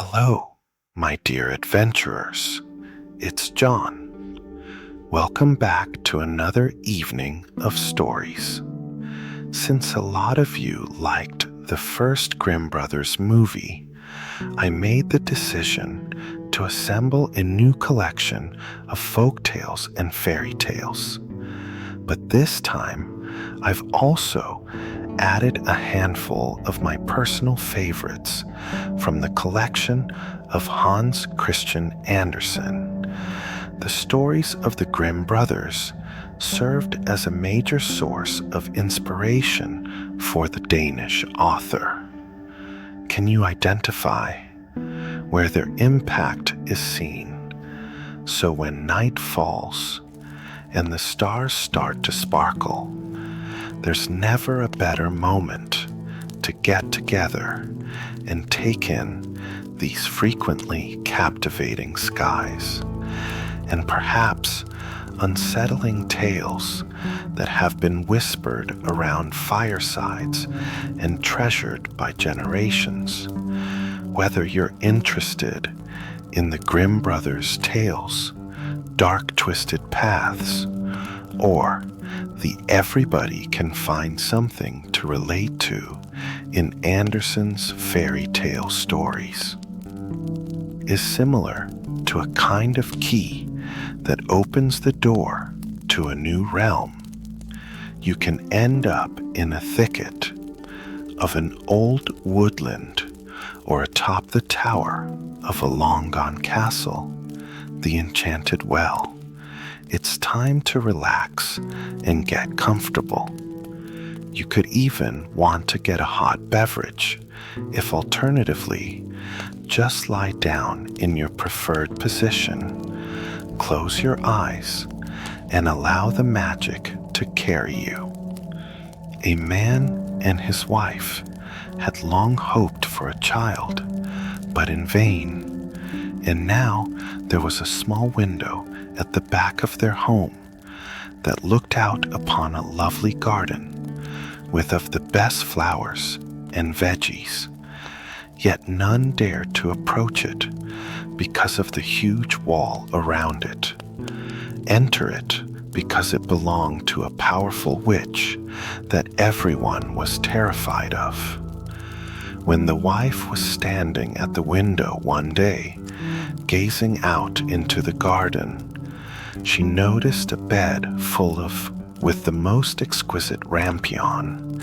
Hello, my dear adventurers. It's John. Welcome back to another evening of stories. Since a lot of you liked the first Grimm Brothers movie, I made the decision to assemble a new collection of folk tales and fairy tales. But this time, I've also added a handful of my personal favorites from the collection of Hans Christian Andersen. The stories of the Grimm Brothers served as a major source of inspiration for the Danish author. Can you identify where their impact is seen? So when night falls and the stars start to sparkle, there's never a better moment to get together and take in these frequently captivating skies, and perhaps unsettling tales that have been whispered around firesides and treasured by generations. Whether you're interested in the Grimm Brothers' tales, dark twisted paths, or the everybody can find something to relate to in Andersen's fairy tale stories, is similar to a kind of key that opens the door to a new realm. You can end up in a thicket of an old woodland or atop the tower of a long-gone castle, the enchanted well. It's time to relax and get comfortable. You could even want to get a hot beverage, if alternatively, just lie down in your preferred position, close your eyes, and allow the magic to carry you. A man and his wife had long hoped for a child, but in vain, and now there was a small window at the back of their home that looked out upon a lovely garden with of the best flowers and veggies, yet none dared to approach it because of the huge wall around it. Enter it because it belonged to a powerful witch that everyone was terrified of. When the wife was standing at the window one day, gazing out into the garden, she noticed a bed with the most exquisite rampion,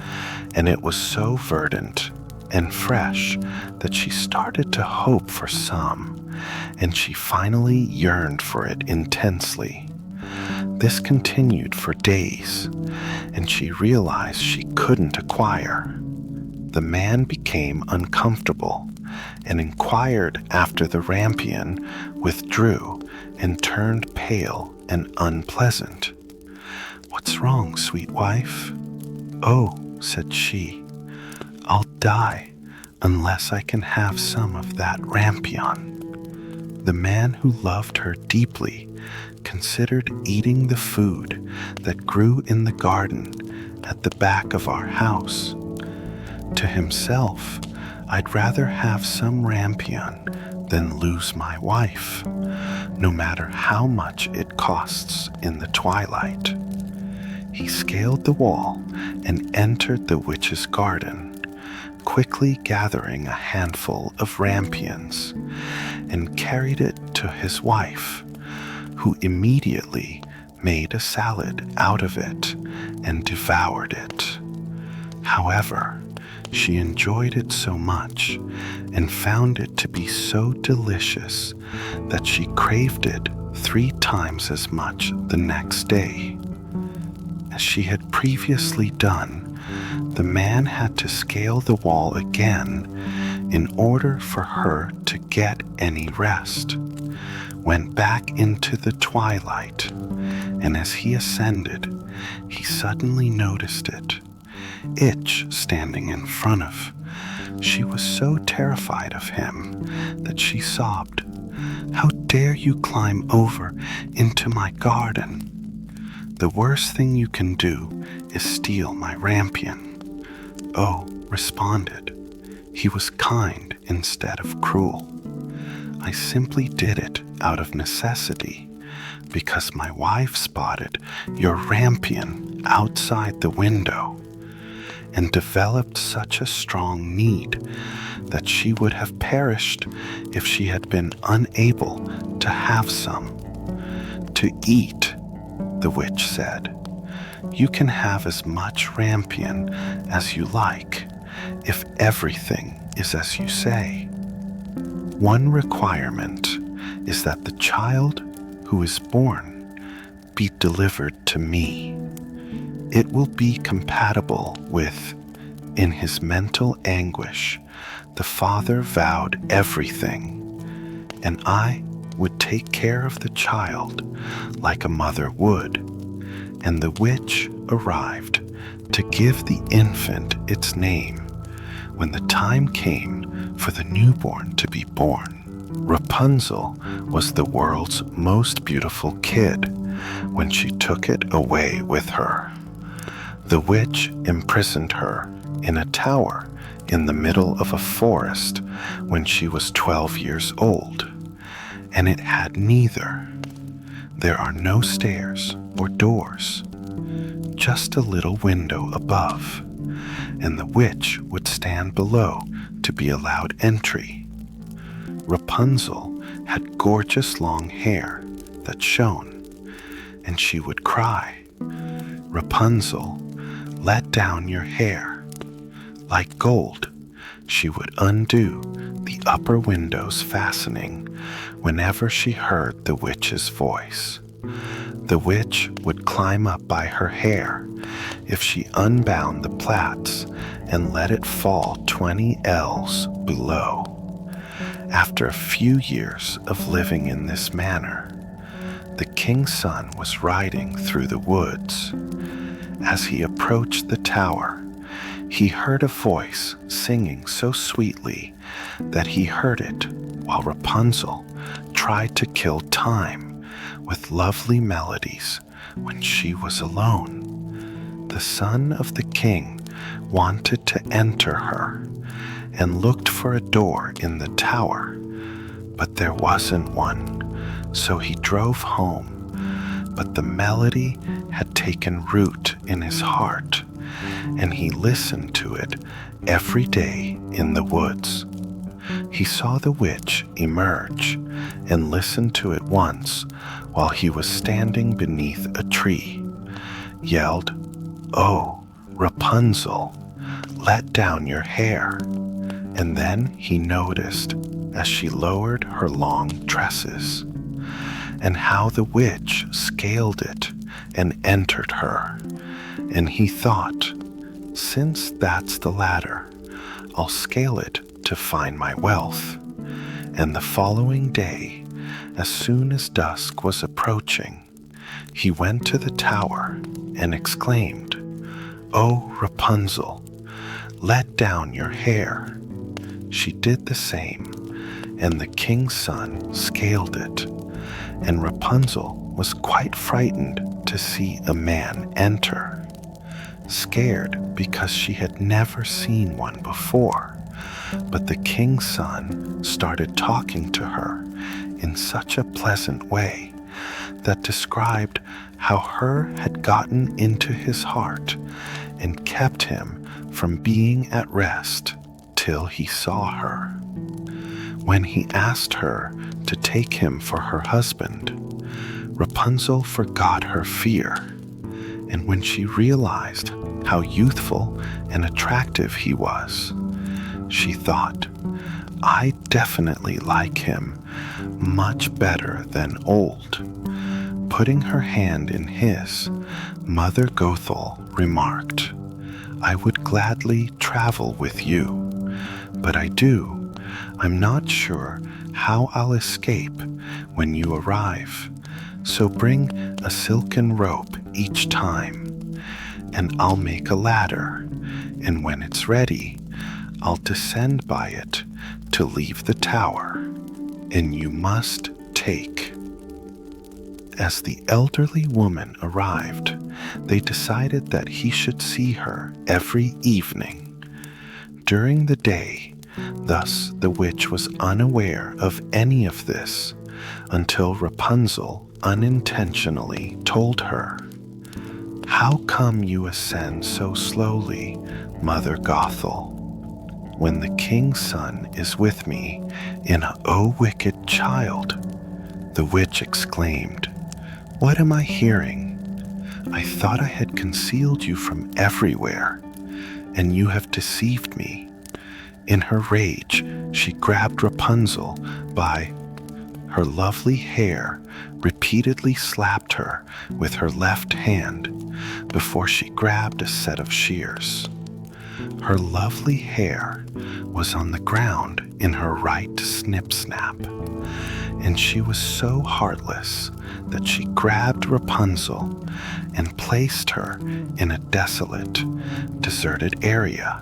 and it was so verdant and fresh that she started to hope for some, and she finally yearned for it intensely. This continued for days, and she realized she couldn't acquire. The man became uncomfortable and inquired after the rampion, withdrew, and turned pale and unpleasant. "What's wrong, sweet wife?" "Oh," said she, "I'll die unless I can have some of that rampion." The man, who loved her deeply, considered eating the food that grew in the garden at the back of our house. To himself, "I'd rather have some rampion than lose my wife, no matter how much it costs in the twilight." He scaled the wall and entered the witch's garden, quickly gathering a handful of rampions, and carried it to his wife, who immediately made a salad out of it and devoured it. However, she enjoyed it so much and found it to be so delicious that she craved it 3 times as much the next day. As she had previously done, the man had to scale the wall again in order for her to get any rest, went back into the twilight, and as he ascended, he suddenly noticed it, Itch standing in front of. She was so terrified of him that she sobbed, "How dare you climb over into my garden? The worst thing you can do is steal my rampion." "Oh," responded, he was kind instead of cruel. I simply did it out of necessity because my wife spotted your rampion outside the window and developed such a strong need that she would have perished if she had been unable to have some. To eat, the witch said. You can have as much rampion as you like if everything is as you say. One requirement is that the child who is born be delivered to me. It will be compatible with, in his mental anguish, the father vowed everything, and I would take care of the child like a mother would. And the witch arrived to give the infant its name when the time came for the newborn to be born. Rapunzel was the world's most beautiful kid when she took it away with her. The witch imprisoned her in a tower in the middle of a forest when she was 12 years old, and it had neither. There are no stairs or doors, just a little window above, and the witch would stand below to be allowed entry. Rapunzel had gorgeous long hair that shone, and she would cry, "Rapunzel, let down your hair." Like gold, she would undo the upper window's fastening whenever she heard the witch's voice. The witch would climb up by her hair if she unbound the plaits and let it fall 20 ells below. After a few years of living in this manner, the king's son was riding through the woods. As he approached the tower, he heard a voice singing so sweetly that he heard it while Rapunzel tried to kill time with lovely melodies when she was alone. The son of the king wanted to enter her and looked for a door in the tower, but there wasn't one, so he drove home. But the melody had taken root in his heart, and he listened to it every day in the woods. He saw the witch emerge and listened to it once while he was standing beneath a tree, yelled, "Oh, Rapunzel, let down your hair." And then he noticed as she lowered her long tresses, and how the witch scaled it and entered her. And he thought, since that's the ladder, I'll scale it to find my wealth. And the following day, as soon as dusk was approaching, he went to the tower and exclaimed, "Oh, Rapunzel, let down your hair." She did the same, and the king's son scaled it, and Rapunzel was quite frightened to see a man enter, scared because she had never seen one before. But the king's son started talking to her in such a pleasant way that described how her had gotten into his heart and kept him from being at rest till he saw her. When he asked her to take him for her husband, Rapunzel forgot her fear, and when she realized how youthful and attractive he was, she thought, "I definitely like him much better than old." Putting her hand in his, Mother Gothel remarked, "I would gladly travel with you, but I'm not sure how I'll escape when you arrive, so bring a silken rope each time, and I'll make a ladder, and when it's ready, I'll descend by it to leave the tower, and you must take." As the elderly woman arrived, they decided that he should see her every evening. During the day, Thus the witch was unaware of any of this until Rapunzel unintentionally told her. "How come you ascend so slowly, Mother Gothel? When the king's son is with me in O wicked child," the witch exclaimed. "What am I hearing? I thought I had concealed you from everywhere, and you have deceived me." In her rage, she grabbed Rapunzel by her lovely hair, repeatedly slapped her with her left hand before she grabbed a set of shears. Her lovely hair was on the ground in her right snip-snap, and she was so heartless that she grabbed Rapunzel and placed her in a desolate, deserted area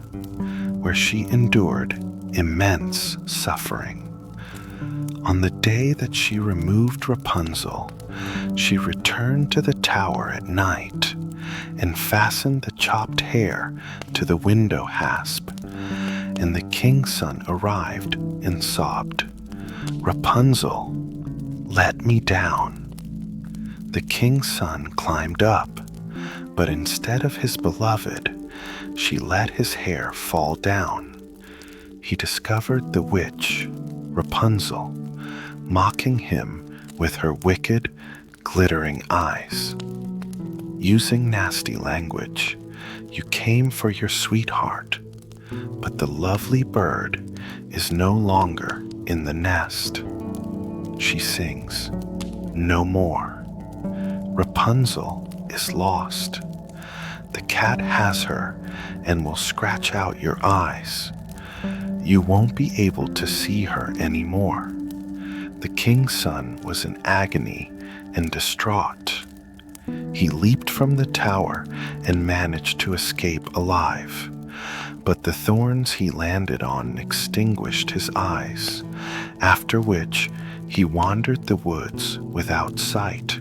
where she endured immense suffering. On the day that she removed Rapunzel, she returned to the tower at night and fastened the chopped hair to the window hasp, and the king's son arrived and sobbed, "Rapunzel, let me down." The king's son climbed up, but instead of his beloved, she let his hair fall down. He discovered the witch, Rapunzel, mocking him with her wicked, glittering eyes. Using nasty language, "You came for your sweetheart, but the lovely bird is no longer in the nest." She sings, "No more. Rapunzel is lost. The cat has her and will scratch out your eyes. You won't be able to see her anymore." The king's son was in agony and distraught. He leaped from the tower and managed to escape alive, but the thorns he landed on extinguished his eyes, after which he wandered the woods without sight,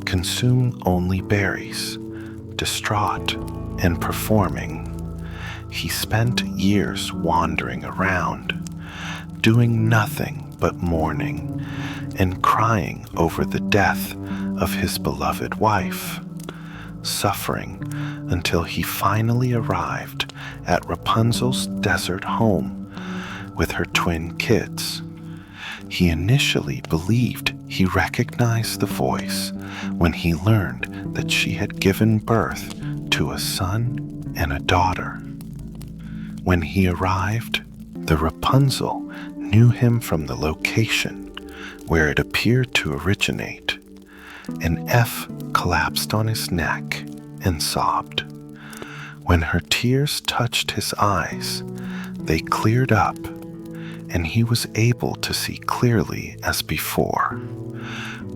consuming only berries, distraught and performing. He spent years wandering around, doing nothing but mourning and crying over the death of his beloved wife, suffering until he finally arrived at Rapunzel's desert home with her twin kids. He initially believed he recognized the voice when he learned that she had given birth to a son and a daughter. When he arrived, the Rapunzel knew him from the location where it appeared to originate, and F collapsed on his neck and sobbed. When her tears touched his eyes, they cleared up, and he was able to see clearly as before,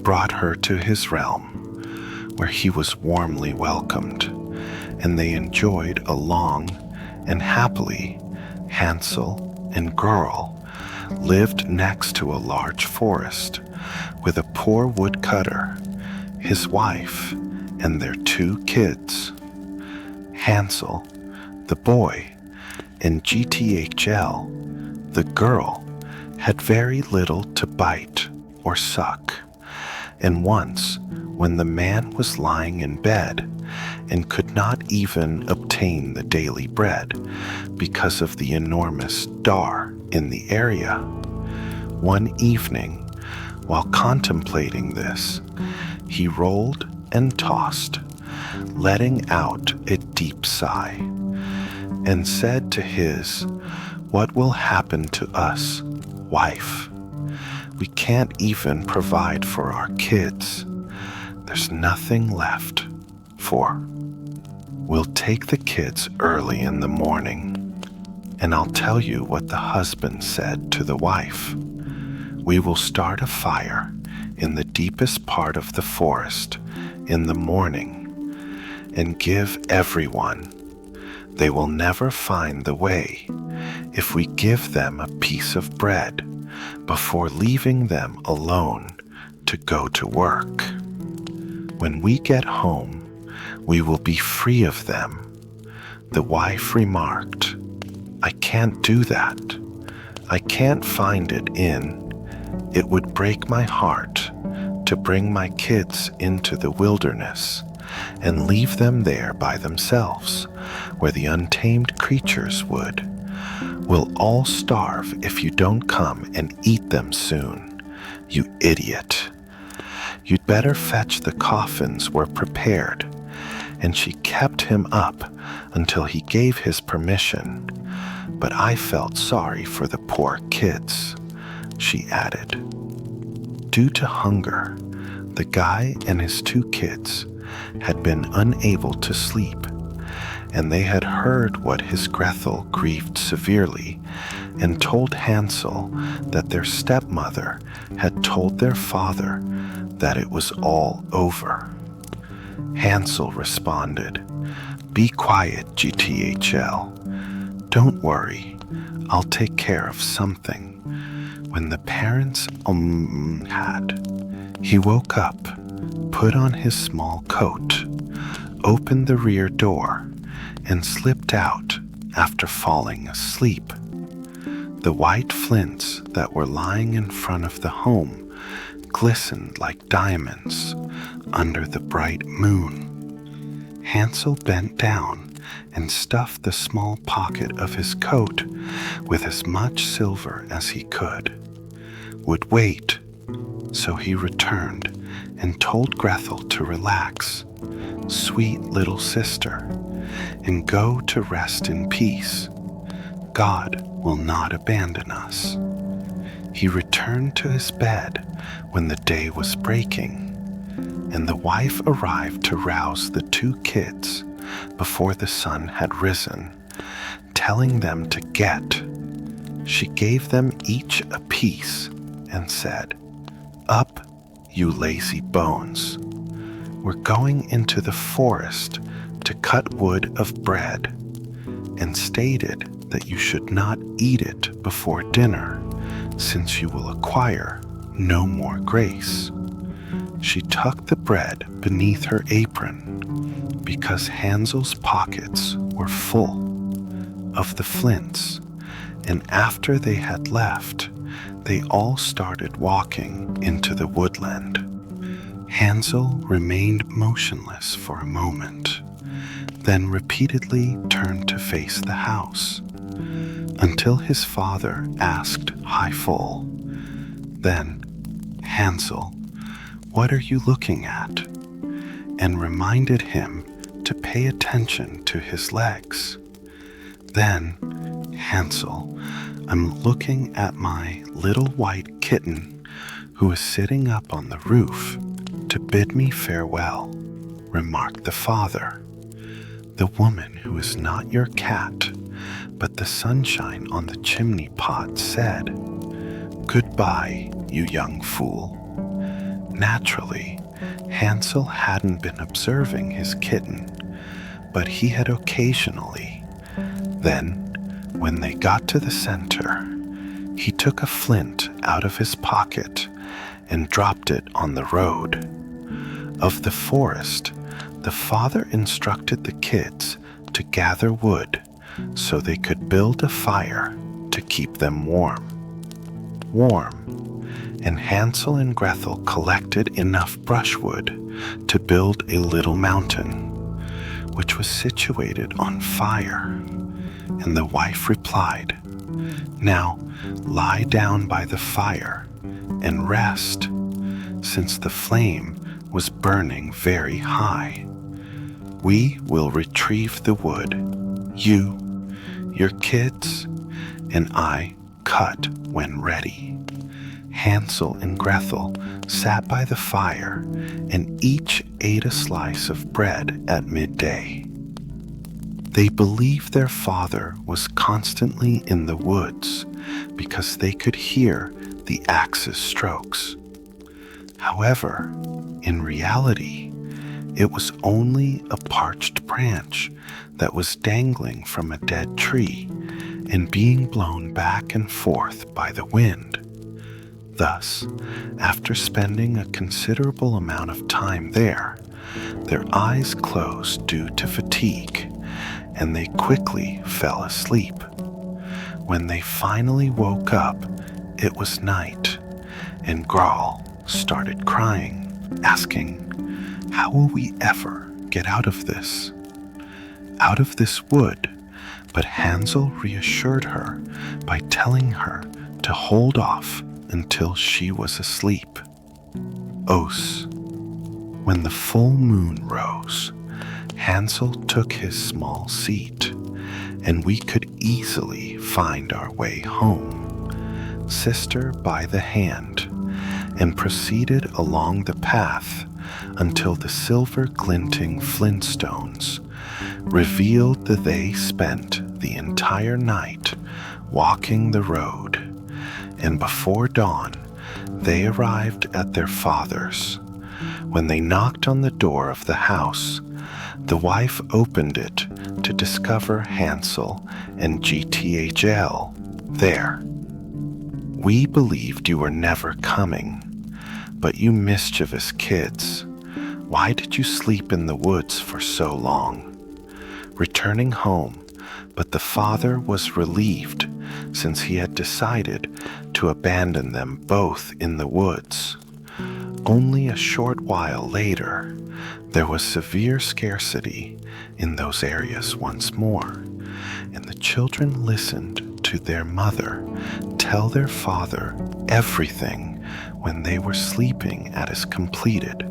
brought her to his realm, where he was warmly welcomed, and they enjoyed a long and happily Hansel and Gretel lived next to a large forest with a poor woodcutter, his wife, and their 2 kids. Hansel, the boy, and GTHL, the girl, had very little to bite or suck, and once, when the man was lying in bed and could not even obtain the daily bread because of the enormous dar in the area, one evening, while contemplating this, he rolled and tossed, letting out a deep sigh, and said to his, "What will happen to us, wife? We can't even provide for our kids. There's nothing left for. We'll take the kids early in the morning, and I'll tell you what the husband said to the wife. We will start a fire in the deepest part of the forest in the morning and give everyone. They will never find the way if we give them a piece of bread before leaving them alone to go to work. When we get home, we will be free of them." The wife remarked, "I can't do that. I can't find it it would break my heart to bring my kids into the wilderness and leave them there by themselves, where the untamed creatures would. We'll all starve if you don't come and eat them soon, you idiot. You'd better fetch the coffins we're prepared. And she kept him up until he gave his permission. But I felt sorry for the poor kids, she added. Due to hunger, the guy and his 2 kids had been unable to sleep, and they had heard what his Gretel grieved severely and told Hansel that their stepmother had told their father that it was all over. Hansel responded, "Be quiet, GTHL. Don't worry, I'll take care of something." When the parents had, he woke up, put on his small coat, opened the rear door, and slipped out after falling asleep. The white flints that were lying in front of the home glistened like diamonds under the bright moon. Hansel bent down and stuffed the small pocket of his coat with as much silver as he would wait, so he returned and told Gretel to relax, sweet little sister, and go to rest in peace. God will not abandon us. He returned to his bed when the day was breaking, and the wife arrived to rouse the 2 kids before the sun had risen, telling them to get. She gave them each a piece and said, "Up, you lazy bones. We're going into the forest to cut wood of bread," and stated that you should not eat it before dinner, since you will acquire no more grace. She tucked the bread beneath her apron because Hansel's pockets were full of the flints, and after they had left, they all started walking into the woodland. Hansel remained motionless for a moment, then repeatedly turned to face the house, until his father asked Hi-Full. Then, "Hansel, what are you looking at?" and reminded him to pay attention to his legs. Then, "Hansel, I'm looking at my little white kitten who is sitting up on the roof to bid me farewell," remarked the father. "The woman who is not your cat, but the sunshine on the chimney pot said, 'Goodbye, you young fool.'" Naturally, Hansel hadn't been observing his kitten, but he had occasionally. Then, when they got to the center, he took a flint out of his pocket and dropped it on the road. Of the forest, the father instructed the kids to gather wood so they could build a fire to keep them warm. And Hansel and Gretel collected enough brushwood to build a little mountain, which was situated on fire. And the wife replied, "Now lie down by the fire and rest, since the flame was burning very high. We will retrieve the wood, you, your kids, and I cut when ready." Hansel and Gretel sat by the fire and each ate a slice of bread at midday. They believed their father was constantly in the woods because they could hear the axe's strokes. However, in reality, it was only a parched branch that was dangling from a dead tree and being blown back and forth by the wind. Thus, after spending a considerable amount of time there, their eyes closed due to fatigue, and they quickly fell asleep. When they finally woke up, it was night, and Grawl started crying, asking, "How will we ever get out of this?" Out of this wood, but Hansel reassured her by telling her to hold off until she was asleep. Os. When the full moon rose, Hansel took his small seat, and we could easily find our way home, sister by the hand, and proceeded along the path until the silver glinting flintstones revealed that they spent the entire night walking the road, and before dawn they arrived at their father's. When they knocked on the door of the house, the wife opened it to discover Hansel and GTHL there. "We believed you were never coming, but you mischievous kids, why did you sleep in the woods for so long?" Returning home, but the father was relieved since he had decided to abandon them both in the woods. Only a short while later, there was severe scarcity in those areas once more, and the children listened to their mother tell their father everything when they were sleeping at his completed.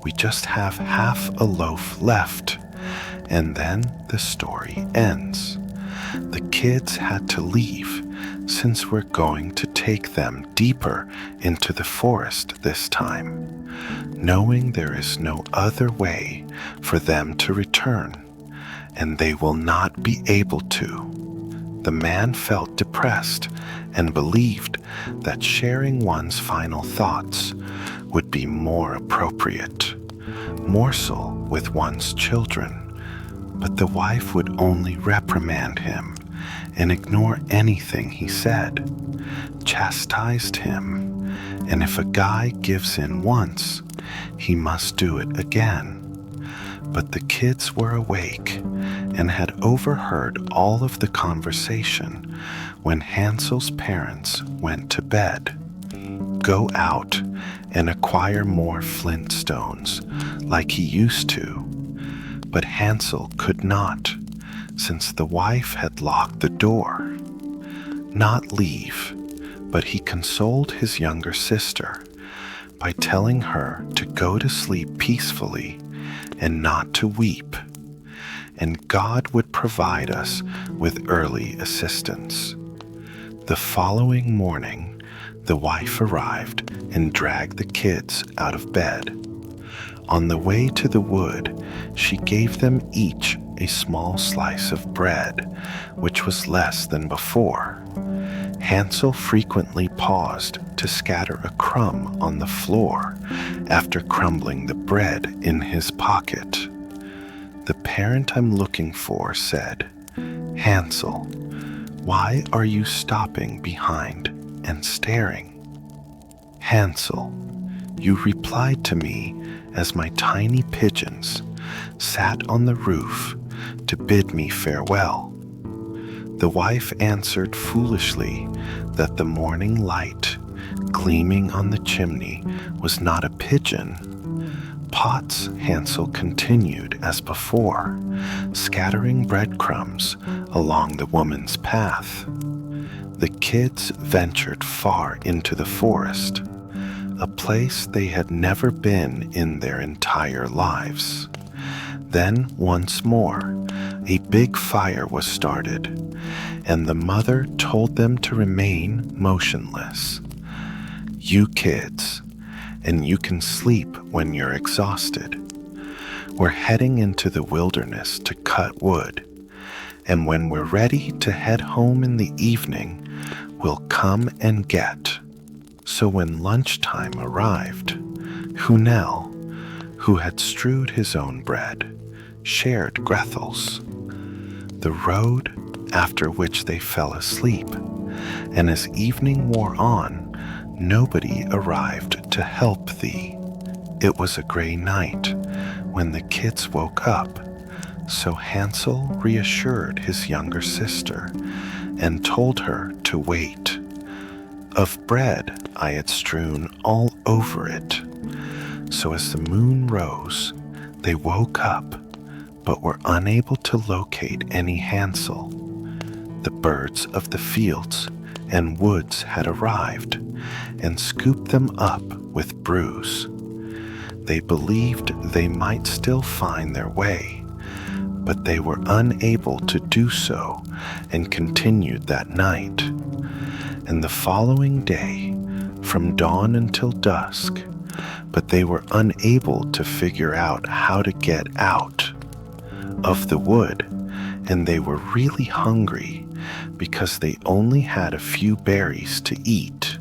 "We just have half a loaf left," and then the story ends. The kids had to leave since we're going to take them deeper into the forest this time, knowing there is no other way for them to return, and they will not be able to. The man felt depressed and believed that sharing one's final thoughts would be more appropriate, more so with one's children. But the wife would only reprimand him and ignore anything he said, chastised him, and if a guy gives in once, he must do it again. But the kids were awake and had overheard all of the conversation when Hansel's parents went to bed. Go out and acquire more flintstones like he used to. But Hansel could not, since the wife had locked the door. Not leave, but he consoled his younger sister by telling her to go to sleep peacefully and not to weep, and God would provide us with early assistance. The following morning, the wife arrived and dragged the kids out of bed. On the way to the wood, she gave them each a small slice of bread, which was less than before. Hansel frequently paused to scatter a crumb on the floor after crumbling the bread in his pocket. The parent I'm looking for said, "Hansel, why are you stopping behind and staring?" "Hansel, you replied to me as my tiny pigeons sat on the roof to bid me farewell." The wife answered foolishly that the morning light gleaming on the chimney was not a pigeon. "Pots," Hansel continued as before, scattering breadcrumbs along the woman's path. The kids ventured far into the forest, a place they had never been in their entire lives. Then once more, a big fire was started, and the mother told them to remain motionless. "You kids, and you can sleep when you're exhausted. We're heading into the wilderness to cut wood, and when we're ready to head home in the evening, we'll come and get." So when lunchtime arrived, Hunel, who had strewed his own bread, shared Grethel's. The road, after which they fell asleep, and as evening wore on, nobody arrived to help thee. It was a gray night when the kids woke up, so Hansel reassured his younger sister and told her to wait. Of bread I had strewn all over it. So as the moon rose, they woke up, but were unable to locate any Hansel. The birds of the fields and woods had arrived and scooped them up with brews. They believed they might still find their way, but they were unable to do so and continued that night. And the following day, from dawn until dusk, but they were unable to figure out how to get out of the wood, and they were really hungry because they only had a few berries to eat.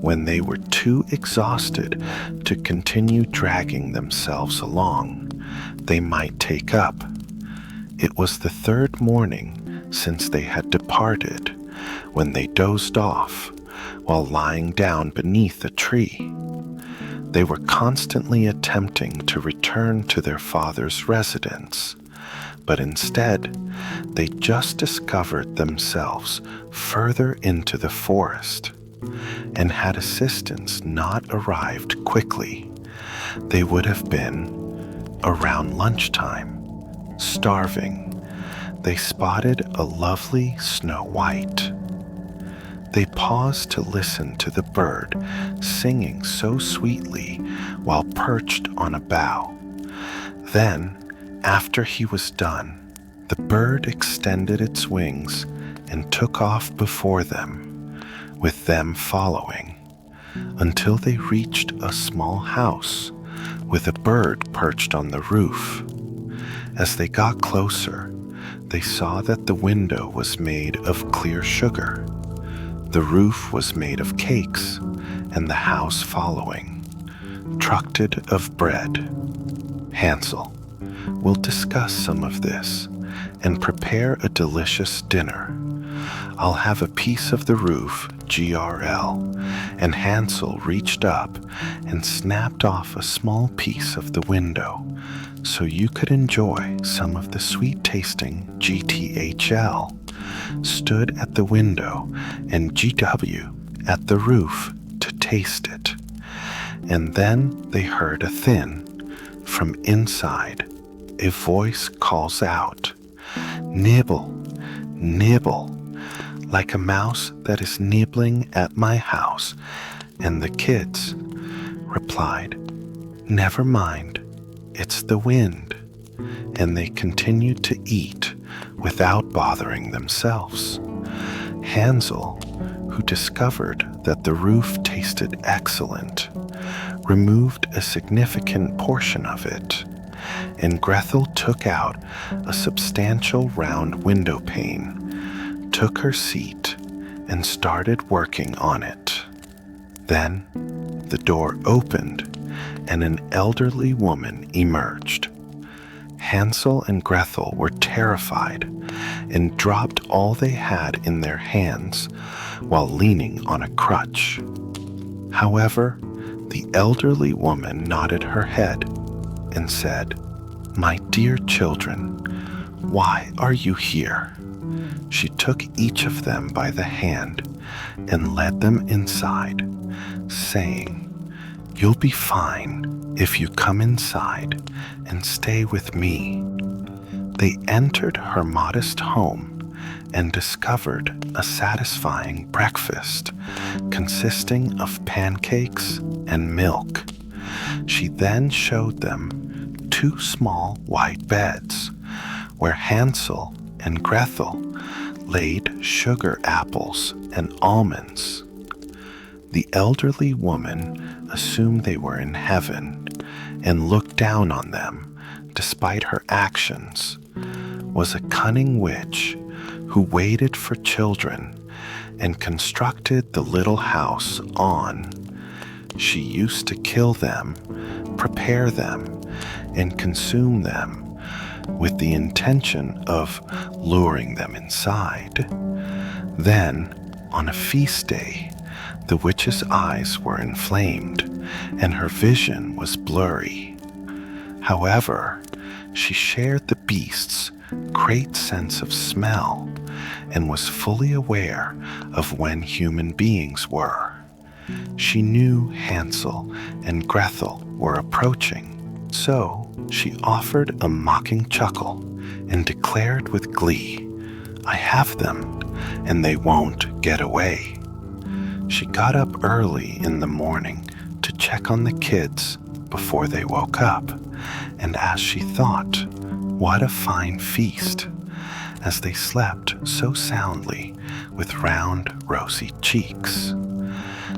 When they were too exhausted to continue dragging themselves along, they might take up. It was the third morning since they had departed, when they dozed off while lying down beneath a tree. They were constantly attempting to return to their father's residence, but instead, they just discovered themselves further into the forest. And had assistance not arrived quickly, they would have been, around lunchtime, starving. They spotted a lovely Snow White. They paused to listen to the bird singing so sweetly while perched on a bough. Then, after he was done, the bird extended its wings and took off before them, with them following, until they reached a small house with a bird perched on the roof. As they got closer, they saw that the window was made of clear sugar. The roof was made of cakes, and the house following, trucked of bread. Hansel, we'll discuss some of this and prepare a delicious dinner. I'll have a piece of the roof, GRL, and Hansel reached up and snapped off a small piece of the window so you could enjoy some of the sweet-tasting GTHL, stood at the window, and GW at the roof to taste it. And then they heard a thin, from inside, a voice calls out, "Nibble, nibble," like a mouse that is nibbling at my house. And the kids replied, "Never mind, it's the wind." And they continued to eat without bothering themselves. Hansel, who discovered that the roof tasted excellent, removed a significant portion of it, and Gretel took out a substantial round window pane, took her seat, and started working on it. Then the door opened, and an elderly woman emerged. Hansel and Gretel were terrified and dropped all they had in their hands while leaning on a crutch. However, the elderly woman nodded her head and said, "My dear children, why are you here?" She took each of them by the hand and led them inside, saying, "You'll be fine if you come inside and stay with me." They entered her modest home and discovered a satisfying breakfast consisting of pancakes and milk. She then showed them 2 small white beds where Hansel and Gretel laid sugar apples and almonds. The elderly woman assumed they were in heaven and looked down on them despite her actions, was a cunning witch who waited for children and constructed the little house on. She used to kill them, prepare them, and consume them with the intention of luring them inside. Then, on a feast day, the witch's eyes were inflamed and her vision was blurry. However, she shared the beasts great sense of smell and was fully aware of when human beings were. She knew Hansel and Gretel were approaching, so she offered a mocking chuckle and declared with glee, "I have them, and they won't get away." She got up early in the morning to check on the kids before they woke up, and as she thought, what a fine feast, as they slept so soundly with round, rosy cheeks.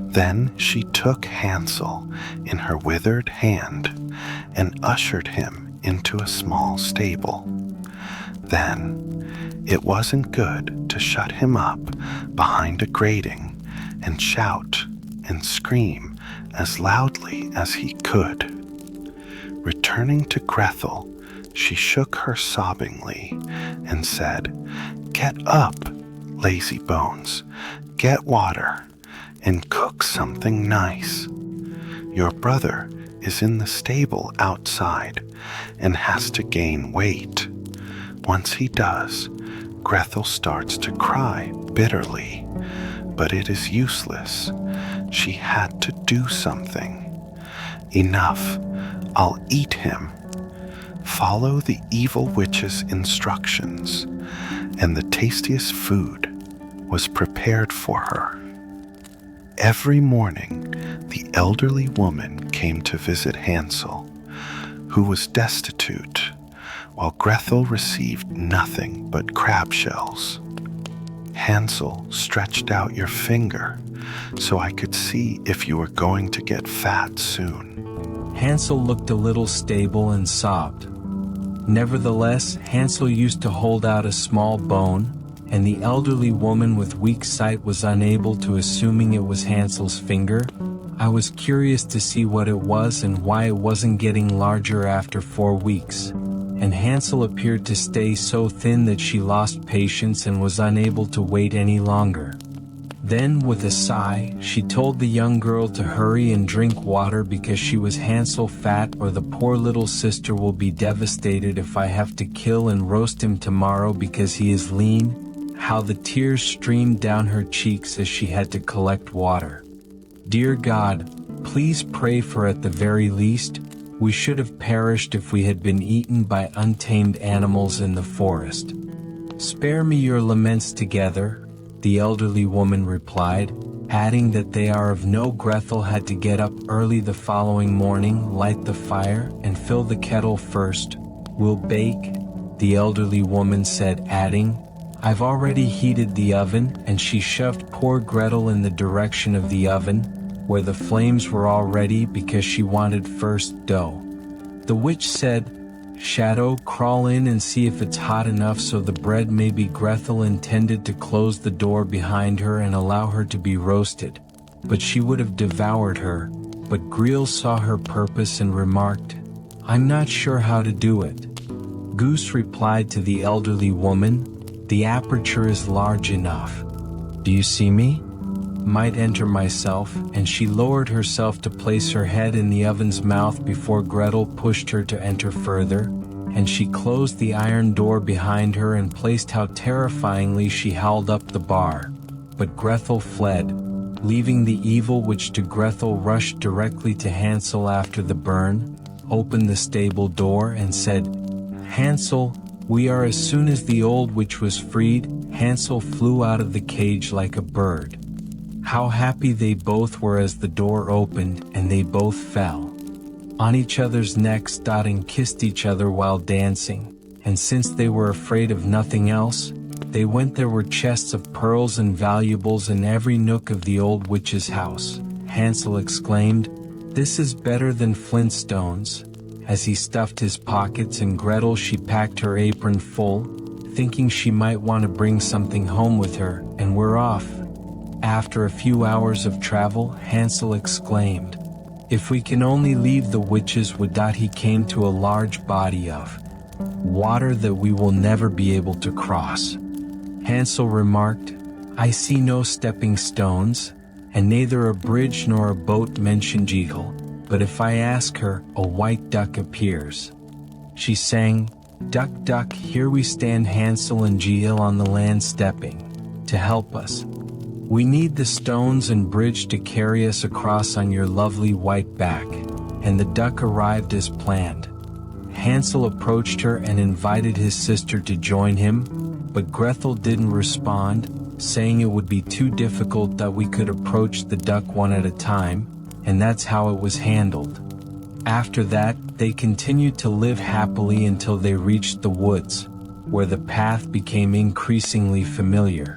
Then she took Hansel in her withered hand and ushered him into a small stable. Then it wasn't good to shut him up behind a grating and shout and scream as loudly as he could. Returning to Gretel, she shook her sobbingly and said, "Get up, lazy bones, get water, and cook something nice. Your brother is in the stable outside and has to gain weight. Once he does, Gretel starts to cry bitterly, but it is useless. She had to do something. Enough, I'll eat him." Follow the evil witch's instructions, and the tastiest food was prepared for her. Every morning, the elderly woman came to visit Hansel, who was destitute, while Gretel received nothing but crab shells. "Hansel stretched out your finger so I could see if you were going to get fat soon." Hansel looked a little stable and sobbed. Nevertheless, Hansel used to hold out a small bone, and the elderly woman with weak sight was unable to assuming it was Hansel's finger. I was curious to see what it was and why it wasn't getting larger after 4 weeks. And Hansel appeared to stay so thin that she lost patience and was unable to wait any longer. Then, with a sigh, she told the young girl to hurry and drink water because she was Hansel fat, or the poor little sister will be devastated if I have to kill and roast him tomorrow because he is lean. How the tears streamed down her cheeks as she had to collect water. Dear God, please pray, for at the very least, we should have perished if we had been eaten by untamed animals in the forest. Spare me your laments together, the elderly woman replied, adding that they are of no Gretel had to get up early the following morning, light the fire, and fill the kettle first. We'll bake, the elderly woman said, adding, I've already heated the oven, and she shoved poor Gretel in the direction of the oven, where the flames were all ready because she wanted first dough. The witch said, Shadow, crawl in and see if it's hot enough so the bread may be. Gretel intended to close the door behind her and allow her to be roasted, but she would have devoured her. But Greel saw her purpose and remarked, I'm not sure how to do it. Goose replied to the elderly woman, the aperture is large enough. Do you see me? Might enter myself, and she lowered herself to place her head in the oven's mouth before Gretel pushed her to enter further, and she closed the iron door behind her and placed how terrifyingly she held up the bar. But Gretel fled, leaving the evil witch to Gretel rushed directly to Hansel after the burn, opened the stable door and said, Hansel, we are. As soon as the old witch was freed, Hansel flew out of the cage like a bird. How happy they both were as the door opened and they both fell on each other's necks, and kissed each other while dancing, and since they were afraid of nothing else, they went. There were chests of pearls and valuables in every nook of the old witch's house. Hansel exclaimed, This is better than flintstones, as he stuffed his pockets, and Gretel, she packed her apron full, thinking she might want to bring something home with her, and we're off. After a few hours of travel, Hansel exclaimed, If we can only leave the witches would. He came to a large body of water that we will never be able to cross. Hansel remarked, I see no stepping stones, and neither a bridge nor a boat. Mentioned Jehiel, but if I ask her, a white duck appears. She sang, "Duck, duck, here we stand, Hansel and Gretel on the land stepping, to help us. We need the stones and bridge to carry us across on your lovely white back." And the duck arrived as planned. Hansel approached her and invited his sister to join him, but Gretel didn't respond, saying it would be too difficult, that we could approach the duck one at a time, and that's how it was handled. After that, they continued to live happily until they reached the woods, where the path became increasingly familiar.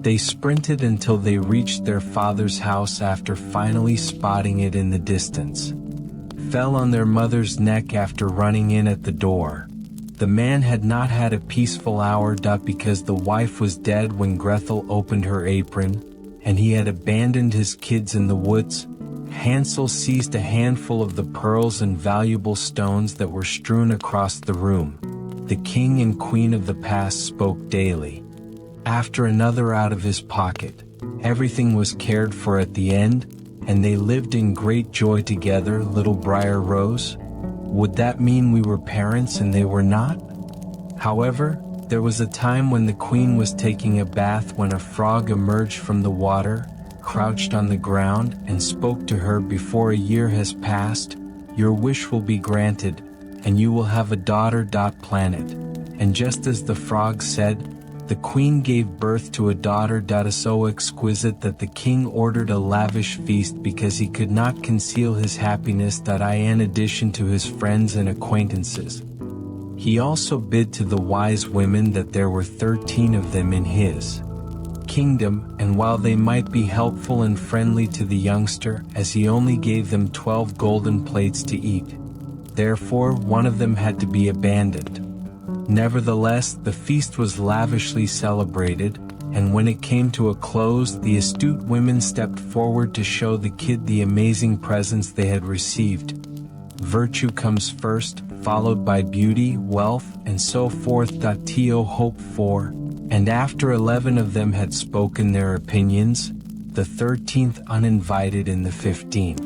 They sprinted until they reached their father's house after finally spotting it in the distance. Fell on their mother's neck after running in at the door. The man had not had a peaceful hour, because the wife was dead when Gretel opened her apron, and he had abandoned his kids in the woods. Hansel seized a handful of the pearls and valuable stones that were strewn across the room. The king and queen of the past spoke daily. After another out of his pocket, everything was cared for at the end, and they lived in great joy together. Little Briar Rose? Would that mean we were parents and they were not? However, there was a time when the queen was taking a bath when a frog emerged from the water, crouched on the ground, and spoke to her. "Before a year has passed, your wish will be granted, and you will have a daughter. Planet." And just as the frog said, the queen gave birth to a daughter. So exquisite that the king ordered a lavish feast because he could not conceal his happiness. In addition to his friends and acquaintances, he also bid to the wise women that there were 13 of them in his kingdom, and while they might be helpful and friendly to the youngster, as he only gave them 12 golden plates to eat, therefore one of them had to be abandoned. Nevertheless, the feast was lavishly celebrated, and when it came to a close, the astute women stepped forward to show the kid the amazing presents they had received. Virtue comes first, followed by beauty, wealth, and so forth. To hope for, and after 11 of them had spoken their opinions, the 13th uninvited in the 15th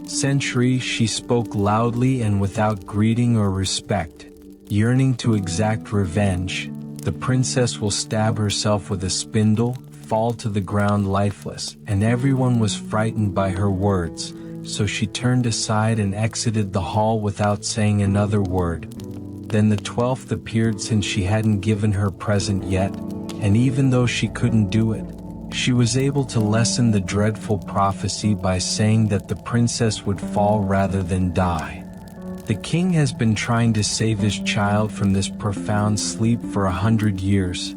century, she spoke loudly and without greeting or respect. Yearning to exact revenge, the princess will stab herself with a spindle, fall to the ground lifeless, and everyone was frightened by her words, so she turned aside and exited the hall without saying another word. Then the 12th appeared, since she hadn't given her present yet, and even though she couldn't do it, she was able to lessen the dreadful prophecy by saying that the princess would fall rather than die. The king has been trying to save his child from this profound sleep for 100 years.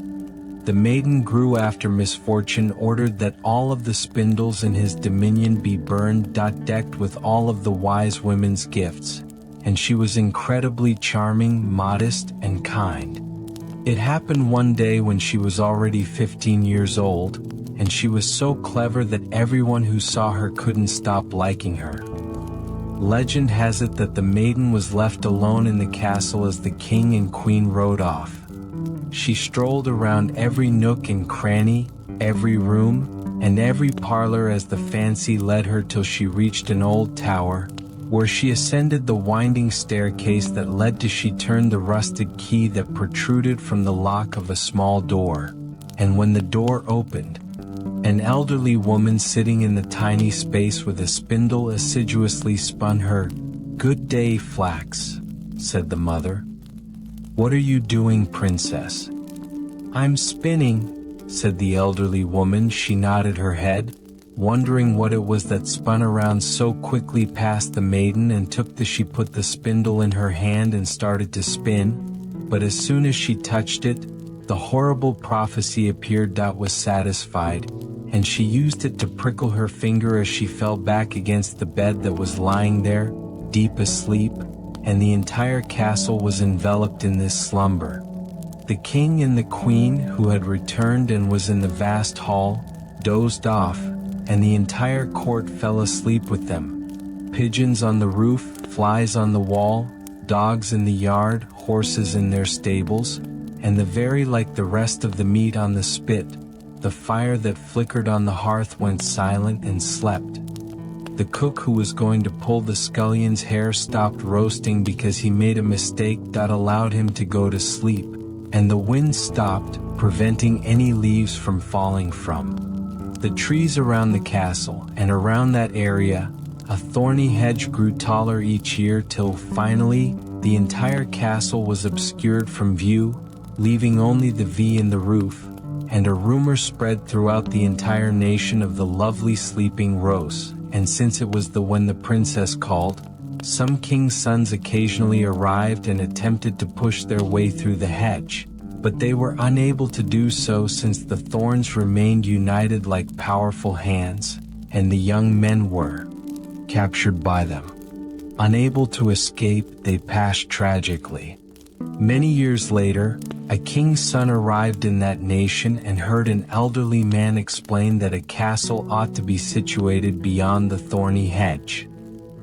The maiden grew after misfortune, ordered that all of the spindles in his dominion be burned. Decked with all of the wise women's gifts, and she was incredibly charming, modest, and kind. It happened one day when she was already 15 years old, and she was so clever that everyone who saw her couldn't stop liking her. Legend has it that the maiden was left alone in the castle as the king and queen rode off. She strolled around every nook and cranny, every room, and every parlor as the fancy led her till she reached an old tower, where she ascended the winding staircase that led to. She turned the rusted key that protruded from the lock of a small door, and when the door opened, an elderly woman sitting in the tiny space with a spindle assiduously spun her. "Good day, Flax," said the mother. "What are you doing, princess?" "I'm spinning," said the elderly woman. She nodded her head, wondering what it was that spun around so quickly past the maiden and she put the spindle in her hand and started to spin, but as soon as she touched it, the horrible prophecy appeared. Was satisfied, and she used it to prickle her finger as she fell back against the bed that was lying there, deep asleep, and the entire castle was enveloped in this slumber. The king and the queen, who had returned and was in the vast hall, dozed off, and the entire court fell asleep with them. Pigeons on the roof, flies on the wall, dogs in the yard, horses in their stables, and the very like the rest of the meat on the spit. The fire that flickered on the hearth went silent and slept. The cook who was going to pull the scullion's hair stopped roasting because he made a mistake that allowed him to go to sleep, and the wind stopped, preventing any leaves from falling from the trees around the castle, and around that area, a thorny hedge grew taller each year till finally, the entire castle was obscured from view, leaving only the V in the roof, and a rumor spread throughout the entire nation of the lovely sleeping Rose, and since it was when the princess called, some king's sons occasionally arrived and attempted to push their way through the hedge, but they were unable to do so since the thorns remained united like powerful hands, and the young men were captured by them. Unable to escape, they passed tragically. Many years later, a king's son arrived in that nation and heard an elderly man explain that a castle ought to be situated beyond the thorny hedge.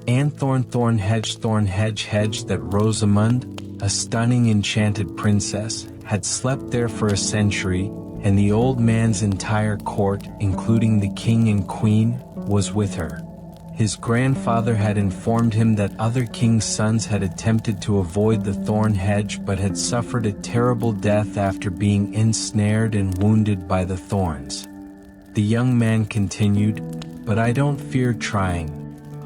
And thorn hedge that Rosamund, a stunning enchanted princess, had slept there for a century, and the old man's entire court, including the king and queen, was with her. His grandfather had informed him that other king's sons had attempted to avoid the thorn hedge but had suffered a terrible death after being ensnared and wounded by the thorns. The young man continued, "But I don't fear trying.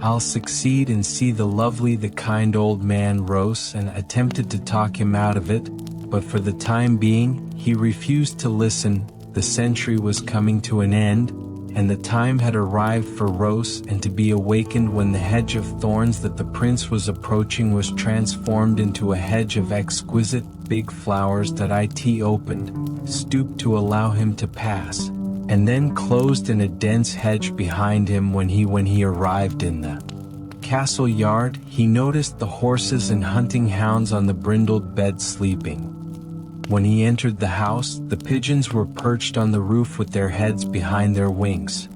I'll succeed and see the kind old man rose and attempted to talk him out of it, but for the time being, he refused to listen. The century was coming to an end, and the time had arrived for Rose and to be awakened when the hedge of thorns that the prince was approaching was transformed into a hedge of exquisite, big flowers that it opened, stooped to allow him to pass, and then closed in a dense hedge behind him. When he arrived in the castle yard, he noticed the horses and hunting hounds on the brindled bed sleeping. When he entered the house, the pigeons were perched on the roof with their heads behind their wings.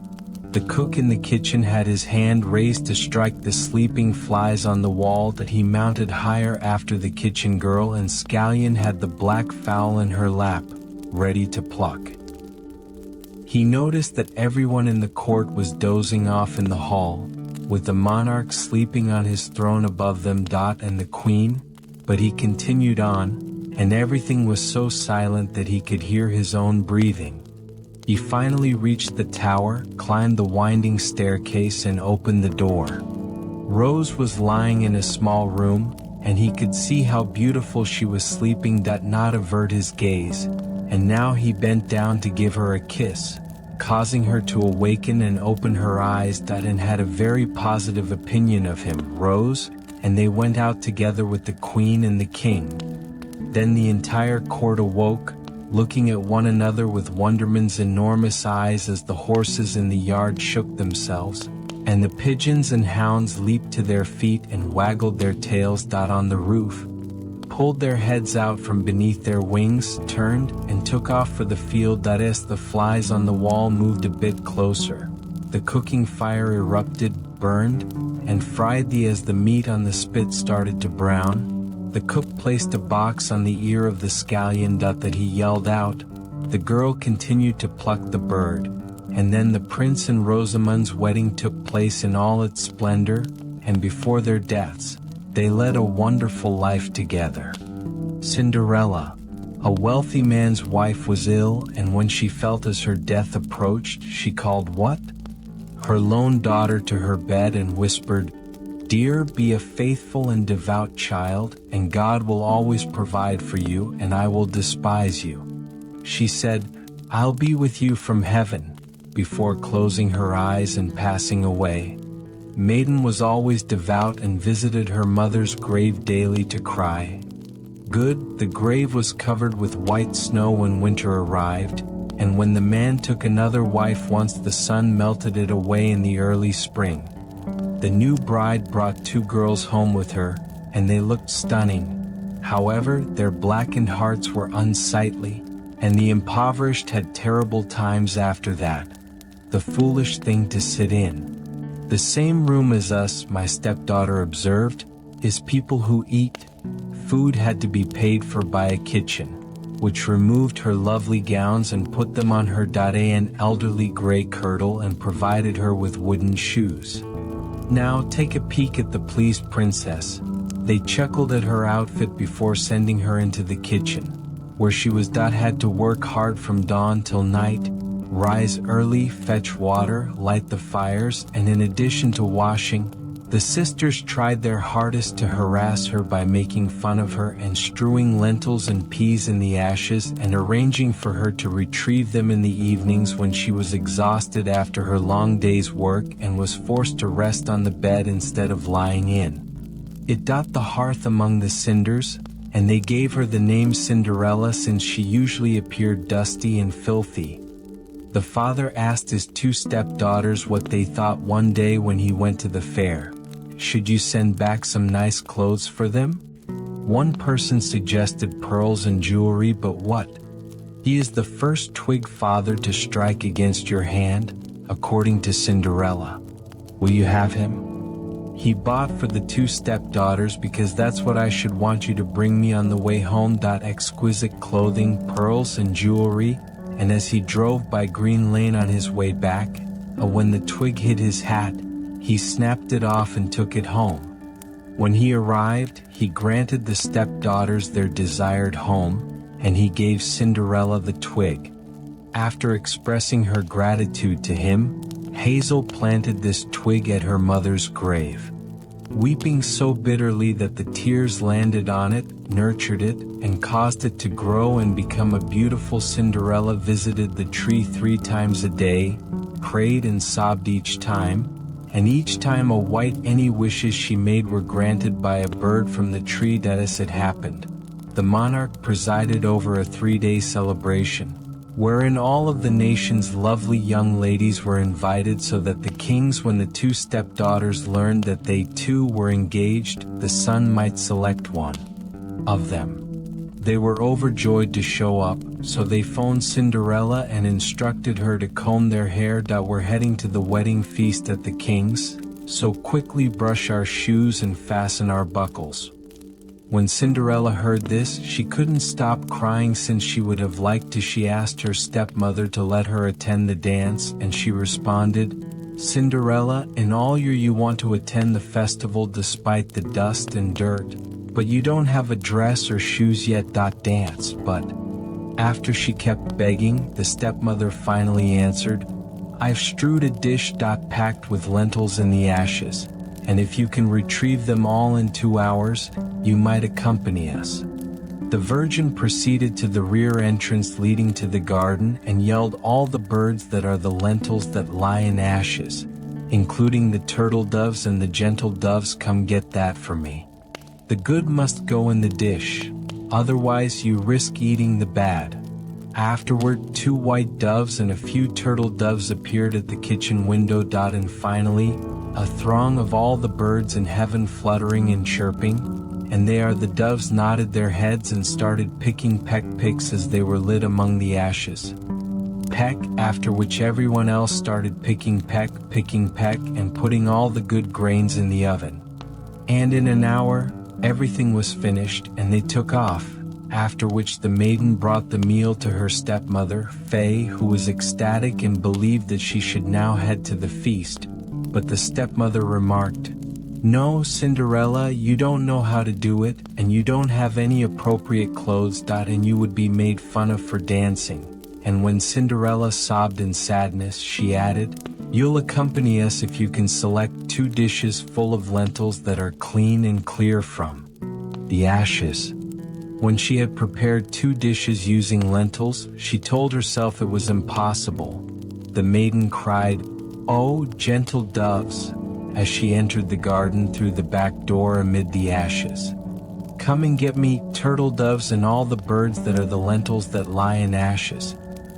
The cook in the kitchen had his hand raised to strike the sleeping flies on the wall that he mounted higher after the kitchen girl, and Scallion had the black fowl in her lap, ready to pluck. He noticed that everyone in the court was dozing off in the hall, with the monarch sleeping on his throne above them, and the queen, but he continued on, and everything was so silent that he could hear his own breathing. He finally reached the tower, climbed the winding staircase and opened the door. Rose was lying in a small room, and he could see how beautiful she was sleeping, not avert his gaze, and now he bent down to give her a kiss, causing her to awaken and open her eyes, and had a very positive opinion of him, Rose, and they went out together with the queen and the king. Then the entire court awoke, looking at one another with wonderment's enormous eyes as the horses in the yard shook themselves, and the pigeons and hounds leaped to their feet and waggled their tails. On the roof, pulled their heads out from beneath their wings, turned, and took off for the field. As the flies on the wall moved a bit closer, the cooking fire erupted, burned, and fried as the meat on the spit started to brown. The cook placed a box on the ear of the scallion. That he yelled out. The girl continued to pluck the bird, and then the prince and Rosamund's wedding took place in all its splendor, and before their deaths, they led a wonderful life together. Cinderella, a wealthy man's wife, was ill, and when she felt as her death approached, she called her lone daughter to her bed and whispered, "Dear, be a faithful and devout child, and God will always provide for you, and I will despise you." She said, "I'll be with you from heaven," before closing her eyes and passing away. Maiden was always devout and visited her mother's grave daily to cry. Good, the grave was covered with white snow when winter arrived, and when the man took another wife once the sun melted it away in the early spring. The new bride brought 2 girls home with her, and they looked stunning. However, their blackened hearts were unsightly, and the impoverished had terrible times after that. The foolish thing to sit in the same room as us, my stepdaughter observed, is people who eat. Food had to be paid for by a kitchen, which removed her lovely gowns and put them on her. An elderly gray kirtle and provided her with wooden shoes. Now take a peek at the pleased princess. They chuckled at her outfit before sending her into the kitchen, where she had to work hard from dawn till night, rise early, fetch water, light the fires, and in addition to washing, the sisters tried their hardest to harass her by making fun of her and strewing lentils and peas in the ashes and arranging for her to retrieve them in the evenings when she was exhausted after her long day's work and was forced to rest on the bed instead of lying in it. The hearth among the cinders, and they gave her the name Cinderella since she usually appeared dusty and filthy. The father asked his two stepdaughters what they thought one day when he went to the fair. Should you send back some nice clothes for them? One person suggested pearls and jewelry, but what? He is the first twig father to strike against your hand, according to Cinderella. Will you have him? He bought for the two stepdaughters because that's what I should want you to bring me on the way home. Exquisite clothing, pearls and jewelry, and as he drove by Green Lane on his way back, when the twig hit his hat, he snapped it off and took it home. When he arrived, he granted the stepdaughters their desired home, and he gave Cinderella the twig. After expressing her gratitude to him, Hazel planted this twig at her mother's grave. Weeping so bitterly that the tears landed on it, nurtured it, and caused it to grow and become a beautiful, Cinderella visited the tree 3 times a day, prayed and sobbed each time, and each time any wishes she made were granted by a bird from the tree. As it happened, the monarch presided over a 3-day celebration, wherein all of the nation's lovely young ladies were invited, so that the kings, when the two stepdaughters learned that they too were engaged, the son might select one of them. They were overjoyed to show up, so they phoned Cinderella and instructed her to comb their hair. We're heading to the wedding feast at the king's, so quickly brush our shoes and fasten our buckles. When Cinderella heard this, she couldn't stop crying since she would have liked to. She asked her stepmother to let her attend the dance, and she responded, "Cinderella, in all you want to attend the festival despite the dust and dirt, but you don't have a dress or shoes yet. Dance." But after she kept begging, the stepmother finally answered, "I've strewed a dish packed with lentils in the ashes, and if you can retrieve them all in 2 hours, you might accompany us." The virgin proceeded to the rear entrance leading to the garden and yelled, "All the birds that are the lentils that lie in ashes, including the turtle doves and the gentle doves, come get that for me. The good must go in the dish, otherwise you risk eating the bad." Afterward, 2 white doves and a few turtle doves appeared at the kitchen window. And finally, a throng of all the birds in heaven fluttering and chirping, and the doves nodded their heads and started picking pecks as they were lit among the ashes. Peck, after which everyone else started picking peck, and putting all the good grains in the oven. And in an hour, everything was finished, and they took off, after which the maiden brought the meal to her stepmother, Fay, who was ecstatic and believed that she should now head to the feast. But the stepmother remarked, "No, Cinderella, you don't know how to do it, and you don't have any appropriate clothes. And you would be made fun of for dancing." And when Cinderella sobbed in sadness, she added, "You'll accompany us if you can select 2 dishes full of lentils that are clean and clear from the ashes." When she had prepared 2 dishes using lentils, she told herself it was impossible. The maiden cried, "Oh, gentle doves," as she entered the garden through the back door amid the ashes. "Come and get me, turtle doves and all the birds that are the lentils that lie in ashes."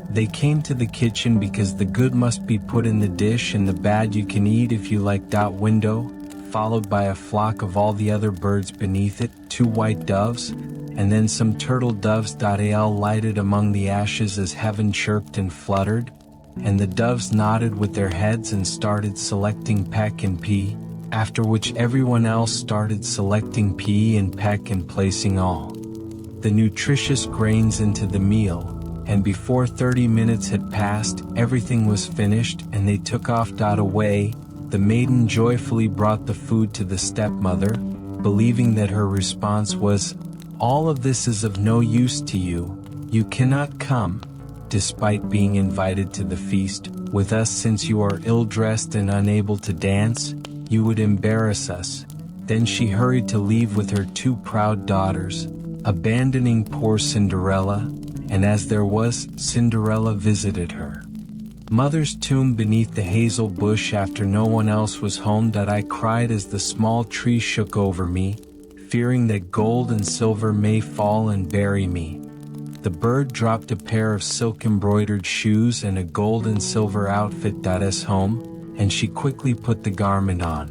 They came to the kitchen because the good must be put in the dish and the bad you can eat if you like. Window, followed by a flock of all the other birds beneath it, 2 white doves, and then some turtle doves. All lighted among the ashes as heaven chirped and fluttered, and the doves nodded with their heads and started selecting peck and pea, after which everyone else started selecting pea and peck and placing all the nutritious grains into the meal, and before 30 minutes had passed, everything was finished and they took off. Away, The maiden joyfully brought the food to the stepmother, believing that her response was, "All of this is of no use to you. You cannot come, despite being invited to the feast, with us since you are ill-dressed and unable to dance. You would embarrass us." Then she hurried to leave with her 2 proud daughters, abandoning poor Cinderella, and as there was, Cinderella visited her mother's tomb beneath the hazel bush after no one else was home. I cried as the small tree shook over me, fearing that gold and silver may fall and bury me. The bird dropped a pair of silk-embroidered shoes and a gold and silver outfit at us home, and she quickly put the garment on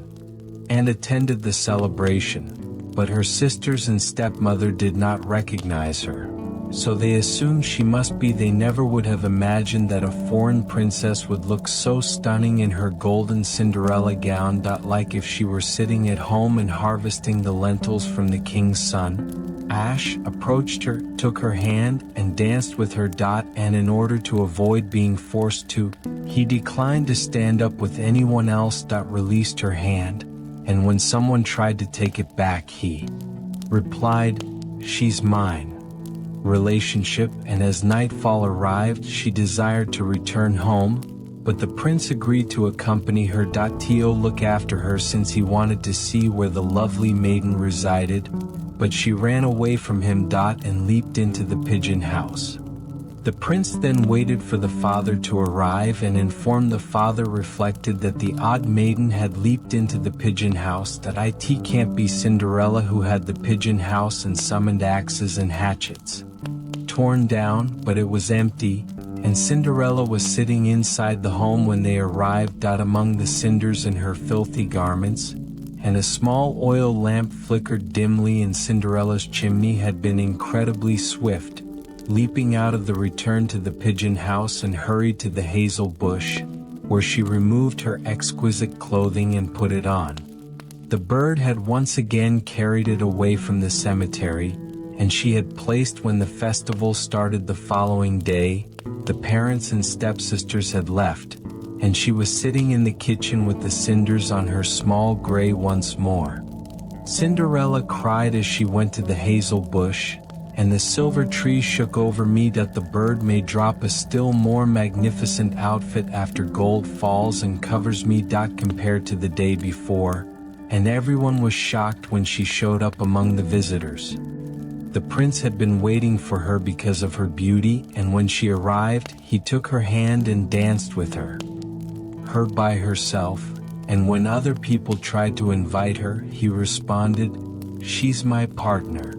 and attended the celebration. But her sisters and stepmother did not recognize her, so they assumed she must be. They never would have imagined that a foreign princess would look so stunning in her golden Cinderella gown. Like if she were sitting at home and harvesting the lentils from the king's son. Ash approached her, took her hand, and danced with her. And in order to avoid being forced to, he declined to stand up with anyone else. Released her hand, and when someone tried to take it back, he replied, "She's mine." Relationship. And as nightfall arrived, she desired to return home, but the prince agreed to accompany her. To look after her since he wanted to see where the lovely maiden resided, but she ran away from him. And leaped into the pigeon house. The prince then waited for the father to arrive and informed the father. Reflected that the odd maiden had leaped into the pigeon house. It can't be Cinderella who had the pigeon house and summoned axes and hatchets. Torn down, but it was empty, and Cinderella was sitting inside the home when they arrived. Among the cinders in her filthy garments, and a small oil lamp flickered dimly in Cinderella's chimney. Had been incredibly swift, leaping out of the return to the pigeon house and hurried to the hazel bush, where she removed her exquisite clothing and put it on. The bird had once again carried it away from the cemetery, and she had placed when the festival started the following day. The parents and stepsisters had left, and she was sitting in the kitchen with the cinders on her small gray once more. Cinderella cried as she went to the hazel bush, and the silver tree shook over me. The bird may drop a still more magnificent outfit after gold falls and covers me. Compared to the day before, and everyone was shocked when she showed up among the visitors. The prince had been waiting for her because of her beauty, and when she arrived, he took her hand and danced with her by herself, and when other people tried to invite her, he responded, "She's my partner."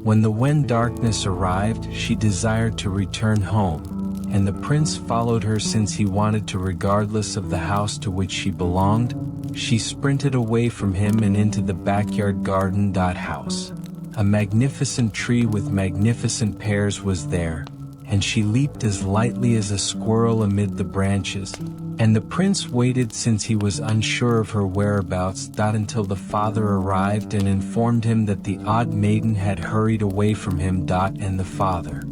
When darkness arrived, she desired to return home, and the prince followed her since he wanted to. Regardless of the house to which she belonged, she sprinted away from him and into the backyard garden. House. A magnificent tree with magnificent pears was there, and she leaped as lightly as a squirrel amid the branches, and the prince waited since he was unsure of her whereabouts. Until the father arrived and informed him that the odd maiden had hurried away from him. And the father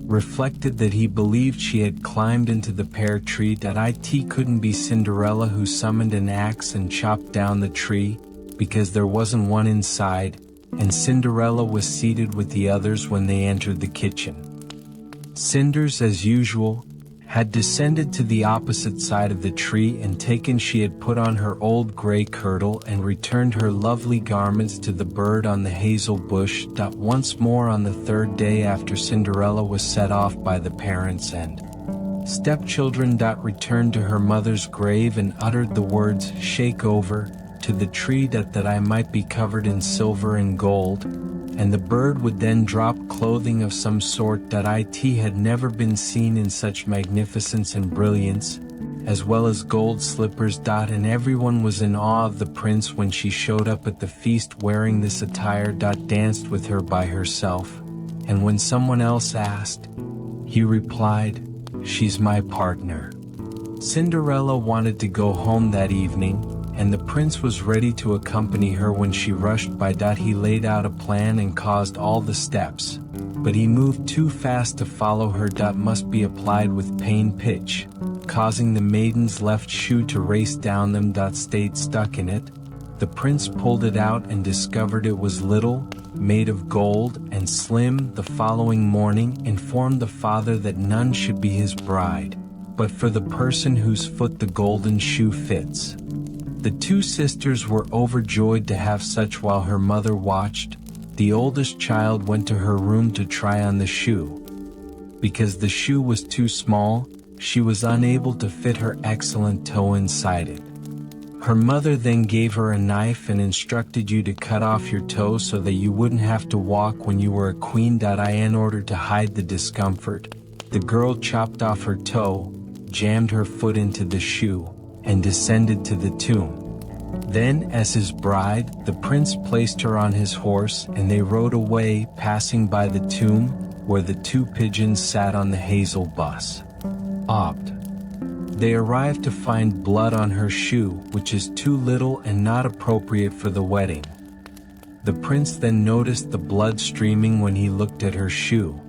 reflected that he believed she had climbed into the pear tree. It couldn't be Cinderella who summoned an axe and chopped down the tree, because there wasn't one inside, and Cinderella was seated with the others when they entered the kitchen. Cinders, as usual, had descended to the opposite side of the tree and taken. She had put on her old gray kirtle and returned her lovely garments to the bird on the hazel bush. Once more on the third day after Cinderella was set off by the parents and stepchildren. Returned to her mother's grave and uttered the words, "Shake over," to the tree that I might be covered in silver and gold, and the bird would then drop clothing of some sort. It had never been seen in such magnificence and brilliance, as well as gold slippers. And everyone was in awe of the prince when she showed up at the feast wearing this attire. Danced with her by herself, and when someone else asked, he replied, "She's my partner." Cinderella wanted to go home that evening, and the prince was ready to accompany her when she rushed by. He laid out a plan and caused all the steps, but he moved too fast to follow her. Must be applied with pain pitch. causing the maiden's left shoe to race down them. Stayed stuck in it. The prince pulled it out and discovered it was little, made of gold, and slim. The following morning informed the father that none should be his bride, but for the person whose foot the golden shoe fits. The two sisters were overjoyed to have such. While her mother watched, the oldest child went to her room to try on the shoe. Because the shoe was too small, she was unable to fit her excellent toe inside it. Her mother then gave her a knife and instructed you to cut off your toe so that you wouldn't have to walk when you were a queen. In order to hide the discomfort, the girl chopped off her toe, jammed her foot into the shoe, and descended to the tomb. Then, as his bride, the prince placed her on his horse and they rode away, passing by the tomb, where the two pigeons sat on the hazel bus. They arrived to find blood on her shoe, which is too little and not appropriate for the wedding. The prince then noticed the blood streaming when he looked at her shoe.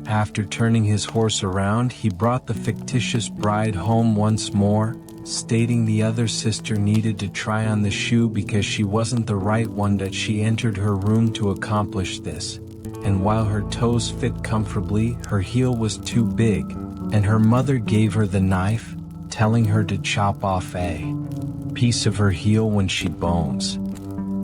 After turning his horse around, he brought the fictitious bride home once more, stating the other sister needed to try on the shoe because she wasn't the right one. That she entered her room to accomplish this, and while her toes fit comfortably, her heel was too big, and her mother gave her the knife, telling her to chop off a piece of her heel when she bones.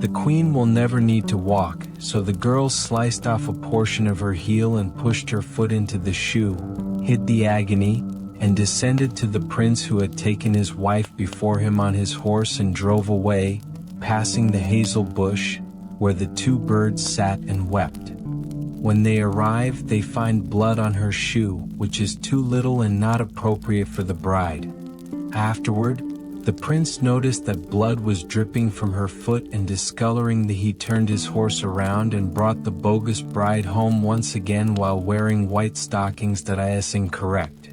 The queen will never need to walk, so the girl sliced off a portion of her heel and pushed her foot into the shoe, hid the agony, and descended to the prince who had taken his wife before him on his horse and drove away, passing the hazel bush, where the two birds sat and wept. When they arrive, they find blood on her shoe, which is too little and not appropriate for the bride. Afterward, the prince noticed that blood was dripping from her foot and discoloring. He turned his horse around and brought the bogus bride home once again while wearing white stockings. That is incorrect.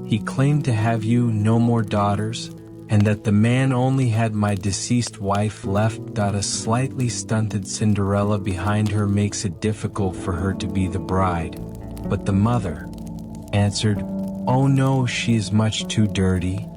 He claimed to have no more daughters, and that the man only had my deceased wife left. A slightly stunted Cinderella behind her makes it difficult for her to be the bride. But the mother answered, "Oh no, she is much too dirty.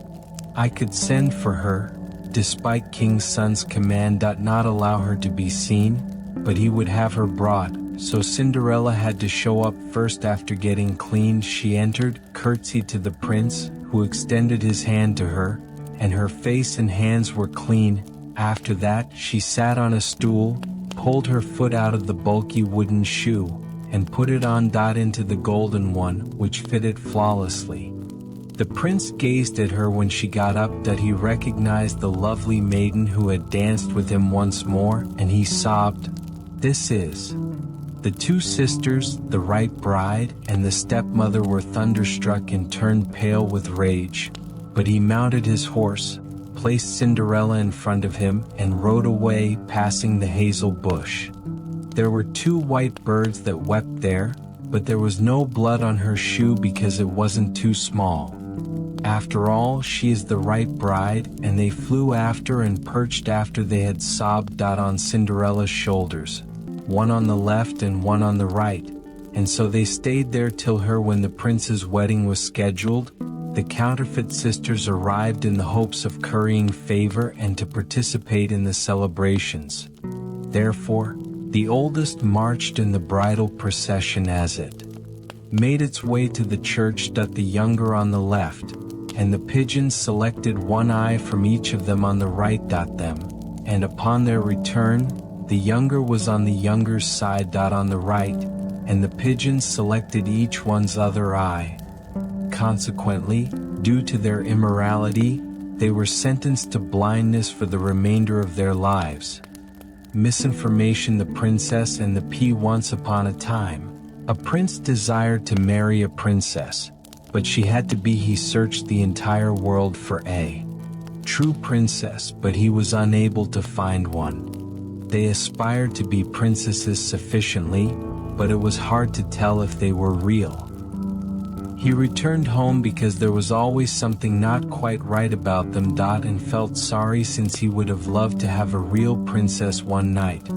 I could send for her, despite King Sun's command not allow her to be seen, but he would have her brought, so Cinderella had to show up first. After getting cleaned, she entered, curtsied to the prince, who extended his hand to her, and her face and hands were clean. After that, she sat on a stool, pulled her foot out of the bulky wooden shoe, and put it on into the golden one, which fitted flawlessly. The prince gazed at her when she got up. He recognized the lovely maiden who had danced with him once more, and he sobbed, "This is." The two sisters, the right bride, and the stepmother were thunderstruck and turned pale with rage. But he mounted his horse, placed Cinderella in front of him, and rode away, passing the hazel bush. There were two white birds that wept there, but there was no blood on her shoe because it wasn't too small. After all, she is the right bride, and they flew after and perched after they had sobbed on Cinderella's shoulders, one on the left and one on the right, and so they stayed there till when the prince's wedding was scheduled. The counterfeit sisters arrived in the hopes of currying favor and to participate in the celebrations. Therefore, the oldest marched in the bridal procession as it made its way to the church. The younger on the left, and the pigeons selected one eye from each of them on the right. And upon their return, the younger was on the younger's side. On the right, and the pigeons selected each one's other eye. Consequently, due to their immorality, they were sentenced to blindness for the remainder of their lives. Misinformation. The princess and the pea. Once upon a time, a prince desired to marry a princess, but she had to be. He searched the entire world for a true princess, but he was unable to find one. They aspired to be princesses sufficiently, but it was hard to tell if they were real. He returned home because there was always something not quite right about them. And felt sorry since he would have loved to have a real princess. One night,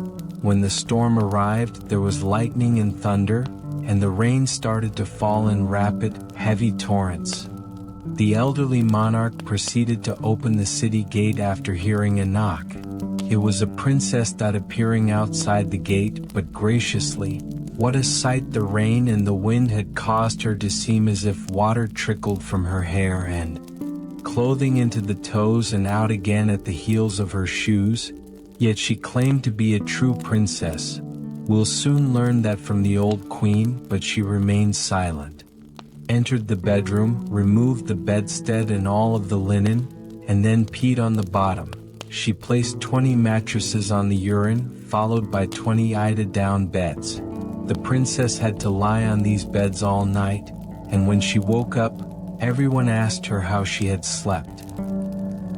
when the storm arrived, there was lightning and thunder, and the rain started to fall in rapid, heavy torrents. The elderly monarch proceeded to open the city gate after hearing a knock. It was a princess that appearing outside the gate, but graciously. What a sight! The rain and the wind had caused her to seem as if water trickled from her hair and clothing into the toes and out again at the heels of her shoes. Yet she claimed to be a true princess. We'll soon learn that from the old queen, but she remained silent. Entered the bedroom, removed the bedstead and all of the linen, and then peed on the bottom. She placed 20 mattresses on the urine, followed by 20 eider-down beds. The princess had to lie on these beds all night, and when she woke up, everyone asked her how she had slept.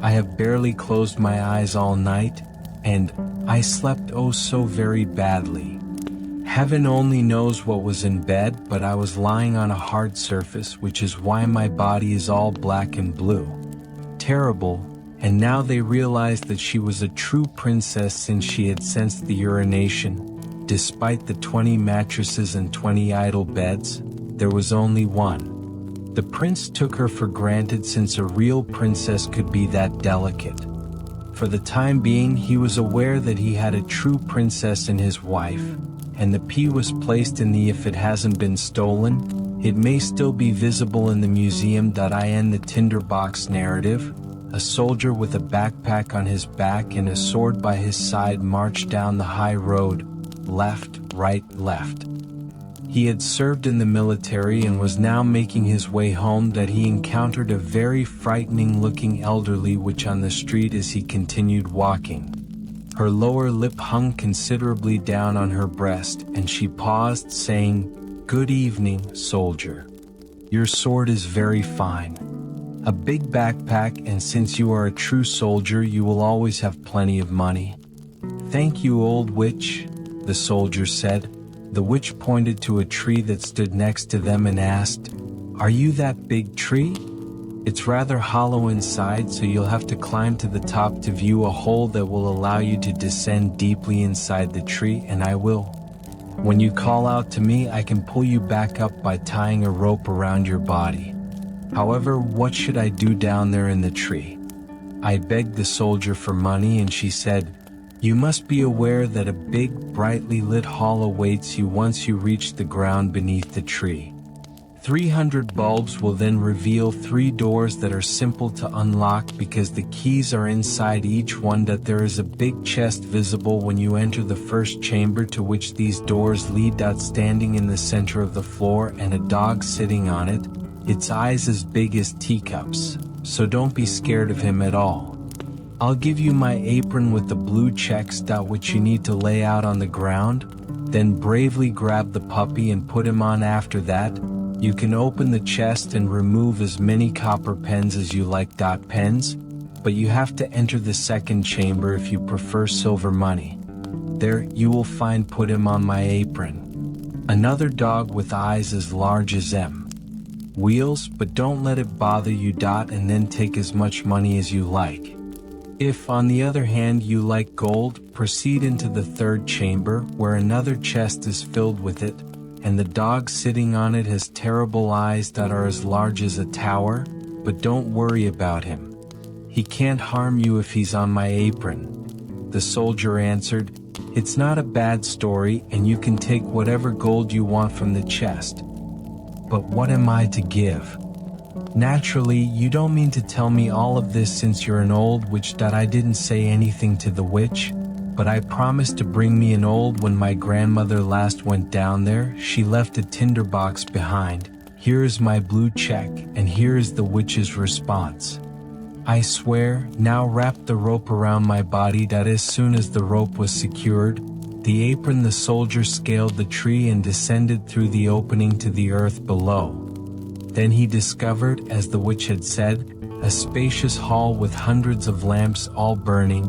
I have barely closed my eyes all night, and I slept oh so very badly. Heaven only knows what was in bed, but I was lying on a hard surface, which is why my body is all black and blue. Terrible. And now they realized that she was a true princess since she had sensed the urination. Despite the 20 mattresses and 20 idle beds, there was only one. The prince took her for granted since a real princess could be that delicate. For the time being, he was aware that he had a true princess in his wife, and the pea was placed in the if it hasn't been stolen, it may still be visible in the museum. In the tinderbox narrative, a soldier with a backpack on his back and a sword by his side marched down the high road, left, right, left. He had served in the military and was now making his way home that he encountered a very frightening-looking elderly witch on the street as he continued walking. Her lower lip hung considerably down on her breast, and she paused, saying, "Good evening, soldier. Your sword is very fine. A big backpack, and since you are a true soldier, you will always have plenty of money." "Thank you, old witch," the soldier said. The witch pointed to a tree that stood next to them and asked, "Are you that big tree? It's rather hollow inside, so you'll have to climb to the top to view a hole that will allow you to descend deeply inside the tree, and I will. When you call out to me, I can pull you back up by tying a rope around your body. However, what should I do down there in the tree?" I begged the soldier for money, and she said, "You must be aware that a big, brightly lit hall awaits you once you reach the ground beneath the tree. 300 bulbs will then reveal 3 doors that are simple to unlock because the keys are inside each one. That there is a big chest visible when you enter the first chamber to which these doors lead. Standing in the center of the floor and a dog sitting on it, its eyes as big as teacups, so don't be scared of him at all. I'll give you my apron with the blue checks. Which you need to lay out on the ground, then bravely grab the puppy and put him on. After that, you can open the chest and remove as many copper pens as you like. Pens, but you have to enter the second chamber if you prefer silver money. There you will find put him on my apron. Another dog with eyes as large as wheels, but don't let it bother you. And then take as much money as you like. If, on the other hand, you like gold, proceed into the third chamber, where another chest is filled with it, and the dog sitting on it has terrible eyes that are as large as a tower, but don't worry about him. He can't harm you if he's on my apron." The soldier answered, "It's not a bad story, and you can take whatever gold you want from the chest. But what am I to give?" "Naturally, you don't mean to tell me all of this since you're an old witch." I didn't say anything to the witch, but I promised to bring me an old. When my grandmother last went down there, she left a tinderbox behind. Here is my blue check, and here is the witch's response. I swear, now wrap the rope around my body. As soon as the rope was secured, the apron, the soldier scaled the tree and descended through the opening to the earth below. Then he discovered, as the witch had said, a spacious hall with hundreds of lamps all burning,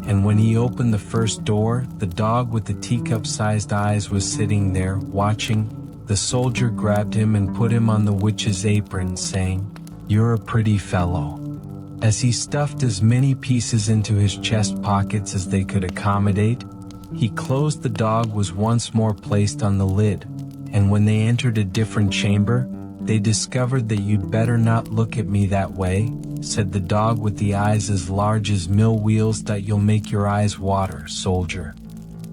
and when he opened the first door, the dog with the teacup-sized eyes was sitting there, watching. The soldier grabbed him and put him on the witch's apron, saying, "You're a pretty fellow." As he stuffed as many pieces into his chest pockets as they could accommodate, he closed. The dog was once more placed on the lid, and when they entered a different chamber, They discovered that you'd better not look at me that way, said the dog with the eyes as large as mill wheels. That you'll make your eyes water, soldier.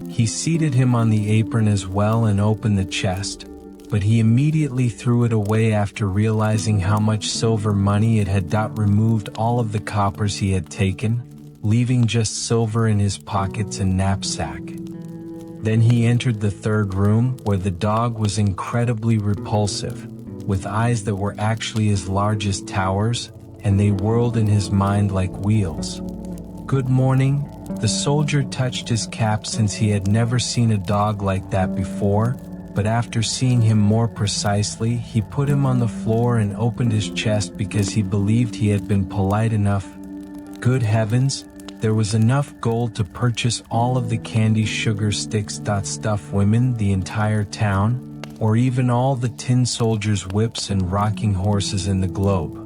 He seated him on the apron as well and opened the chest, but he immediately threw it away after realizing how much silver money it had. Removed all of the coppers he had taken, leaving just silver in his pockets and knapsack. Then he entered the third room, where the dog was incredibly repulsive, with eyes that were actually as large as towers, and they whirled in his mind like wheels. Good morning. The soldier touched his cap since he had never seen a dog like that before, but after seeing him more precisely, he put him on the floor and opened his chest because he believed he had been polite enough. Good heavens, there was enough gold to purchase all of the candy, sugar sticks, stuff women, the entire town, or even all the tin soldiers' whips and rocking horses in the globe.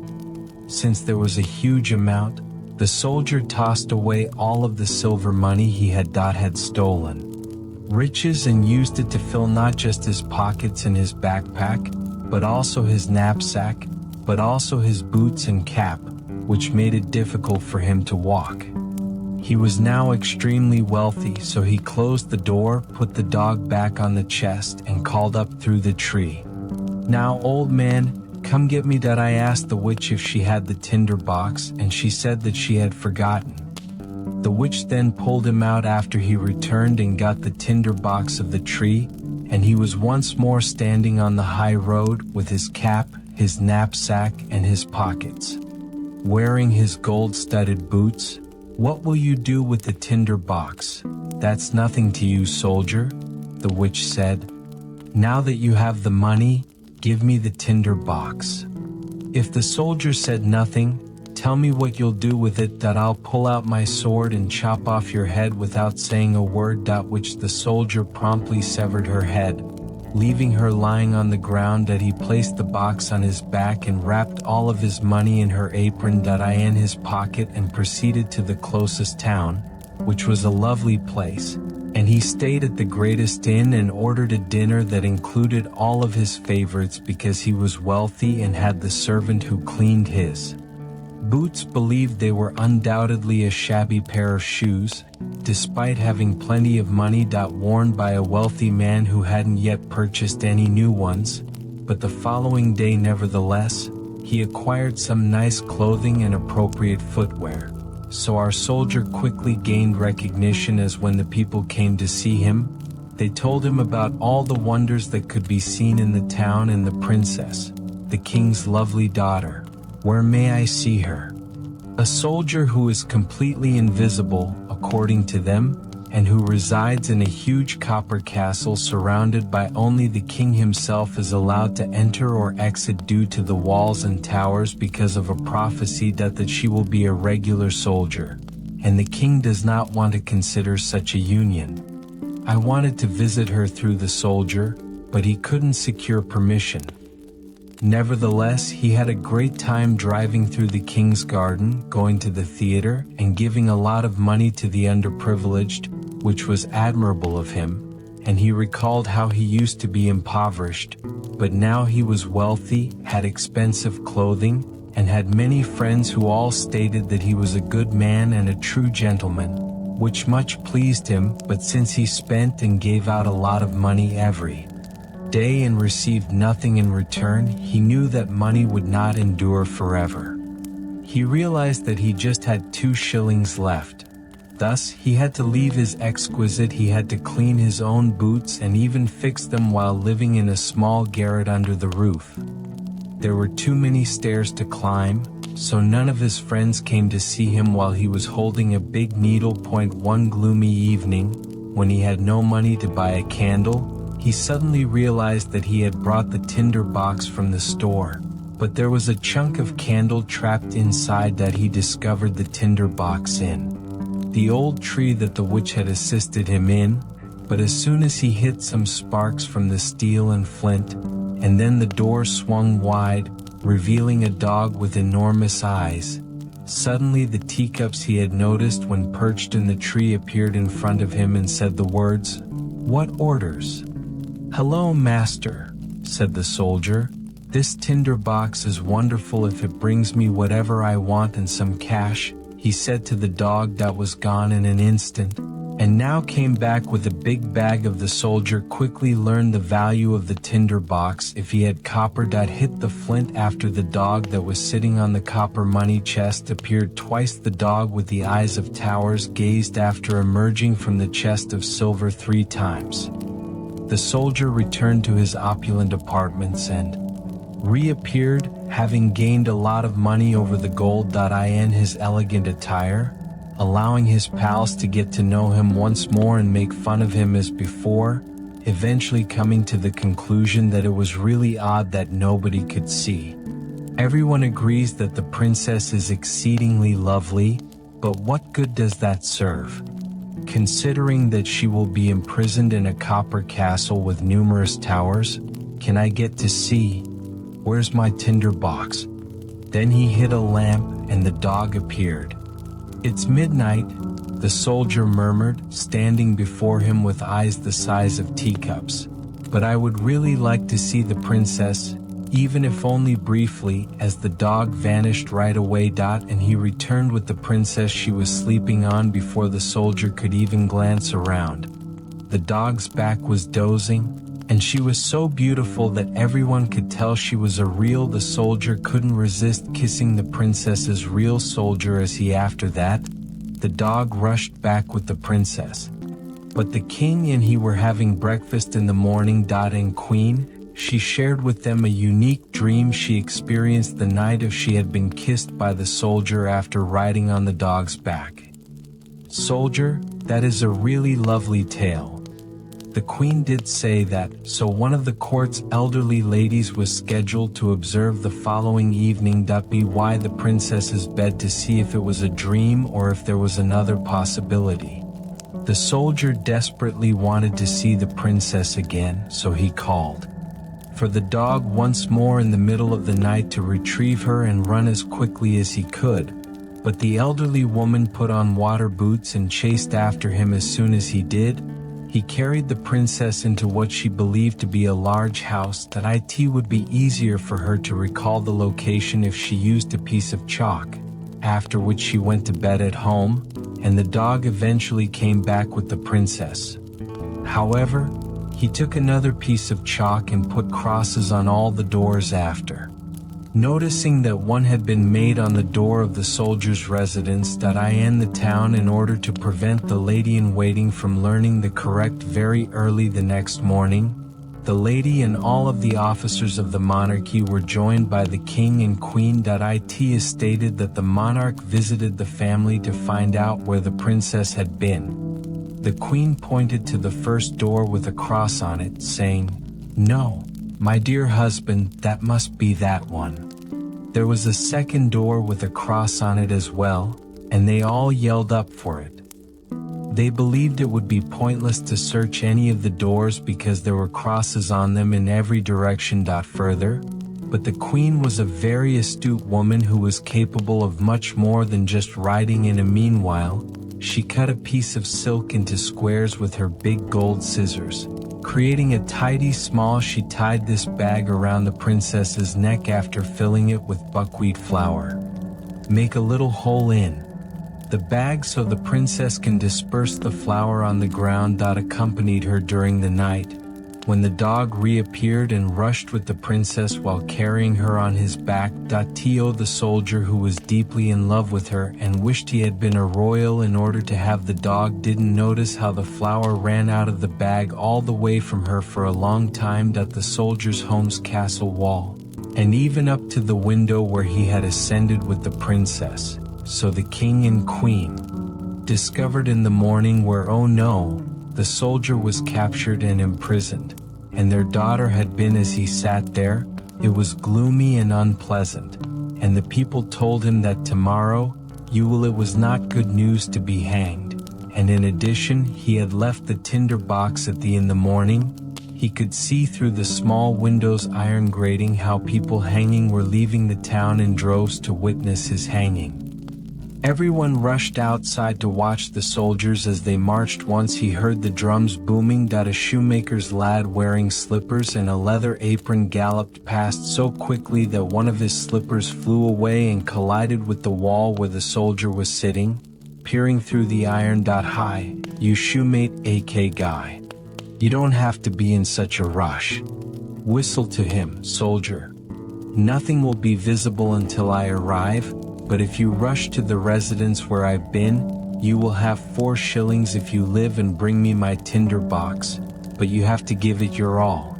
Since there was a huge amount, the soldier tossed away all of the silver money he had stolen. Riches, and used it to fill not just his pockets and his backpack, but also his knapsack, but also his boots and cap, which made it difficult for him to walk. He was now extremely wealthy, so he closed the door, put the dog back on the chest, and called up through the tree. Now, old man, come get me. I asked the witch if she had the tinder box, and she said that she had forgotten. The witch then pulled him out after he returned and got the tinder box of the tree, and he was once more standing on the high road with his cap, his knapsack, and his pockets. Wearing his gold-studded boots. What will you do with the tinder box? That's nothing to you, soldier, the witch said. Now that you have the money, give me the tinder box. If the soldier said nothing, tell me what you'll do with it. I'll pull out my sword and chop off your head without saying a word. Which the soldier promptly severed her head, leaving her lying on the ground. He placed the box on his back and wrapped all of his money in her apron in his pocket and proceeded to the closest town, which was a lovely place, and he stayed at the greatest inn and ordered a dinner that included all of his favorites because he was wealthy and had the servant who cleaned his boots believed they were undoubtedly a shabby pair of shoes, despite having plenty of money. Worn by a wealthy man who hadn't yet purchased any new ones, but the following day nevertheless, he acquired some nice clothing and appropriate footwear. So our soldier quickly gained recognition, as when the people came to see him, they told him about all the wonders that could be seen in the town and the princess, the king's lovely daughter. Where may I see her? A soldier who is completely invisible, according to them, and who resides in a huge copper castle surrounded by only the king himself is allowed to enter or exit due to the walls and towers because of a prophecy that she will be a regular soldier, and the king does not want to consider such a union. I wanted to visit her through the soldier, but he couldn't secure permission. Nevertheless, he had a great time driving through the king's garden, going to the theater, and giving a lot of money to the underprivileged, which was admirable of him, and he recalled how he used to be impoverished, but now he was wealthy, had expensive clothing, and had many friends who all stated that he was a good man and a true gentleman, which much pleased him. But since he spent and gave out a lot of money every day and received nothing in return, he knew that money would not endure forever. He realized that he just had 2 shillings left. Thus, he had to leave his exquisite, he had to clean his own boots and even fix them while living in a small garret under the roof. There were too many stairs to climb, so none of his friends came to see him while he was holding a big needle point. One gloomy evening, when he had no money to buy a candle, he suddenly realized that he had brought the tinder box from the store, but there was a chunk of candle trapped inside that he discovered the tinder box in the old tree that the witch had assisted him in. But as soon as he hit some sparks from the steel and flint, and then the door swung wide, revealing a dog with enormous eyes. Suddenly the teacups he had noticed when perched in the tree appeared in front of him and said the words, "What orders?" "Hello, master," said the soldier. "This tinder box is wonderful if it brings me whatever I want and some cash," he said to the dog that was gone in an instant, and now came back with a big bag. Of the soldier quickly learned the value of the tinder box if he had copper that hit the flint. After the dog that was sitting on the copper money chest appeared twice, the dog with the eyes of towers gazed after emerging from the chest of silver 3 times. The soldier returned to his opulent apartments and reappeared, having gained a lot of money over the gold. In his elegant attire, allowing his pals to get to know him once more and make fun of him as before, eventually coming to the conclusion that it was really odd that nobody could see. Everyone agrees that the princess is exceedingly lovely, but what good does that serve? Considering that she will be imprisoned in a copper castle with numerous towers. Can I get to see? Where's my tinder box? Then he hit a lamp and the dog appeared. "It's midnight," the soldier murmured, standing before him with eyes the size of teacups. "But I would really like to see the princess, even if only briefly," as the dog vanished right away. And he returned with the princess she was sleeping on before the soldier could even glance around. The dog's back was dozing, and she was so beautiful that everyone could tell she was a real. The soldier couldn't resist kissing the princess's real soldier as he after that, the dog rushed back with the princess. But the king and he were having breakfast in the morning. And queen, she shared with them a unique dream she experienced the night of she had been kissed by the soldier after riding on the dog's back. "Soldier, that is a really lovely tale." The queen did say that, so one of the court's elderly ladies was scheduled to observe the following evening. By the princess's bed to see if it was a dream or if there was another possibility. The soldier desperately wanted to see the princess again, so he called for the dog once more in the middle of the night to retrieve her and run as quickly as he could. But the elderly woman put on water boots and chased after him. As soon as he did, he carried the princess into what she believed to be a large house. It would be easier for her to recall the location if she used a piece of chalk, after which she went to bed at home, and the dog eventually came back with the princess. However, he took another piece of chalk and put crosses on all the doors after. Noticing that one had been made on the door of the soldier's residence. In the town in order to prevent the lady-in-waiting from learning the correct very early the next morning, the lady and all of the officers of the monarchy were joined by the king and queen. It is stated that the monarch visited the family to find out where the princess had been. The queen pointed to the first door with a cross on it, saying, "No, my dear husband, that must be that one." There was a second door with a cross on it as well, and they all yelled up for it. They believed it would be pointless to search any of the doors because there were crosses on them in every direction. Further, but the queen was a very astute woman who was capable of much more than just writing in. Meanwhile, she cut a piece of silk into squares with her big gold scissors. Creating a tidy small, she tied this bag around the princess's neck after filling it with buckwheat flour. Make a little hole in the bag so the princess can disperse the flour on the ground. Accompanied her during the night, when the dog reappeared and rushed with the princess while carrying her on his back. The soldier, who was deeply in love with her and wished he had been a royal in order to have the dog, didn't notice how the flour ran out of the bag all the way from her for a long time. The soldier's home's castle wall, and even up to the window where he had ascended with the princess. So the king and queen discovered in the morning where, oh no, the soldier was captured and imprisoned, and their daughter had been. As he sat there, it was gloomy and unpleasant, and the people told him that tomorrow, it was not good news to be hanged, and in addition he had left the tinder box in the morning. He could see through the small window's iron grating how people hanging were leaving the town in droves to witness his hanging. Everyone rushed outside to watch the soldiers as they marched. Once he heard the drums booming. A shoemaker's lad wearing slippers and a leather apron galloped past so quickly that one of his slippers flew away and collided with the wall where the soldier was sitting, peering through the iron. Hi, you shoemate, AK guy. You don't have to be in such a rush. Whistle to him, soldier. Nothing will be visible until I arrive, but if you rush to the residence where I've been, you will have 4 shillings if you live and bring me my tinder box, but you have to give it your all.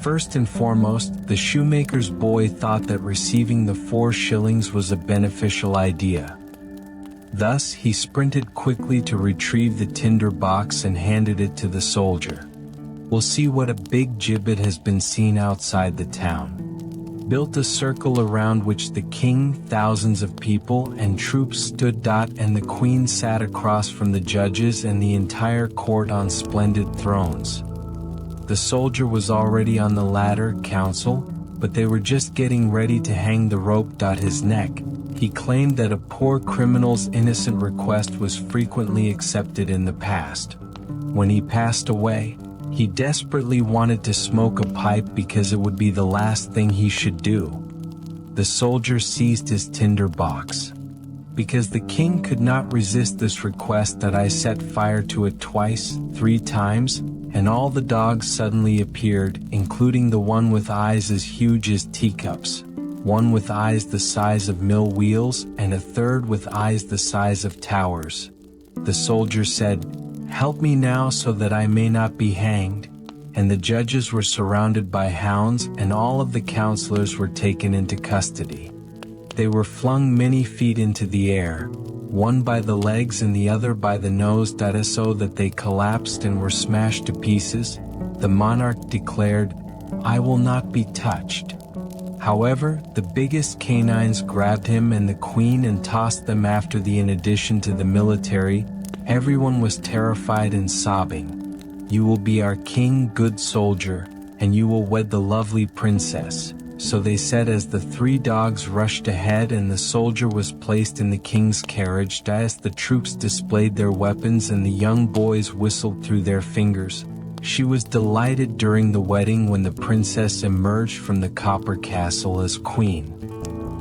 First and foremost, the shoemaker's boy thought that receiving the 4 shillings was a beneficial idea. Thus, he sprinted quickly to retrieve the tinder box and handed it to the soldier. We'll see what a big gibbet has been seen outside the town. Built a circle around which the king, thousands of people, and troops stood. And the queen sat across from the judges and the entire court on splendid thrones. The soldier was already on the ladder, council, but they were just getting ready to hang the rope. His neck. He claimed that a poor criminal's innocent request was frequently accepted in the past. When he passed away, he desperately wanted to smoke a pipe because it would be the last thing he should do. The soldier seized his tinder box. Because the king could not resist this request, I set fire to it twice, 3 times, and all the dogs suddenly appeared, including the one with eyes as huge as teacups, one with eyes the size of mill wheels, and a third with eyes the size of towers. The soldier said, "Help me now so that I may not be hanged," and the judges were surrounded by hounds and all of the counselors were taken into custody. They were flung many feet into the air, one by the legs and the other by the nose, so that they collapsed and were smashed to pieces. The monarch declared, "I will not be touched." However, the biggest canines grabbed him and the queen and tossed them after the. In addition to the military, everyone was terrified and sobbing. "You will be our king, good soldier, and you will wed the lovely princess," so they said as the 3 dogs rushed ahead and the soldier was placed in the king's carriage. As the troops displayed their weapons and the young boys whistled through their fingers, she was delighted during the wedding when the princess emerged from the copper castle as queen.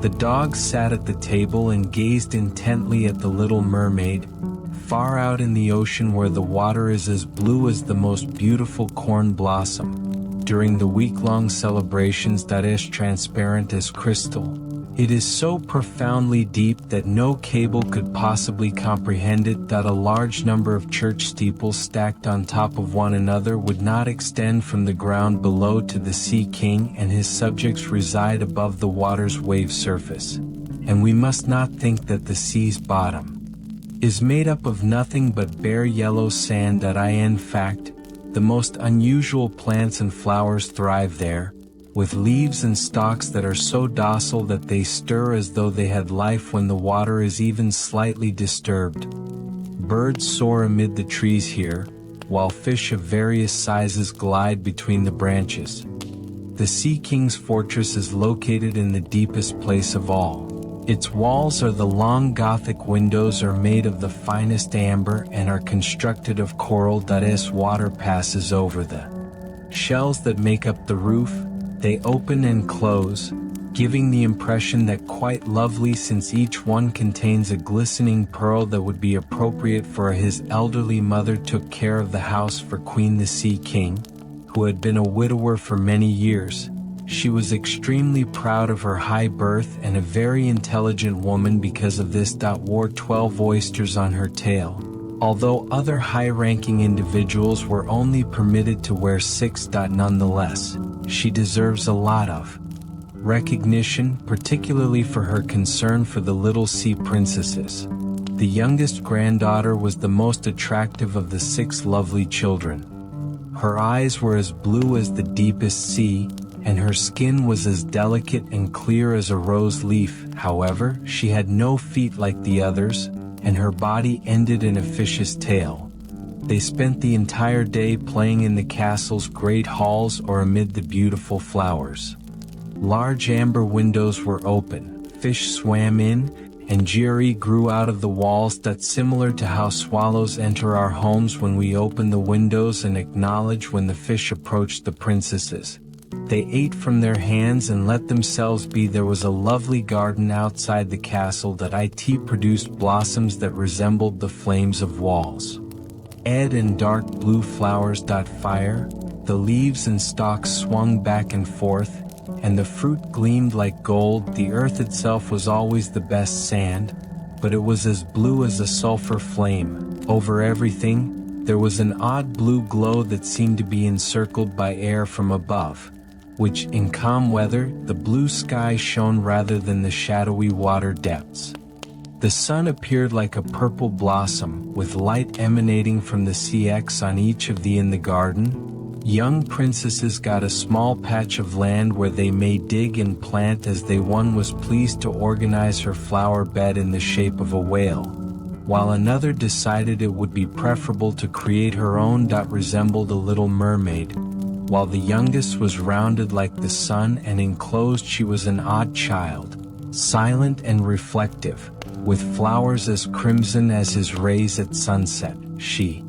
The dogs sat at the table and gazed intently at the little mermaid, far out in the ocean where the water is as blue as the most beautiful corn blossom. During the week-long celebrations, as transparent as crystal. It is so profoundly deep that no cable could possibly comprehend it. A large number of church steeples stacked on top of one another would not extend from the ground below to the Sea King and his subjects reside above the water's wave surface. And we must not think that the sea's bottom is made up of nothing but bare yellow sand. In fact, the most unusual plants and flowers thrive there, with leaves and stalks that are so docile that they stir as though they had life when the water is even slightly disturbed. Birds soar amid the trees here, while fish of various sizes glide between the branches. The Sea King's fortress is located in the deepest place of all. Its walls are the long Gothic windows are made of the finest amber and are constructed of coral. As water passes over the shells that make up the roof, they open and close, giving the impression that quite lovely since each one contains a glistening pearl that would be appropriate for his elderly mother took care of the house for Queen the Sea King, who had been a widower for many years. She was extremely proud of her high birth and a very intelligent woman because of this. Wore 12 oysters on her tail, although other high-ranking individuals were only permitted to wear 6. Nonetheless, she deserves a lot of recognition, particularly for her concern for the little sea princesses. The youngest granddaughter was the most attractive of the 6 lovely children. Her eyes were as blue as the deepest sea, and her skin was as delicate and clear as a rose leaf. However, she had no feet like the others, and her body ended in a fish's tail. They spent the entire day playing in the castle's great halls or amid the beautiful flowers. Large amber windows were open, fish swam in, and Jerry grew out of the walls, that similar to how swallows enter our homes when we open the windows and acknowledge when the fish approach the princesses. They ate from their hands and let themselves be. There was a lovely garden outside the castle that it produced blossoms that resembled the flames of walls. Red and dark blue flowers. Fire, the leaves and stalks swung back and forth, and the fruit gleamed like gold. The earth itself was always the best sand, but it was as blue as a sulfur flame. Over everything, there was an odd blue glow that seemed to be encircled by air from above, which, in calm weather, the blue sky shone rather than the shadowy water depths. The sun appeared like a purple blossom, with light emanating from the CX on each of the in the garden. Young princesses got a small patch of land where they may dig and plant as they. One was pleased to organize her flower bed in the shape of a whale, while another decided it would be preferable to create her own. Resembled a little mermaid, while the youngest was rounded like the sun and enclosed. She was an odd child, silent and reflective, with flowers as crimson as his rays at sunset. She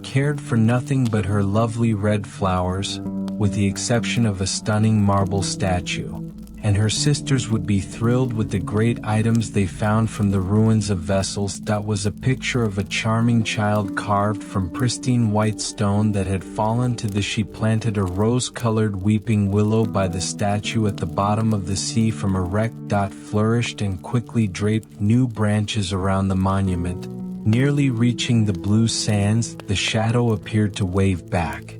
cared for nothing but her lovely red flowers, with the exception of a stunning marble statue, and her sisters would be thrilled with the great items they found from the ruins of vessels. Was a picture of a charming child carved from pristine white stone that had fallen to the. She planted a rose-colored weeping willow by the statue at the bottom of the sea from a wreck. Flourished and quickly draped new branches around the monument. Nearly reaching the blue sands, the shadow appeared to wave back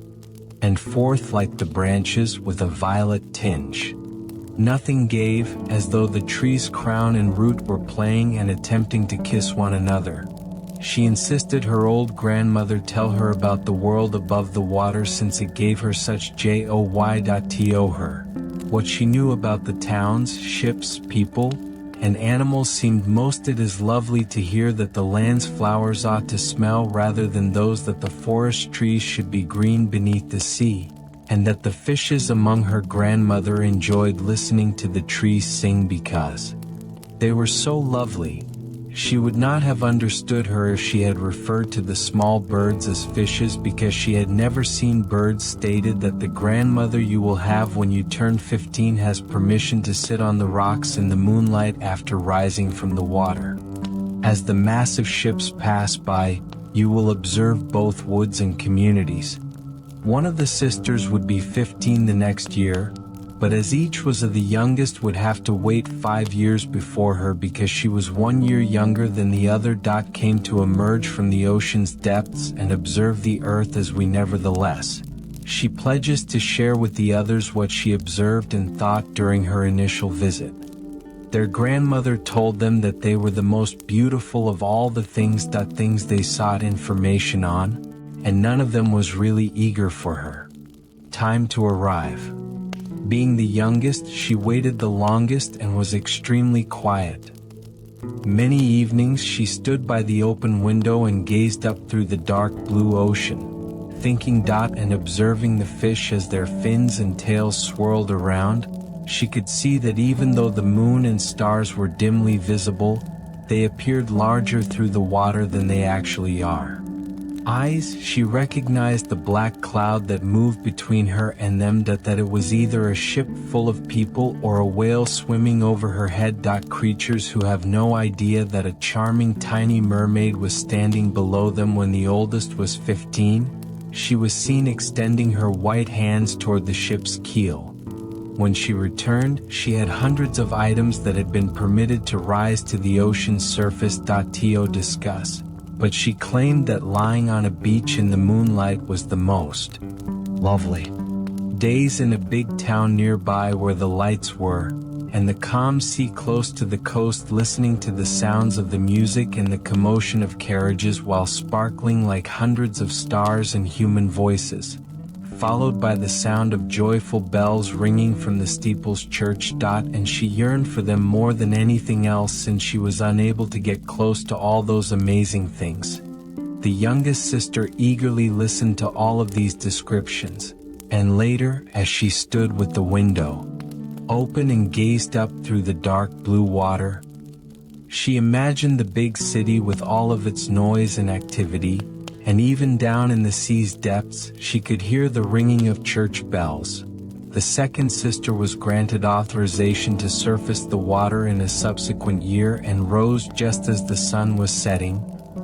and forth like the branches, with a violet tinge. Nothing gave, as though the tree's crown and root were playing and attempting to kiss one another. She insisted her old grandmother tell her about the world above the water, since it gave her such joy. To her, what she knew about the towns, ships, people, and animals seemed most. It is lovely to hear that the land's flowers ought to smell rather than those, that the forest trees should be green beneath the sea, and that the fishes among. Her grandmother enjoyed listening to the trees sing because they were so lovely. She would not have understood her if she had referred to the small birds as fishes, because she had never seen birds. Stated that the grandmother you will have when you turn 15 has permission to sit on the rocks in the moonlight after rising from the water. As the massive ships pass by, you will observe both woods and communities. One of the sisters would be 15 the next year, but as each was the youngest, would have to wait 5 years before her because she was 1 year younger than the other. Came to emerge from the ocean's depths and observe the earth as we. Nevertheless, she pledges to share with the others what she observed and thought during her initial visit. Their grandmother told them that they were the most beautiful of all the things they sought information on, and none of them was really eager for her time to arrive. Being the youngest, she waited the longest and was extremely quiet. Many evenings she stood by the open window and gazed up through the dark blue ocean, thinking. And observing the fish as their fins and tails swirled around. She could see that even though the moon and stars were dimly visible, they appeared larger through the water than they actually are. Eyes, she recognized the black cloud that moved between her and them. That it was either a ship full of people or a whale swimming over her head. Creatures who have no idea that a charming tiny mermaid was standing below them. When the oldest was 15, she was seen extending her white hands toward the ship's keel. When she returned, she had hundreds of items that had been permitted to rise to the ocean's surface. To discuss. But she claimed that lying on a beach in the moonlight was the most lovely days in a big town nearby where the lights were, and the calm sea close to the coast, listening to the sounds of the music and the commotion of carriages while sparkling like hundreds of stars and human voices, followed by the sound of joyful bells ringing from the steeple's church. And she yearned for them more than anything else, since she was unable to get close to all those amazing things. The youngest sister eagerly listened to all of these descriptions, and later, as she stood with the window open and gazed up through the dark blue water, She imagined the big city with all of its noise and activity, and even down in the sea's depths, she could hear the ringing of church bells. The second sister was granted authorization to surface the water in a subsequent year and rose just as the sun was setting,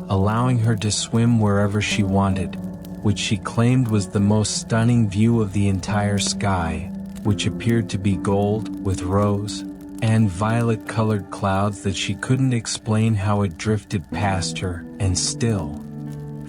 allowing her to swim wherever she wanted, which she claimed was the most stunning view of the entire sky, which appeared to be gold with rose and violet-colored clouds that she couldn't explain how it drifted past her, and still,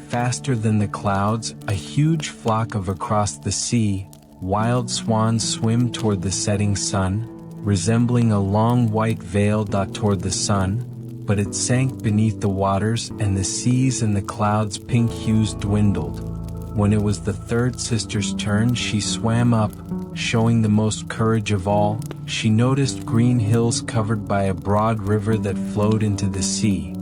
faster than the clouds, a huge flock of across the sea, wild swans swim toward the setting sun, resembling a long white veil toward the sun, but it sank beneath the waters and the seas and the clouds' pink hues dwindled. When it was the third sister's turn, she swam up, showing the most courage of all. She noticed green hills covered by a broad river that flowed into the sea.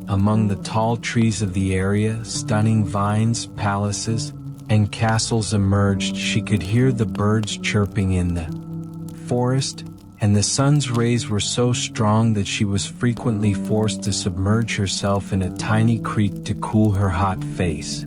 Among the tall trees of the area, stunning vines, palaces, and castles emerged. She could hear the birds chirping in the forest, and the sun's rays were so strong that she was frequently forced to submerge herself in a tiny creek to cool her hot face.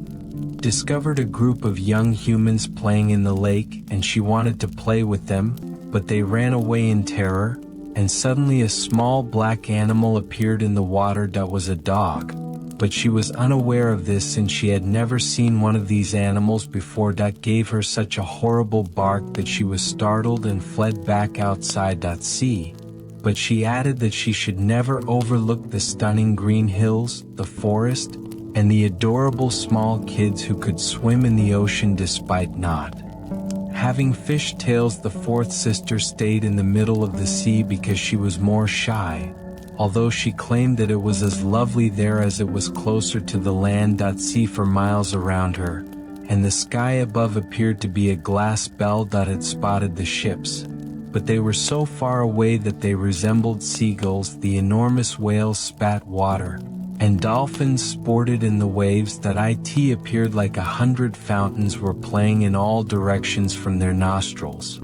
Discovered a group of young humans playing in the lake, and she wanted to play with them, but they ran away in terror, and suddenly a small black animal appeared in the water that was a dog. But she was unaware of this since she had never seen one of these animals before. That gave her such a horrible bark that she was startled and fled back outside that sea. But she added that she should never overlook the stunning green hills, the forest, and the adorable small kids who could swim in the ocean despite not having fish tails. The fourth sister stayed in the middle of the sea because she was more shy, although she claimed that it was as lovely there as it was closer to the land. Sea for miles around her, and the sky above appeared to be a glass bell that had spotted the ships, but they were so far away that they resembled seagulls. The enormous whales spat water, and dolphins sported in the waves. That it appeared like 100 fountains were playing in all directions from their nostrils.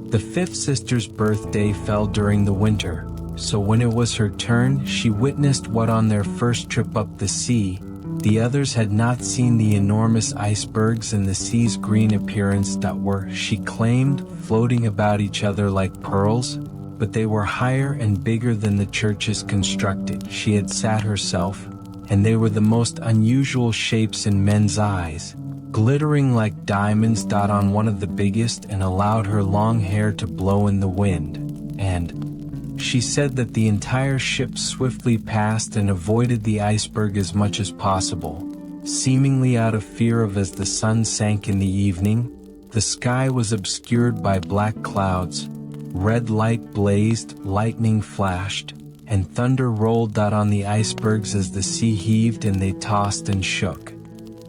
The fifth sister's birthday fell during the winter, so when it was her turn, she witnessed what on their first trip up the sea, the others had not seen: the enormous icebergs and the sea's green appearance that were, she claimed, floating about each other like pearls, but they were higher and bigger than the churches constructed. She had sat herself, and they were the most unusual shapes in men's eyes, glittering like diamonds. On one of the biggest, and allowed her long hair to blow in the wind, and she said that the entire ship swiftly passed and avoided the iceberg as much as possible, seemingly out of fear of. As the sun sank in the evening, the sky was obscured by black clouds. Red light blazed, lightning flashed, and thunder rolled on the icebergs as the sea heaved and they tossed and shook.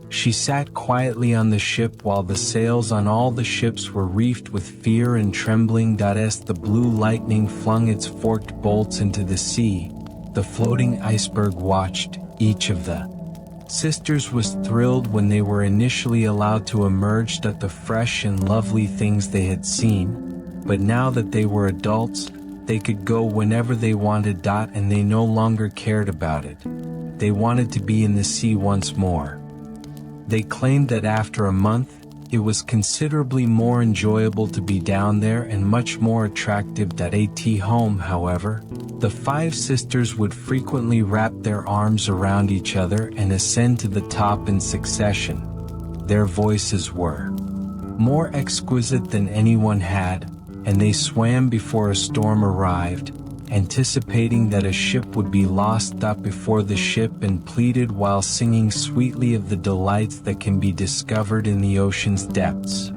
She sat quietly on the ship while the sails on all the ships were reefed with fear and trembling. As the blue lightning flung its forked bolts into the sea, the floating iceberg watched. Each of the sisters was thrilled when they were initially allowed to emerge at the fresh and lovely things they had seen. But now that they were adults, they could go whenever they wanted. And they no longer cared about it. They wanted to be in the sea once more. They claimed that after a month, it was considerably more enjoyable to be down there and much more attractive. At home, however, the five sisters would frequently wrap their arms around each other and ascend to the top in succession. Their voices were more exquisite than anyone had, and they swam before a storm arrived, anticipating that a ship would be lost before the ship, and pleaded while singing sweetly of the delights that can be discovered in the ocean's depths.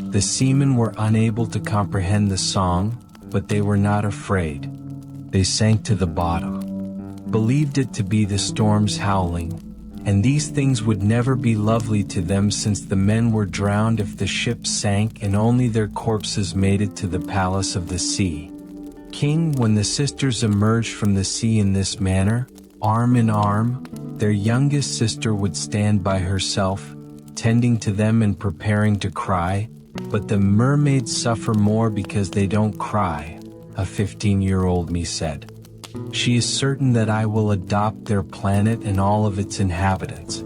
The seamen were unable to comprehend the song, but they were not afraid. They sank to the bottom, believed it to be the storm's howling, and these things would never be lovely to them since the men were drowned if the ship sank and only their corpses made it to the palace of the sea king. When the sisters emerged from the sea in this manner, arm in arm, their youngest sister would stand by herself, tending to them and preparing to cry. But the mermaids suffer more because they don't cry, a 15-year-old me said. She is certain that I will adopt their planet and all of its inhabitants.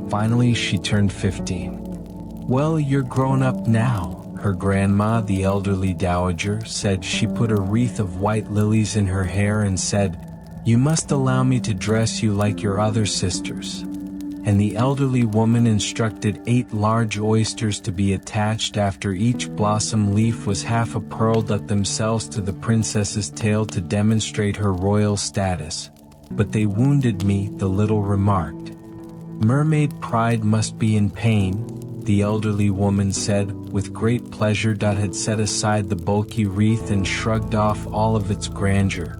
Finally, she turned 15. Well, you're grown up now, her grandma, the elderly dowager, said. She put a wreath of white lilies in her hair and said, "You must allow me to dress you like your other sisters." And the elderly woman instructed 8 large oysters to be attached after each blossom leaf was half a pearl themselves to the princess's tail to demonstrate her royal status. But they wounded me, the little remarked. Mermaid pride must be in pain, the elderly woman said, with great pleasure. Had set aside the bulky wreath and shrugged off all of its grandeur.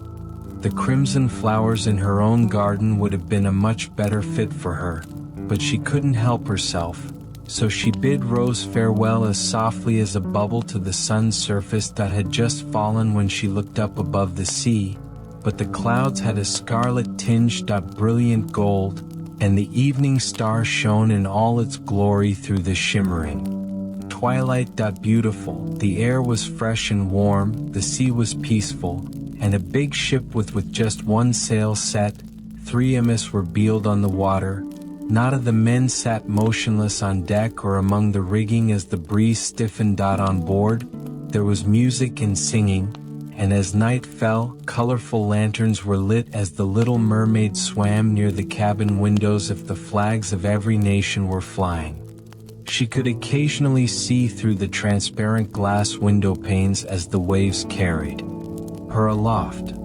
The crimson flowers in her own garden would have been a much better fit for her, but she couldn't help herself, so she bid Rose farewell as softly as a bubble to the sun's surface that had just fallen when she looked up above the sea. But the clouds had a scarlet tinge. Brilliant gold, and the evening star shone in all its glory through the shimmering twilight. Beautiful, the air was fresh and warm, the sea was peaceful, and a big ship with just one sail set, 3 MS were beeled on the water. Not of the men sat motionless on deck or among the rigging as the breeze stiffened. On board, there was music and singing, and as night fell, colorful lanterns were lit as the little mermaid swam near the cabin windows if the flags of every nation were flying. She could occasionally see through the transparent glass window panes as the waves carried her aloft.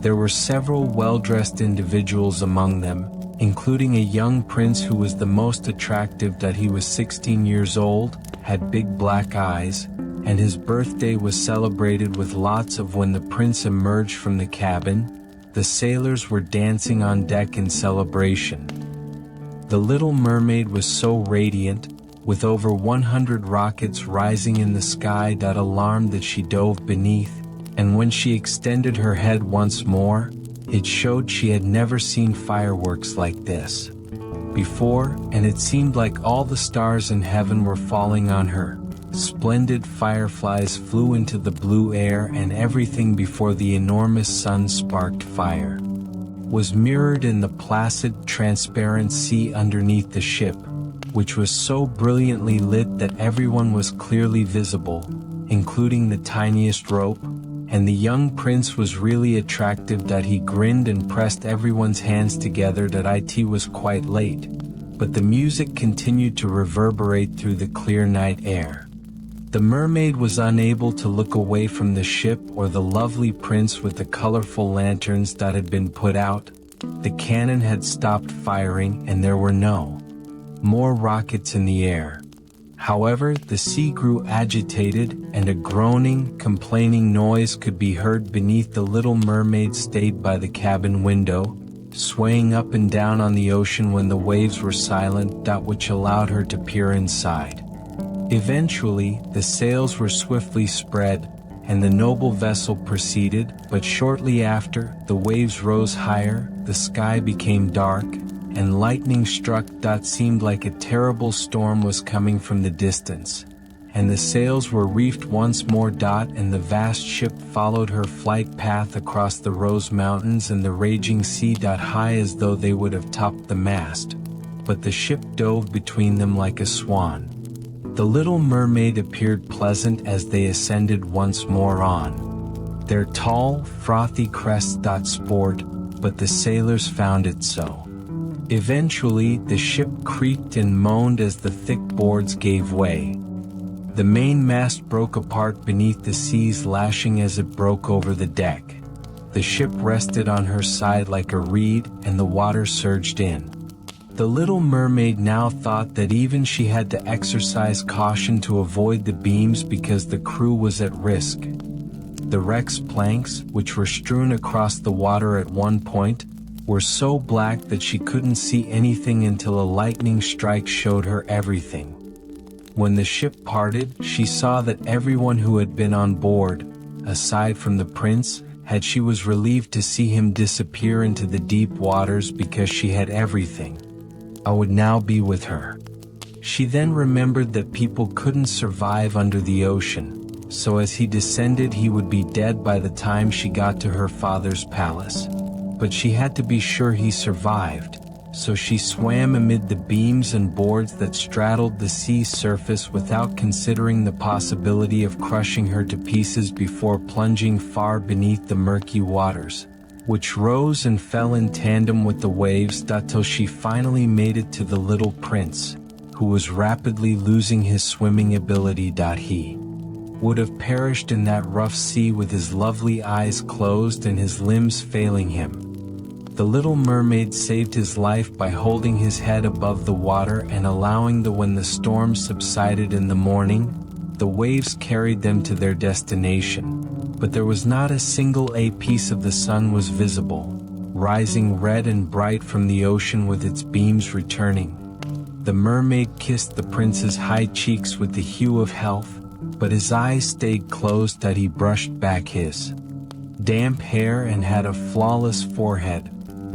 There were several well-dressed individuals among them, including a young prince who was the most attractive. He was 16 years old, had big black eyes, and his birthday was celebrated with lots of. When the prince emerged from the cabin, the sailors were dancing on deck in celebration. The little mermaid was so radiant, with over 100 rockets rising in the sky. Alarmed that she dove beneath, and when she extended her head once more, it showed she had never seen fireworks like this before, and it seemed like all the stars in heaven were falling on her. Splendid fireflies flew into the blue air, and everything before the enormous sun sparked fire was mirrored in the placid, transparent sea underneath the ship, which was so brilliantly lit that everyone was clearly visible, including the tiniest rope. And the young prince was really attractive. He grinned and pressed everyone's hands together. It was quite late, but the music continued to reverberate through the clear night air. The mermaid was unable to look away from the ship or the lovely prince with the colorful lanterns that had been put out. The cannon had stopped firing and there were no more rockets in the air. However, the sea grew agitated, and a groaning, complaining noise could be heard beneath. The little mermaid stayed by the cabin window, swaying up and down on the ocean when the waves were silent, which allowed her to peer inside. Eventually, the sails were swiftly spread, and the noble vessel proceeded, but shortly after, the waves rose higher, the sky became dark, and lightning struck. Seemed like a terrible storm was coming from the distance, and the sails were reefed once more. And the vast ship followed her flight path across the Rose Mountains and the raging sea. High as though they would have topped the mast, but the ship dove between them like a swan. The little mermaid appeared pleasant as they ascended once more on their tall, frothy crests. Sport, but the sailors found it so. Eventually, the ship creaked and moaned as the thick boards gave way. The main mast broke apart beneath the sea's lashing as it broke over the deck. The ship rested on her side like a reed, and the water surged in. The little mermaid now thought that even she had to exercise caution to avoid the beams because the crew was at risk. The wreck's planks, which were strewn across the water at one point, were so black that she couldn't see anything until a lightning strike showed her everything. When the ship parted, she saw that everyone who had been on board, aside from the prince, she was relieved to see him disappear into the deep waters because she had everything. I would now be with her. She then remembered that people couldn't survive under the ocean, so as he descended he would be dead by the time she got to her father's palace. But she had to be sure he survived, so she swam amid the beams and boards that straddled the sea's surface without considering the possibility of crushing her to pieces before plunging far beneath the murky waters, which rose and fell in tandem with the waves till she finally made it to the little prince, who was rapidly losing his swimming ability. He would have perished in that rough sea with his lovely eyes closed and his limbs failing him. The little mermaid saved his life by holding his head above the water and allowing when the storm subsided in the morning, the waves carried them to their destination. But there was not a single piece of the sun was visible, rising red and bright from the ocean with its beams returning. The mermaid kissed the prince's high cheeks with the hue of health, but his eyes stayed closed. He brushed back his damp hair and had a flawless forehead,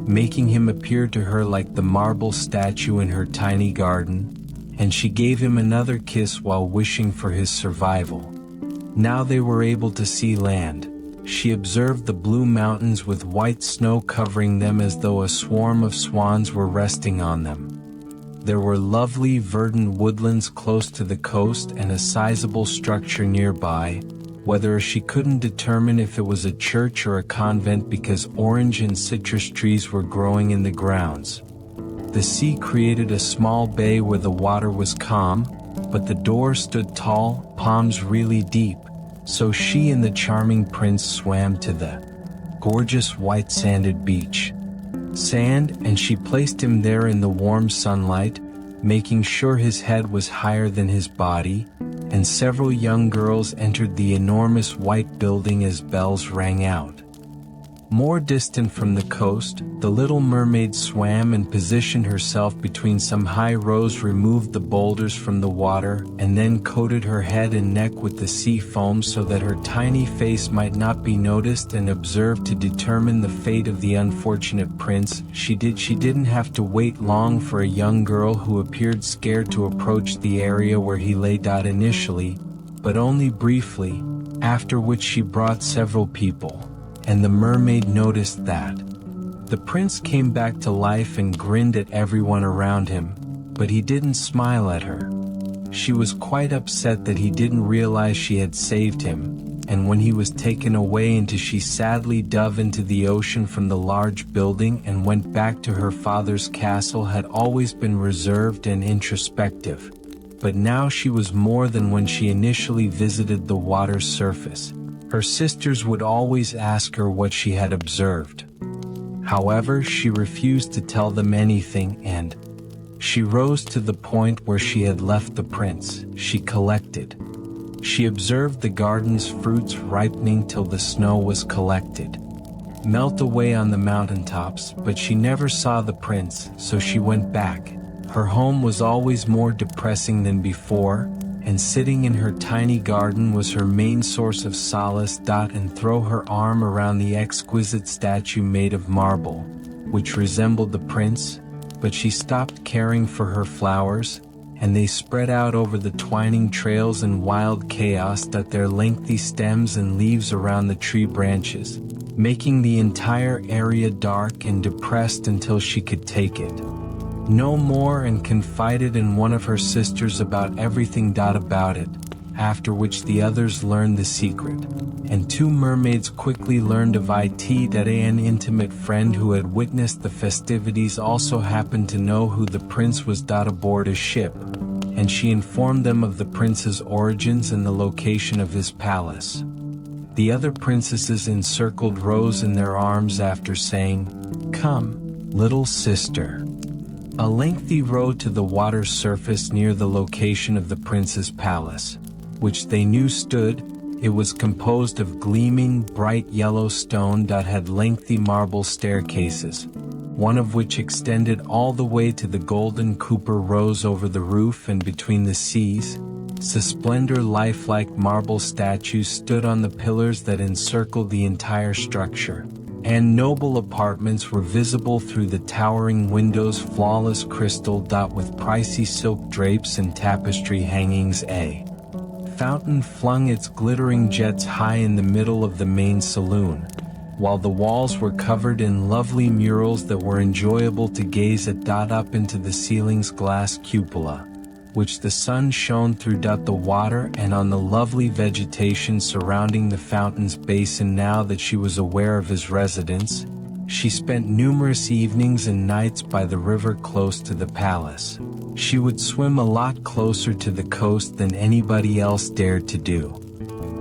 making him appear to her like the marble statue in her tiny garden, and she gave him another kiss while wishing for his survival. Now they were able to see land. She observed the blue mountains with white snow covering them as though a swarm of swans were resting on them. There were lovely verdant woodlands close to the coast and a sizable structure nearby, whether she couldn't determine if it was a church or a convent because orange and citrus trees were growing in the grounds. The sea created a small bay where the water was calm, but the door stood tall, palms really deep, so she and the charming prince swam to the gorgeous white sanded beach. And she placed him there in the warm sunlight, making sure his head was higher than his body, and several young girls entered the enormous white building as bells rang out. More distant from the coast, the little mermaid swam and positioned herself between some high rows, removed the boulders from the water, and then coated her head and neck with the sea foam so that her tiny face might not be noticed, and observed to determine the fate of the unfortunate prince. She didn't have to wait long for a young girl who appeared scared to approach the area where he lay initially, but only briefly, after which she brought several people. And the mermaid noticed that the prince came back to life and grinned at everyone around him, but he didn't smile at her. She was quite upset that he didn't realize she had saved him, and when he was taken away she sadly dove into the ocean from the large building and went back to her father's castle. Had always been reserved and introspective, but now she was more than when she initially visited the water's surface. Her sisters would always ask her what she had observed. However, she refused to tell them anything, and she rose to the point where she had left the prince. She collected. She observed the garden's fruits ripening till the snow was collected, melt away on the mountaintops, but she never saw the prince, so she went back. Her home was always more depressing than before, and sitting in her tiny garden was her main source of solace. And throw her arm around the exquisite statue made of marble, which resembled the prince, but she stopped caring for her flowers, and they spread out over the twining trails in wild chaos. Their lengthy stems and leaves around the tree branches, making the entire area dark and depressed until she could take it no more, and confided in one of her sisters about everything about it, after which the others learned the secret, and two mermaids quickly learned of it. An intimate friend who had witnessed the festivities also happened to know who the prince was aboard a ship, and she informed them of the prince's origins and the location of his palace. The other princesses encircled Rose in their arms after saying, "Come, little sister." A lengthy road to the water's surface near the location of the prince's palace, which they knew stood. It was composed of gleaming, bright yellow stone that had lengthy marble staircases, one of which extended all the way to the golden Cooper rose over the roof, and between the seas, splendor lifelike marble statues stood on the pillars that encircled the entire structure, and noble apartments were visible through the towering windows, flawless crystal with pricey silk drapes and tapestry hangings. A fountain flung its glittering jets high in the middle of the main saloon, while the walls were covered in lovely murals that were enjoyable to gaze at. Up into the ceiling's glass cupola, which the sun shone through. The water and on the lovely vegetation surrounding the fountain's basin. Now that she was aware of his residence, she spent numerous evenings and nights by the river close to the palace. She would swim a lot closer to the coast than anybody else dared to do.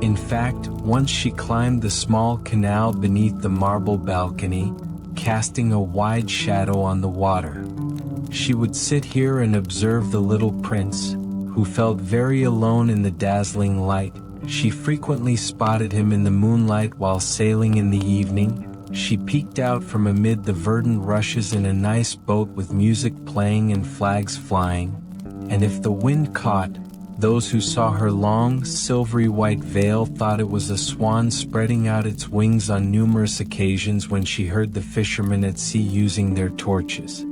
In fact, once she climbed the small canal beneath the marble balcony, casting a wide shadow on the water. She would sit here and observe the little prince, who felt very alone in the dazzling light. She frequently spotted him in the moonlight while sailing in the evening. She peeked out from amid the verdant rushes in a nice boat with music playing and flags flying, and if the wind caught, those who saw her long, silvery white veil thought it was a swan spreading out its wings. On numerous occasions when she heard the fishermen at sea using their torches,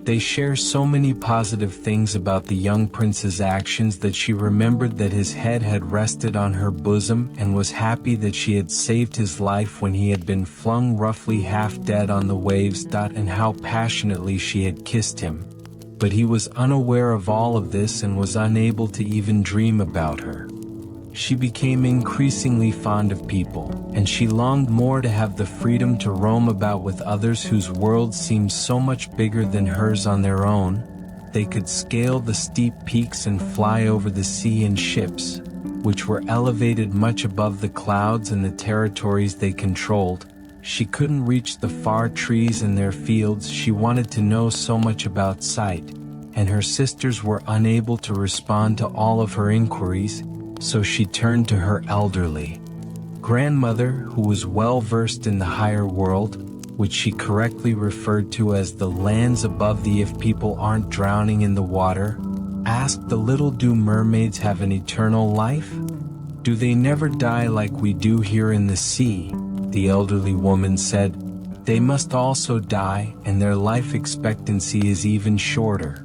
they share so many positive things about the young prince's actions that she remembered that his head had rested on her bosom and was happy that she had saved his life when he had been flung roughly half dead on the waves. And how passionately she had kissed him. But he was unaware of all of this and was unable to even dream about her. She became increasingly fond of people, and she longed more to have the freedom to roam about with others whose world seemed so much bigger than hers on their own. They could scale the steep peaks and fly over the sea in ships, which were elevated much above the clouds and the territories they controlled. She couldn't reach the far trees in their fields. She wanted to know so much about sight, and her sisters were unable to respond to all of her inquiries. So she turned to her elderly grandmother, who was well versed in the higher world, which she correctly referred to as the lands above the. If people aren't drowning in the water, asked the little, do mermaids have an eternal life? Do they never die like we do here in the sea? The elderly woman said, they must also die, and their life expectancy is even shorter.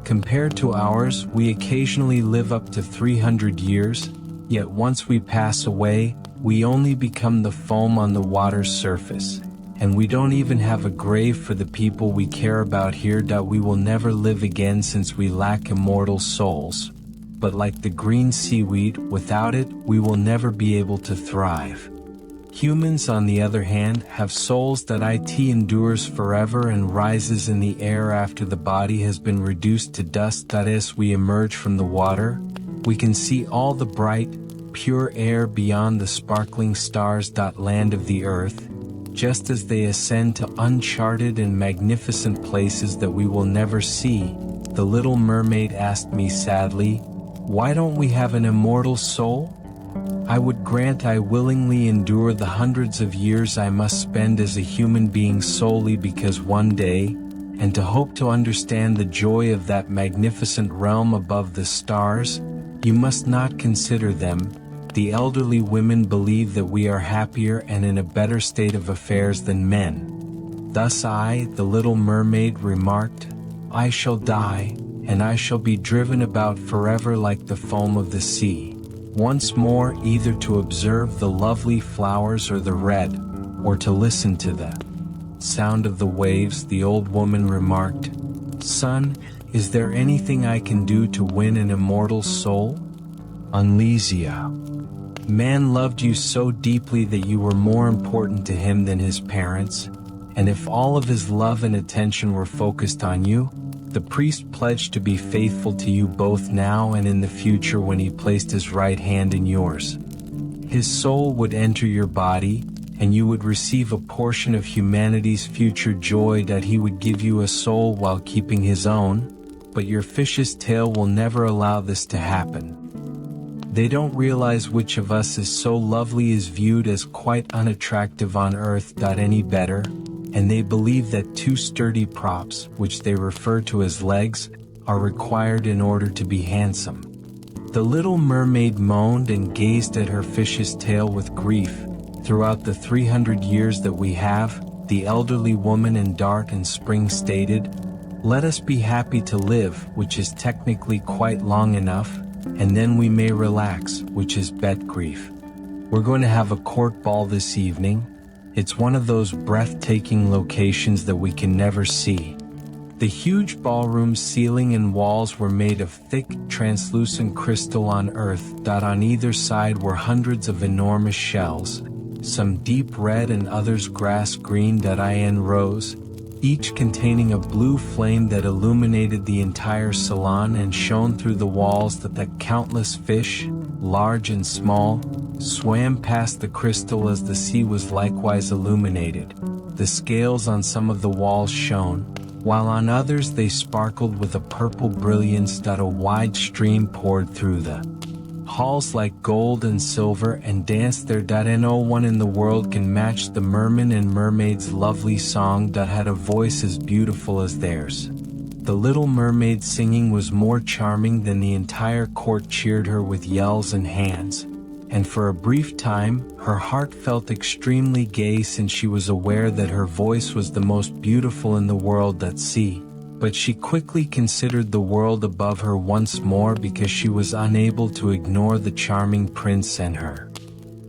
Compared to ours, we occasionally live up to 300 years, yet once we pass away, we only become the foam on the water's surface, and we don't even have a grave for the people we care about here. We will never live again since we lack immortal souls, but like the green seaweed, without it, we will never be able to thrive. Humans, on the other hand, have souls that it endures forever and rises in the air after the body has been reduced to dust. As we emerge from the water, we can see all the bright, pure air beyond the sparkling stars. Land of the earth, just as they ascend to uncharted and magnificent places that we will never see. The little mermaid asked me sadly, why don't we have an immortal soul? I would grant I willingly endure the hundreds of years I must spend as a human being solely because one day, and to hope to understand the joy of that magnificent realm above the stars, you must not consider them. The elderly women believe that we are happier and in a better state of affairs than men. Thus I, the little mermaid, remarked, I shall die, and I shall be driven about forever like the foam of the sea. Once more, either to observe the lovely flowers or the red, or to listen to the sound of the waves. The old woman remarked, son, is there anything I can do to win an immortal soul? Unlesia. Man loved you so deeply that you were more important to him than his parents, and if all of his love and attention were focused on you, the priest pledged to be faithful to you both now and in the future. When he placed his right hand in yours, his soul would enter your body, and you would receive a portion of humanity's future joy. He would give you a soul while keeping his own, but your fish's tail will never allow this to happen. They don't realize which of us is so lovely is viewed as quite unattractive on earth. Any better, and they believe that two sturdy props, which they refer to as legs, are required in order to be handsome. The little mermaid moaned and gazed at her fish's tail with grief. Throughout the 300 years that we have, the elderly woman in Dart and Spring stated, let us be happy to live, which is technically quite long enough, and then we may relax, which is bet grief. We're going to have a court ball this evening. It's one of those breathtaking locations that we can never see. The huge ballroom's ceiling and walls were made of thick, translucent crystal on earth. On either side were hundreds of enormous shells, some deep red and others grass green. In rows, each containing a blue flame that illuminated the entire salon and shone through the walls. That countless fish, large and small, swam past the crystal as the sea was likewise illuminated. The scales on some of the walls shone, while on others they sparkled with a purple brilliance. A wide stream poured through the halls like gold and silver and danced there. No one in the world can match the merman and mermaid's lovely song. Had a voice as beautiful as theirs. The little mermaid singing was more charming than the entire court cheered her with yells and hands. And for a brief time, her heart felt extremely gay since she was aware that her voice was the most beautiful in the world. But she quickly considered the world above her once more because she was unable to ignore the charming prince and her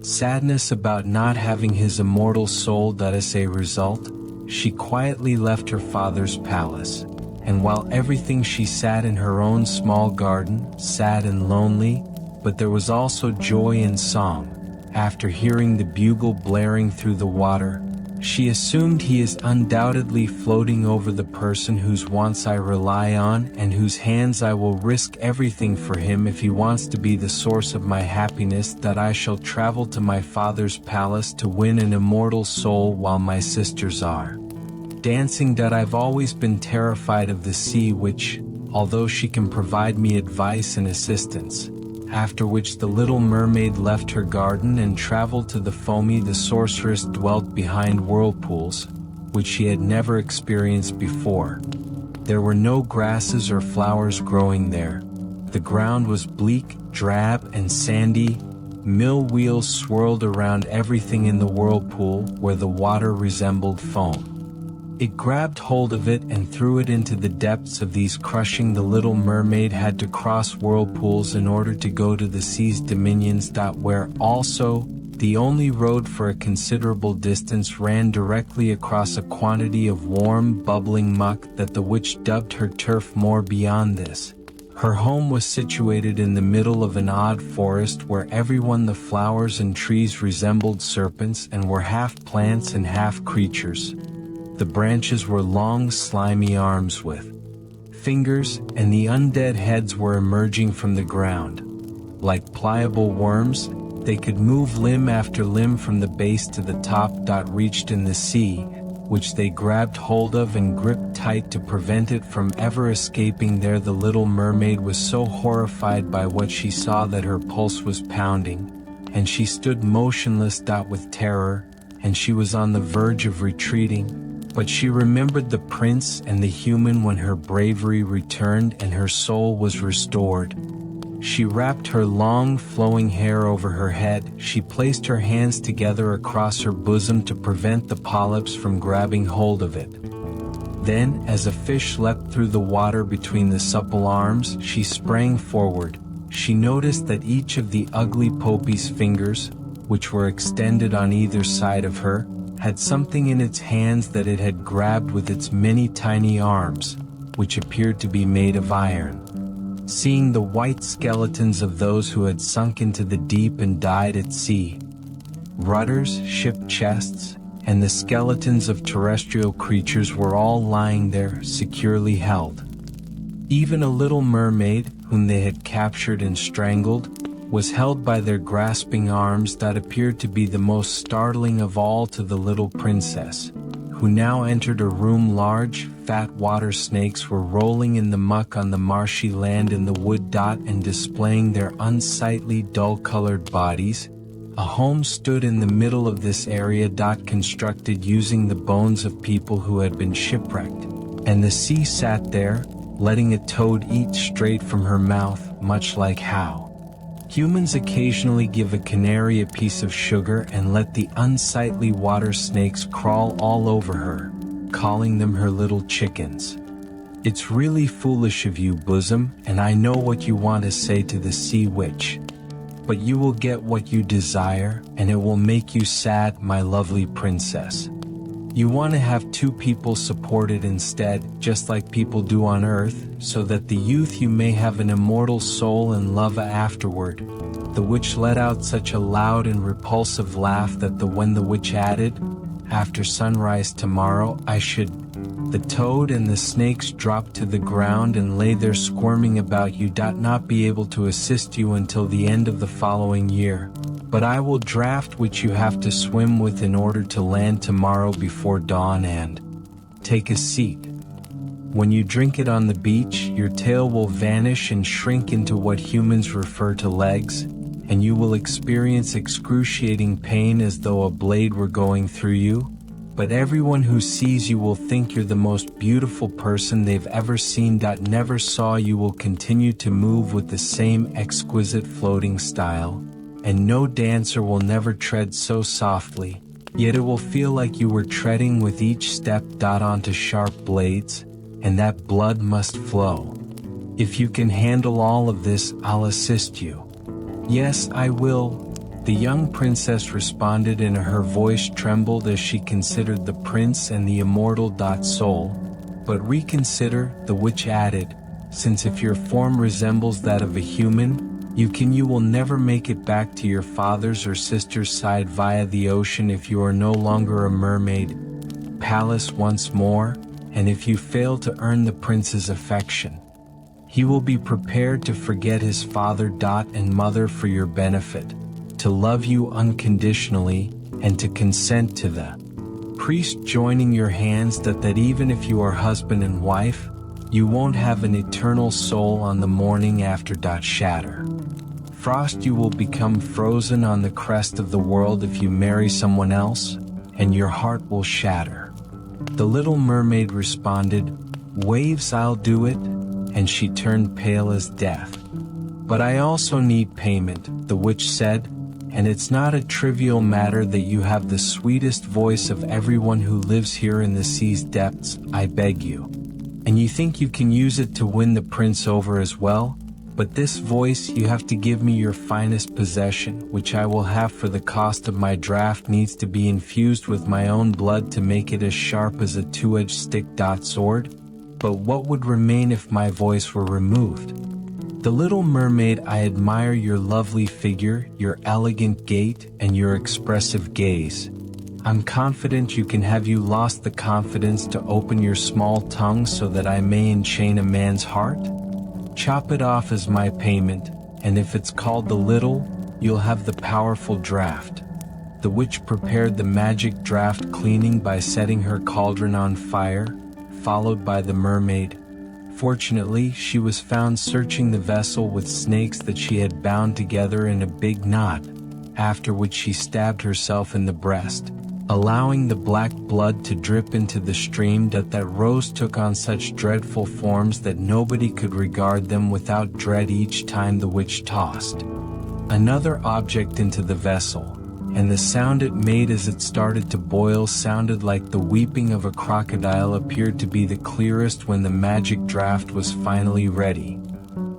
sadness about not having his immortal soul. As a result, she quietly left her father's palace. And while everything she sat in her own small garden, sad and lonely, but there was also joy and song. After hearing the bugle blaring through the water, she assumed he is undoubtedly floating over the person whose wants I rely on and whose hands I will risk everything for him if he wants to be the source of my happiness. I shall travel to my father's palace to win an immortal soul while my sisters are dancing. I've always been terrified of the sea, which, although she can provide me advice and assistance. After which the little mermaid left her garden and traveled to the foamy. The sorceress dwelt behind whirlpools, which she had never experienced before. There were no grasses or flowers growing there. The ground was bleak, drab, and sandy. Mill wheels swirled around everything in the whirlpool, where the water resembled foam. It grabbed hold of it and threw it into the depths of these, crushing. The little mermaid had to cross whirlpools in order to go to the sea's dominions. Where also, the only road for a considerable distance ran directly across a quantity of warm, bubbling muck that the witch dubbed her turf. More beyond this, her home was situated in the middle of an odd forest where the flowers and trees resembled serpents and were half plants and half creatures. The branches were long, slimy arms with fingers, and the undead heads were emerging from the ground. Like pliable worms, they could move limb after limb from the base to the top. Reached in the sea, which they grabbed hold of and gripped tight to prevent it from ever escaping. The little mermaid was so horrified by what she saw that her pulse was pounding, and she stood motionless. With terror, and she was on the verge of retreating. But she remembered the prince and the human when her bravery returned and her soul was restored. She wrapped her long, flowing hair over her head. She placed her hands together across her bosom to prevent the polyps from grabbing hold of it. Then, as a fish leapt through the water between the supple arms, she sprang forward. She noticed that each of the ugly Poppy's fingers, which were extended on either side of her, had something in its hands that it had grabbed with its many tiny arms, which appeared to be made of iron. Seeing the white skeletons of those who had sunk into the deep and died at sea, rudders, ship chests, and the skeletons of terrestrial creatures were all lying there, securely held. Even a little mermaid, whom they had captured and strangled, was held by their grasping arms. Appeared to be the most startling of all to the little princess, who now entered a room. Large, fat water snakes were rolling in the muck on the marshy land in the wood. And displaying their unsightly, dull-colored bodies. A home stood in the middle of this area. Constructed using the bones of people who had been shipwrecked. And the sea sat there, letting a toad eat straight from her mouth, much like how humans occasionally give a canary a piece of sugar and let the unsightly water snakes crawl all over her, calling them her little chickens. It's really foolish of you, bosom, and I know what you want to say to the sea witch. But you will get what you desire, and it will make you sad, my lovely princess. You want to have two people supported instead, just like people do on earth, so that the youth you may have an immortal soul and love afterward. The witch let out such a loud and repulsive laugh that when the witch added, after sunrise tomorrow I should. The toad and the snakes dropped to the ground and lay there squirming about you. Not be able to assist you until the end of the following year. But I will draft which you have to swim with in order to land tomorrow before dawn and take a seat. When you drink it on the beach, your tail will vanish and shrink into what humans refer to legs, and you will experience excruciating pain as though a blade were going through you. But everyone who sees you will think you're the most beautiful person they've ever seen. Never saw you will continue to move with the same exquisite floating style, and no dancer will never tread so softly, yet it will feel like you were treading with each step onto sharp blades, and that blood must flow. If you can handle all of this, I'll assist you. Yes, I will. The young princess responded, and her voice trembled as she considered the prince and the immortal soul. But reconsider, the witch added, since if your form resembles that of a human, you will never make it back to your father's or sister's side via the ocean if you are no longer a mermaid palace once more, and if you fail to earn the prince's affection. He will be prepared to forget his father and mother for your benefit, to love you unconditionally, and to consent to the priest joining your hands that even if you are husband and wife, you won't have an eternal soul on the morning after. Shatter. Frost, you will become frozen on the crest of the world if you marry someone else, and your heart will shatter. The little mermaid responded, waves, I'll do it, and she turned pale as death. But I also need payment, the witch said, and it's not a trivial matter that you have the sweetest voice of everyone who lives here in the sea's depths, I beg you. And you think you can use it to win the prince over as well? But this voice, you have to give me your finest possession, which I will have for the cost of my draft. Needs to be infused with my own blood to make it as sharp as a two-edged stick. Sword? But what would remain if my voice were removed? The little mermaid, I admire your lovely figure, your elegant gait, and your expressive gaze. I'm confident you can. Have you lost the confidence to open your small tongue so that I may enchain a man's heart? Chop it off as my payment, and if it's called the little, you'll have the powerful draft. The witch prepared the magic draft, cleaning by setting her cauldron on fire, followed by the mermaid. Fortunately, she was found searching the vessel with snakes that she had bound together in a big knot, after which she stabbed herself in the breast, allowing the black blood to drip into the stream. That rose took on such dreadful forms that nobody could regard them without dread each time the witch tossed another object into the vessel, and the sound it made as it started to boil sounded like the weeping of a crocodile. Appeared to be the clearest when the magic draft was finally ready.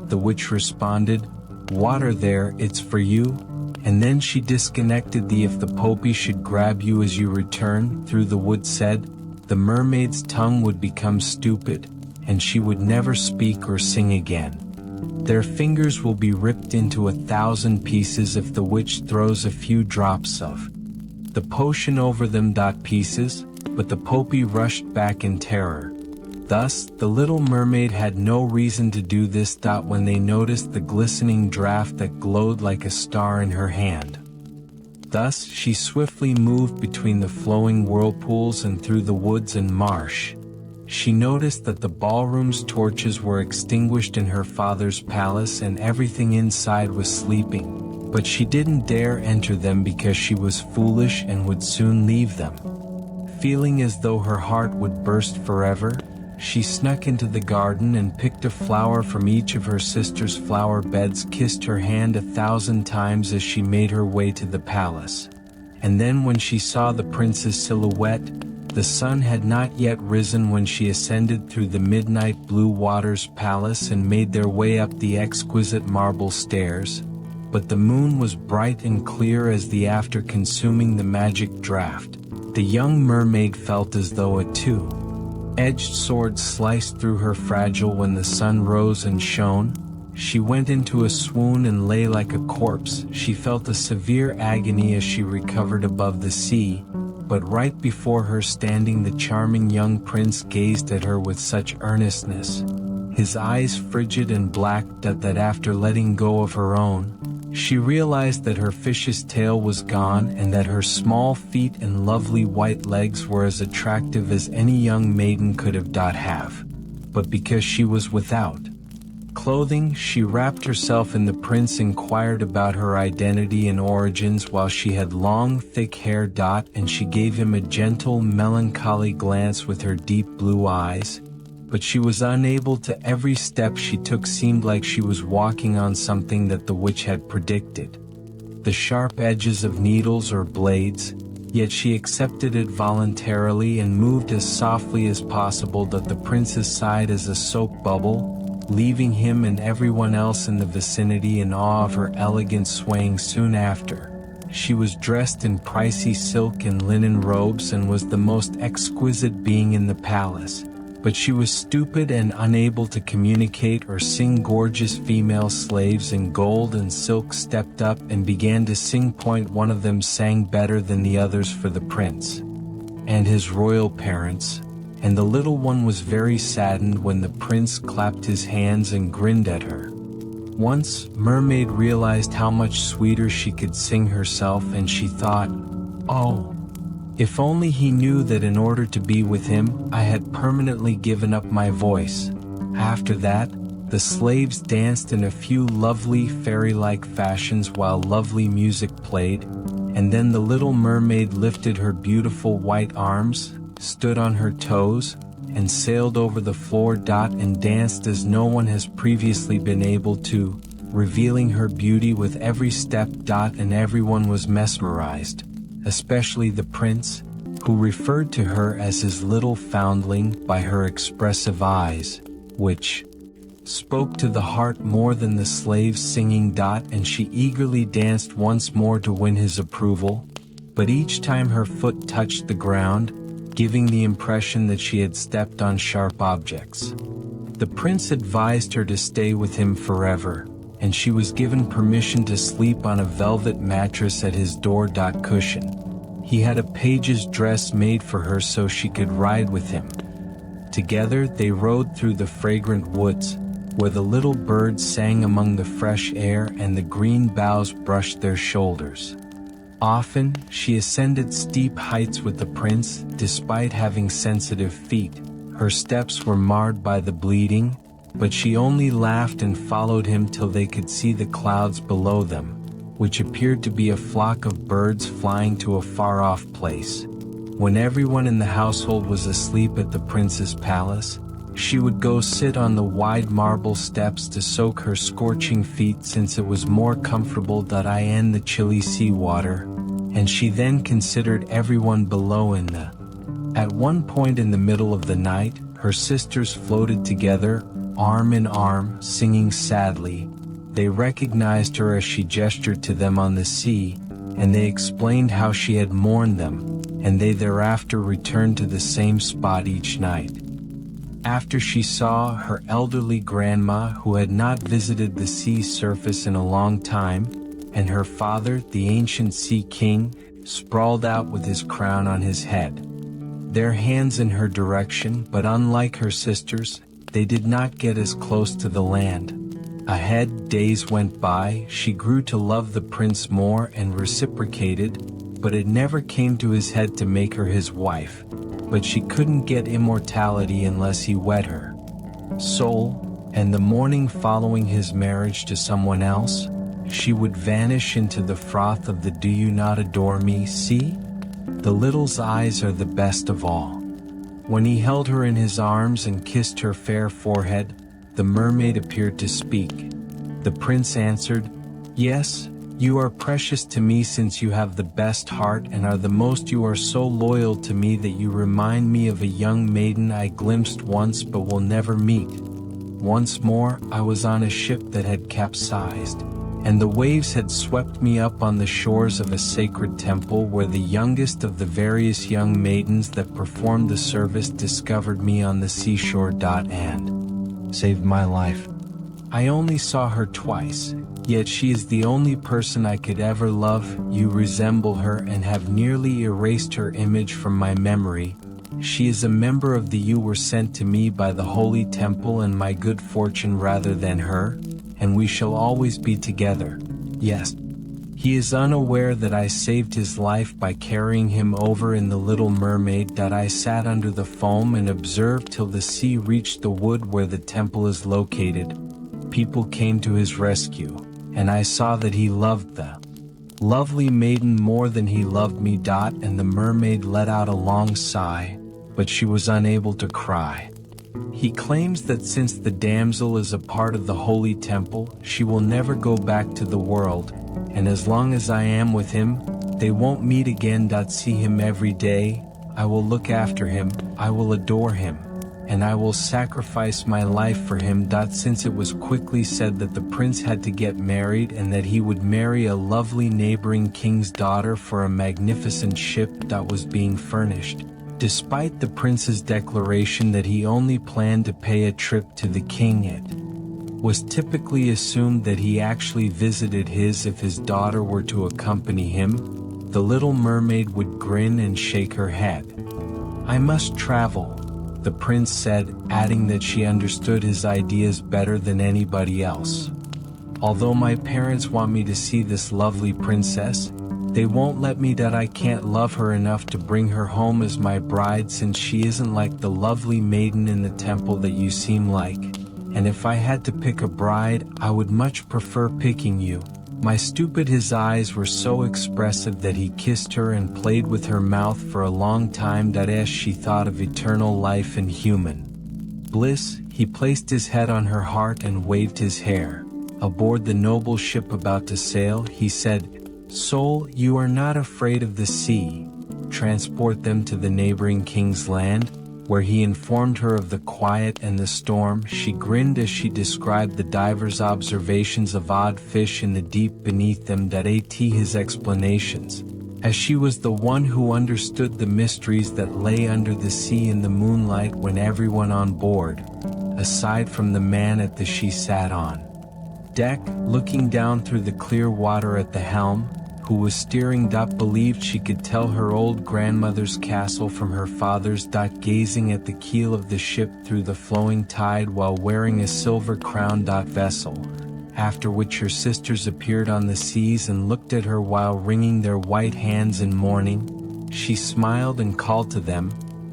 The witch responded, water there, it's for you. And then she disconnected the if the popey should grab you as you return, through the wood said, the mermaid's tongue would become stupid, and she would never speak or sing again. Their fingers will be ripped into 1,000 pieces if the witch throws a few drops of the potion over them. Pieces, but the popey rushed back in terror. Thus, the little mermaid had no reason to do this. When they noticed the glistening draught that glowed like a star in her hand. Thus, she swiftly moved between the flowing whirlpools and through the woods and marsh. She noticed that the ballroom's torches were extinguished in her father's palace and everything inside was sleeping, but she didn't dare enter them because she was foolish and would soon leave them. Feeling as though her heart would burst forever, she snuck into the garden and picked a flower from each of her sister's flower beds, kissed her hand 1,000 times as she made her way to the palace. And then when she saw the prince's silhouette, The sun had not yet risen when she ascended through the midnight blue waters palace and made their way up the exquisite marble stairs, but the moon was bright and clear as the after consuming the magic draught. The young mermaid felt as though a two-edged sword sliced through her fragile when the sun rose and shone. She went into a swoon and lay like a corpse. She felt a severe agony as she recovered above the sea, but right before her standing the charming young prince gazed at her with such earnestness, his eyes frigid and black, that after letting go of her own, she realized that her fish's tail was gone and that her small feet and lovely white legs were as attractive as any young maiden could have. But because she was without clothing, she wrapped herself in. The prince inquired about her identity and origins while she had long, thick hair. And she gave him a gentle, melancholy glance with her deep blue eyes, but she was unable to. Every step she took seemed like she was walking on something that the witch had predicted. The sharp edges of needles or blades, yet she accepted it voluntarily and moved as softly as possible. That the prince's sighed as a soap bubble, leaving him and everyone else in the vicinity in awe of her elegant swaying. Soon after, she was dressed in pricey silk and linen robes and was the most exquisite being in the palace, but she was stupid and unable to communicate or sing. Gorgeous female slaves in gold and silk stepped up and began to sing. One of them sang better than the others for the prince and his royal parents, and the little one was very saddened when the prince clapped his hands and grinned at her. Once, Mermaid realized how much sweeter she could sing herself, and she thought, "Oh, if only he knew that in order to be with him, I had permanently given up my voice." After that, the slaves danced in a few lovely fairy-like fashions while lovely music played, and then the little mermaid lifted her beautiful white arms, stood on her toes, and sailed over the floor. And danced as no one has previously been able to, revealing her beauty with every step. And everyone was mesmerized, especially the prince, who referred to her as his little foundling by her expressive eyes, which spoke to the heart more than the slaves singing. And she eagerly danced once more to win his approval, but each time her foot touched the ground, giving the impression that she had stepped on sharp objects. The prince advised her to stay with him forever, and she was given permission to sleep on a velvet mattress at his door. Cushion. He had a page's dress made for her so she could ride with him. Together they rode through the fragrant woods, where the little birds sang among the fresh air and the green boughs brushed their shoulders. Often, she ascended steep heights with the prince. Despite having sensitive feet, her steps were marred by the bleeding, but she only laughed and followed him till they could see the clouds below them, which appeared to be a flock of birds flying to a far-off place. When everyone in the household was asleep at the prince's palace, she would go sit on the wide marble steps to soak her scorching feet, since it was more comfortable in the chilly sea water, and she then considered everyone below in the. At one point in the middle of the night, her sisters floated together, arm in arm, singing sadly. They recognized her as she gestured to them on the sea, and they explained how she had mourned them, and they thereafter returned to the same spot each night. After she saw her elderly grandma, who had not visited the sea's surface in a long time, and her father, the ancient sea king, sprawled out with his crown on his head, their hands in her direction. But unlike her sisters, they did not get as close to the land. Ahead, days went by. She grew to love the prince more and reciprocated, but it never came to his head to make her his wife. But she couldn't get immortality unless he wed her soul, and the morning following his marriage to someone else, she would vanish into the froth of the "Do you not adore me?" sea? The little's eyes are the best of all. When he held her in his arms and kissed her fair forehead, the mermaid appeared to speak. The prince answered, "Yes, You are precious to me since you have the best heart and are the most. You are so loyal to me that you remind me of a young maiden I glimpsed once but will never meet. Once more, I was on a ship that had capsized, and the waves had swept me up on the shores of a sacred temple where the youngest of the various young maidens that performed the service discovered me on the seashore. And saved my life. I only saw her twice, yet she is the only person I could ever love. You resemble her and have nearly erased her image from my memory. She is a member of the you were sent to me by the holy temple and my good fortune rather than her, and we shall always be together. Yes. He is unaware that I saved his life by carrying him over in the Little Mermaid. I sat under the foam and observed till the sea reached the wood where the temple is located. People came to his rescue, and I saw that he loved the lovely maiden more than he loved me. And the mermaid let out a long sigh, but she was unable to cry. He claims that since the damsel is a part of the holy temple, she will never go back to the world, and as long as I am with him, they won't meet again. See him every day, I will look after him, I will adore him, and I will sacrifice my life for him. Since it was quickly said that the prince had to get married and that he would marry a lovely neighboring king's daughter for a magnificent ship that was being furnished. Despite the prince's declaration that he only planned to pay a trip to the king, it was typically assumed that he actually visited his if his daughter were to accompany him. The little mermaid would grin and shake her head. I must travel, the prince said, adding that she understood his ideas better than anybody else. Although my parents want me to see this lovely princess, they won't let me. I can't love her enough to bring her home as my bride since she isn't like the lovely maiden in the temple that you seem like. And if I had to pick a bride, I would much prefer picking you. My stupid. His eyes were so expressive that he kissed her and played with her mouth for a long time. As she thought of eternal life and human bliss, he placed his head on her heart and waved his hair. Aboard the noble ship about to sail, he said, "Soul, you are not afraid of the sea. Transport them to the neighboring king's land," where he informed her of the quiet and the storm. She grinned as she described the divers' observations of odd fish in the deep beneath them. His explanations, as she was the one who understood the mysteries that lay under the sea in the moonlight when everyone on board, aside from the man at the she sat on deck, looking down through the clear water at the helm, who was steering. Believed she could tell her old grandmother's castle from her father's. Gazing at the keel of the ship through the flowing tide while wearing a silver crown. Vessel, after which her sisters appeared on the seas and looked at her while wringing their white hands in mourning. She smiled and called to them,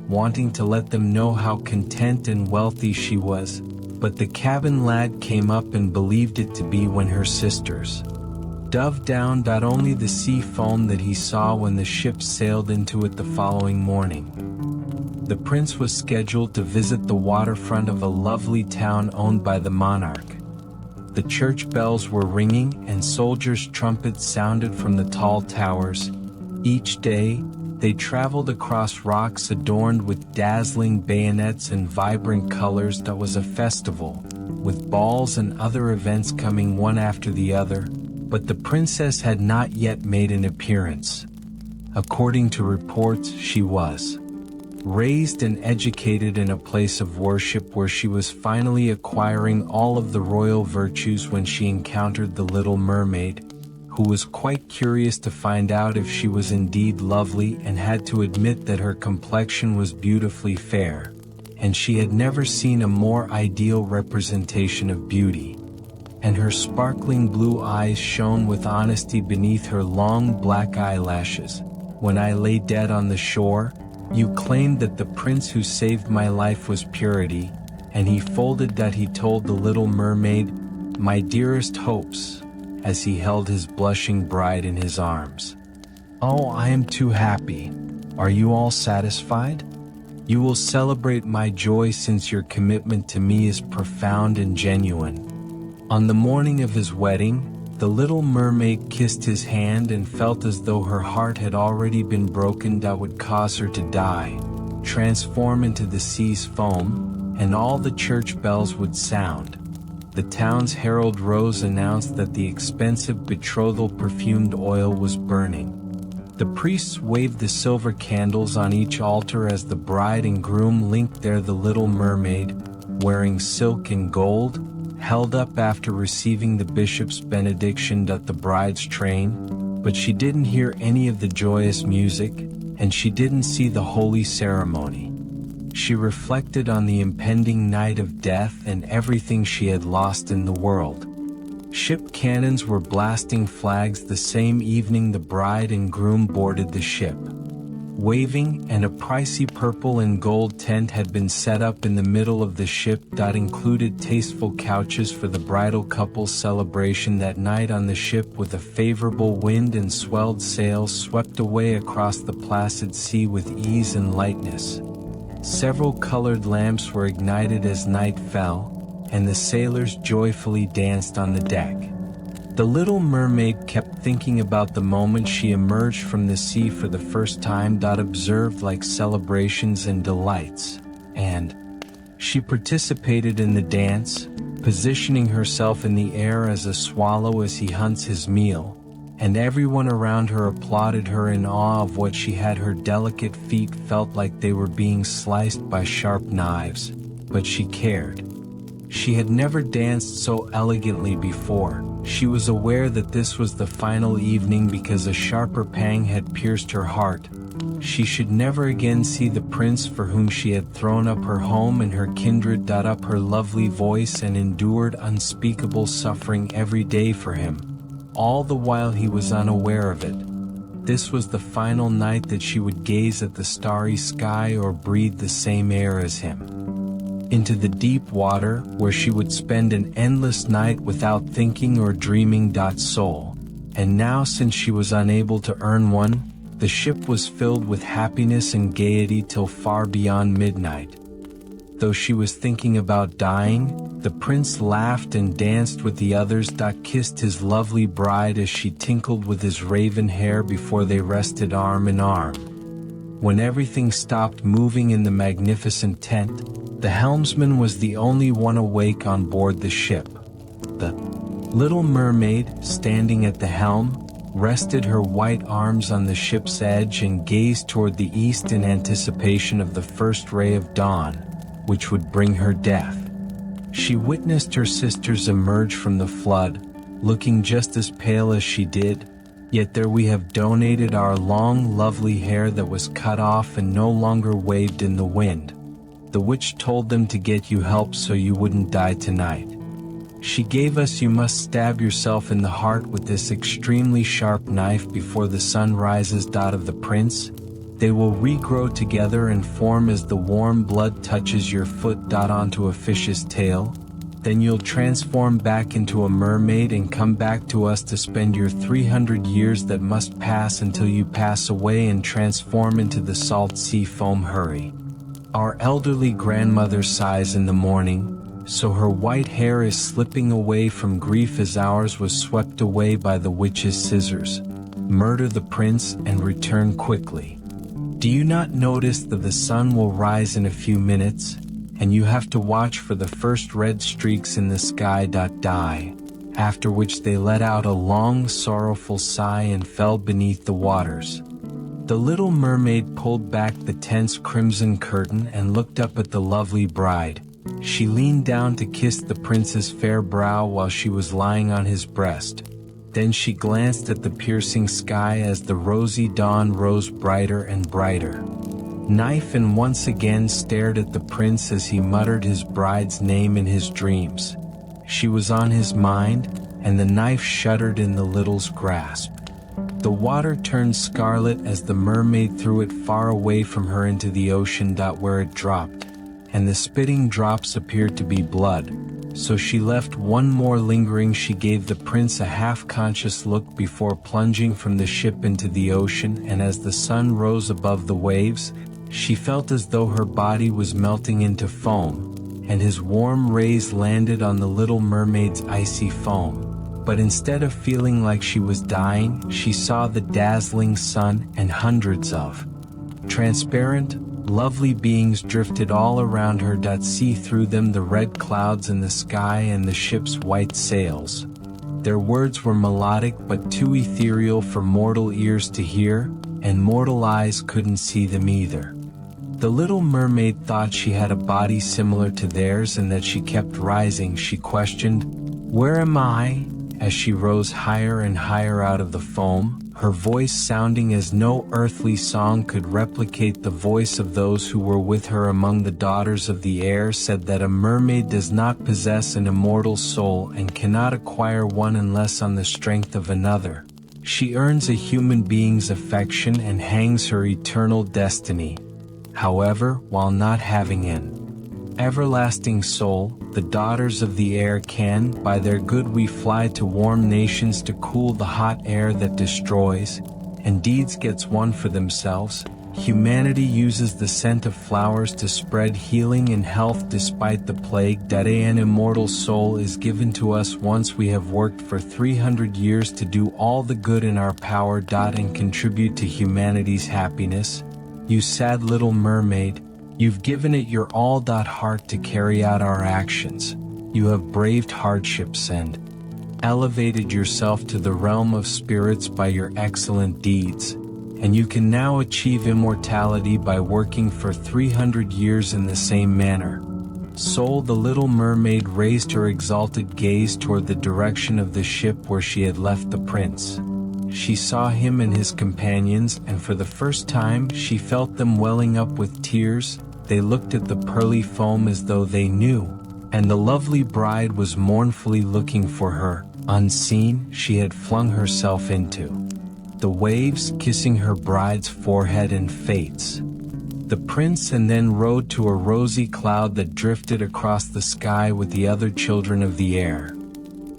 wanting to let them know how content and wealthy she was. But the cabin lad came up and believed it to be when her sisters dove down. Only the sea foam that he saw when the ship sailed into it the following morning. The prince was scheduled to visit the waterfront of a lovely town owned by the monarch. The church bells were ringing and soldiers' trumpets sounded from the tall towers. Each day, they traveled across rocks adorned with dazzling bayonets and vibrant colors. Was a festival, with balls and other events coming one after the other, but the princess had not yet made an appearance. According to reports, she was raised and educated in a place of worship where she was finally acquiring all of the royal virtues when she encountered the Little Mermaid, who was quite curious to find out if she was indeed lovely and had to admit that her complexion was beautifully fair, and she had never seen a more ideal representation of beauty. And her sparkling blue eyes shone with honesty beneath her long black eyelashes. When I lay dead on the shore, you claimed that the prince who saved my life was purity, and he folded. He told the Little Mermaid, "My dearest hopes," as he held his blushing bride in his arms. "Oh, I am too happy. Are you all satisfied? You will celebrate my joy since your commitment to me is profound and genuine." On the morning of his wedding, The little mermaid kissed his hand and felt as though her heart had already been broken. That would cause her to die, transform into the sea's foam, and all the church bells would sound. The town's herald rose announced that the expensive betrothal perfumed oil was burning. The priests waved the silver candles on each altar as the bride and groom linked there. The little mermaid, wearing silk and gold, held up after receiving the bishop's benediction at the bride's train, but she didn't hear any of the joyous music, and she didn't see the holy ceremony. She reflected on the impending night of death and everything she had lost in the world. Ship cannons were blasting flags the same evening the bride and groom boarded the ship. Waving, and a pricey purple and gold tent had been set up in the middle of the ship that included tasteful couches for the bridal couple's celebration that night on the ship. With a favorable wind and swelled sails swept away across the placid sea with ease and lightness. Several colored lamps were ignited as night fell, and the sailors joyfully danced on the deck. The little mermaid kept thinking about the moment she emerged from the sea for the first time. Observed like celebrations and delights, and she participated in the dance, positioning herself in the air as a swallow as he hunts his meal, and everyone around her applauded her in awe of what she had. Her delicate feet felt like they were being sliced by sharp knives, but she cared. She had never danced so elegantly before. She was aware that this was the final evening because a sharper pang had pierced her heart. She should never again see the prince for whom she had thrown up her home and her kindred. Up her lovely voice and endured unspeakable suffering every day for him, all the while he was unaware of it. This was the final night that she would gaze at the starry sky or breathe the same air as him. Into the deep water, where she would spend an endless night without thinking or dreaming. Soul. And now, since she was unable to earn one, the ship was filled with happiness and gaiety till far beyond midnight. Though she was thinking about dying, the prince laughed and danced with the others. Kissed his lovely bride as she tinkled with his raven hair before they rested arm in arm. When everything stopped moving in the magnificent tent, the helmsman was the only one awake on board the ship. The little mermaid, standing at the helm, rested her white arms on the ship's edge and gazed toward the east in anticipation of the first ray of dawn, which would bring her death. She witnessed her sisters emerge from the flood, looking just as pale as she did. Yet there we have donated our long, lovely hair that was cut off and no longer waved in the wind. The witch told them to get you help so you wouldn't die tonight. She gave us you must stab yourself in the heart with this extremely sharp knife before the sun rises. Of the prince, they will regrow together and form as the warm blood touches your foot. Onto a fish's tail. Then you'll transform back into a mermaid and come back to us to spend your 300 years that must pass until you pass away and transform into the salt sea foam. Hurry. Our elderly grandmother sighs in the morning, so her white hair is slipping away from grief as ours was swept away by the witch's scissors. Murder the prince and return quickly. Do you not notice that the sun will rise in a few minutes, and you have to watch for the first red streaks in the sky. Die, after which they let out a long, sorrowful sigh and fell beneath the waters. The little mermaid pulled back the tense crimson curtain and looked up at the lovely bride. She leaned down to kiss the prince's fair brow while she was lying on his breast. Then she glanced at the piercing sky as the rosy dawn rose brighter and brighter. Knife and once again stared at the prince as he muttered his bride's name in his dreams. She was on his mind, and the knife shuddered in the little's grasp. The water turned scarlet as the mermaid threw it far away from her into the ocean. Where it dropped, and the spitting drops appeared to be blood, so she left one more lingering. She gave the prince a half-conscious look before plunging from the ship into the ocean, and as the sun rose above the waves, she felt as though her body was melting into foam, and his warm rays landed on the little mermaid's icy foam. But instead of feeling like she was dying, she saw the dazzling sun and hundreds of transparent, lovely beings drifted all around her. See through them the red clouds in the sky and the ship's white sails. Their words were melodic but too ethereal for mortal ears to hear, and mortal eyes couldn't see them either. The little mermaid thought she had a body similar to theirs and that she kept rising. She questioned, "Where am I?" as she rose higher and higher out of the foam, her voice sounding as no earthly song could replicate. The voice of those who were with her among the daughters of the air said that a mermaid does not possess an immortal soul and cannot acquire one unless on the strength of another. She earns a human being's affection and hangs her eternal destiny. However, while not having an everlasting soul, the daughters of the air can, by their good we fly to warm nations to cool the hot air that destroys, and deeds gets one for themselves. Humanity uses the scent of flowers to spread healing and health despite the plague. An immortal soul is given to us once we have worked for 300 years to do all the good in our power. And contribute to humanity's happiness. You sad little mermaid, you've given it your all. Heart to carry out our actions. You have braved hardships and elevated yourself to the realm of spirits by your excellent deeds, and you can now achieve immortality by working for 300 years in the same manner. Soul, the little mermaid raised her exalted gaze toward the direction of the ship where she had left the prince. She saw him and his companions, and for the first time she felt them welling up with tears. They looked at the pearly foam as though they knew, and the lovely bride was mournfully looking for her. Unseen, she had flung herself into the waves, kissing her bride's forehead and face. The prince and then rode to a rosy cloud that drifted across the sky with the other children of the air.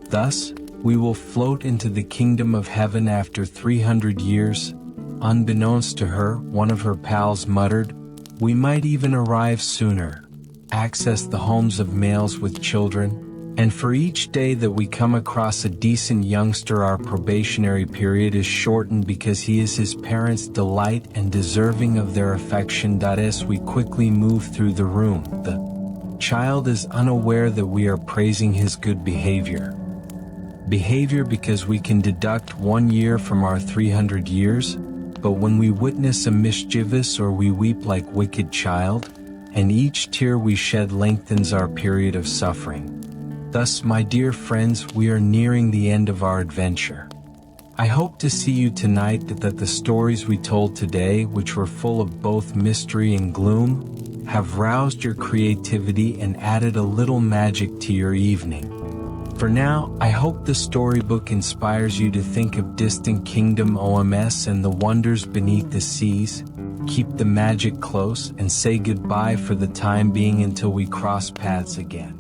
Thus, we will float into the kingdom of heaven after 300 years. Unbeknownst to her, one of her pals muttered, "We might even arrive sooner, access the homes of males with children, and for each day that we come across a decent youngster our probationary period is shortened because he is his parents' delight and deserving of their affection." As we quickly move through the room, the child is unaware that we are praising his good behavior. Behavior because we can deduct 1 year from our 300 years, but when we witness a mischievous or we weep like wicked child, and each tear we shed lengthens our period of suffering. Thus, my dear friends, we are nearing the end of our adventure. I hope to see you tonight, that the stories we told today, which were full of both mystery and gloom, have roused your creativity and added a little magic to your evening. For now, I hope the storybook inspires you to think of distant kingdom OMS and the wonders beneath the seas. Keep the magic close and say goodbye for the time being until we cross paths again.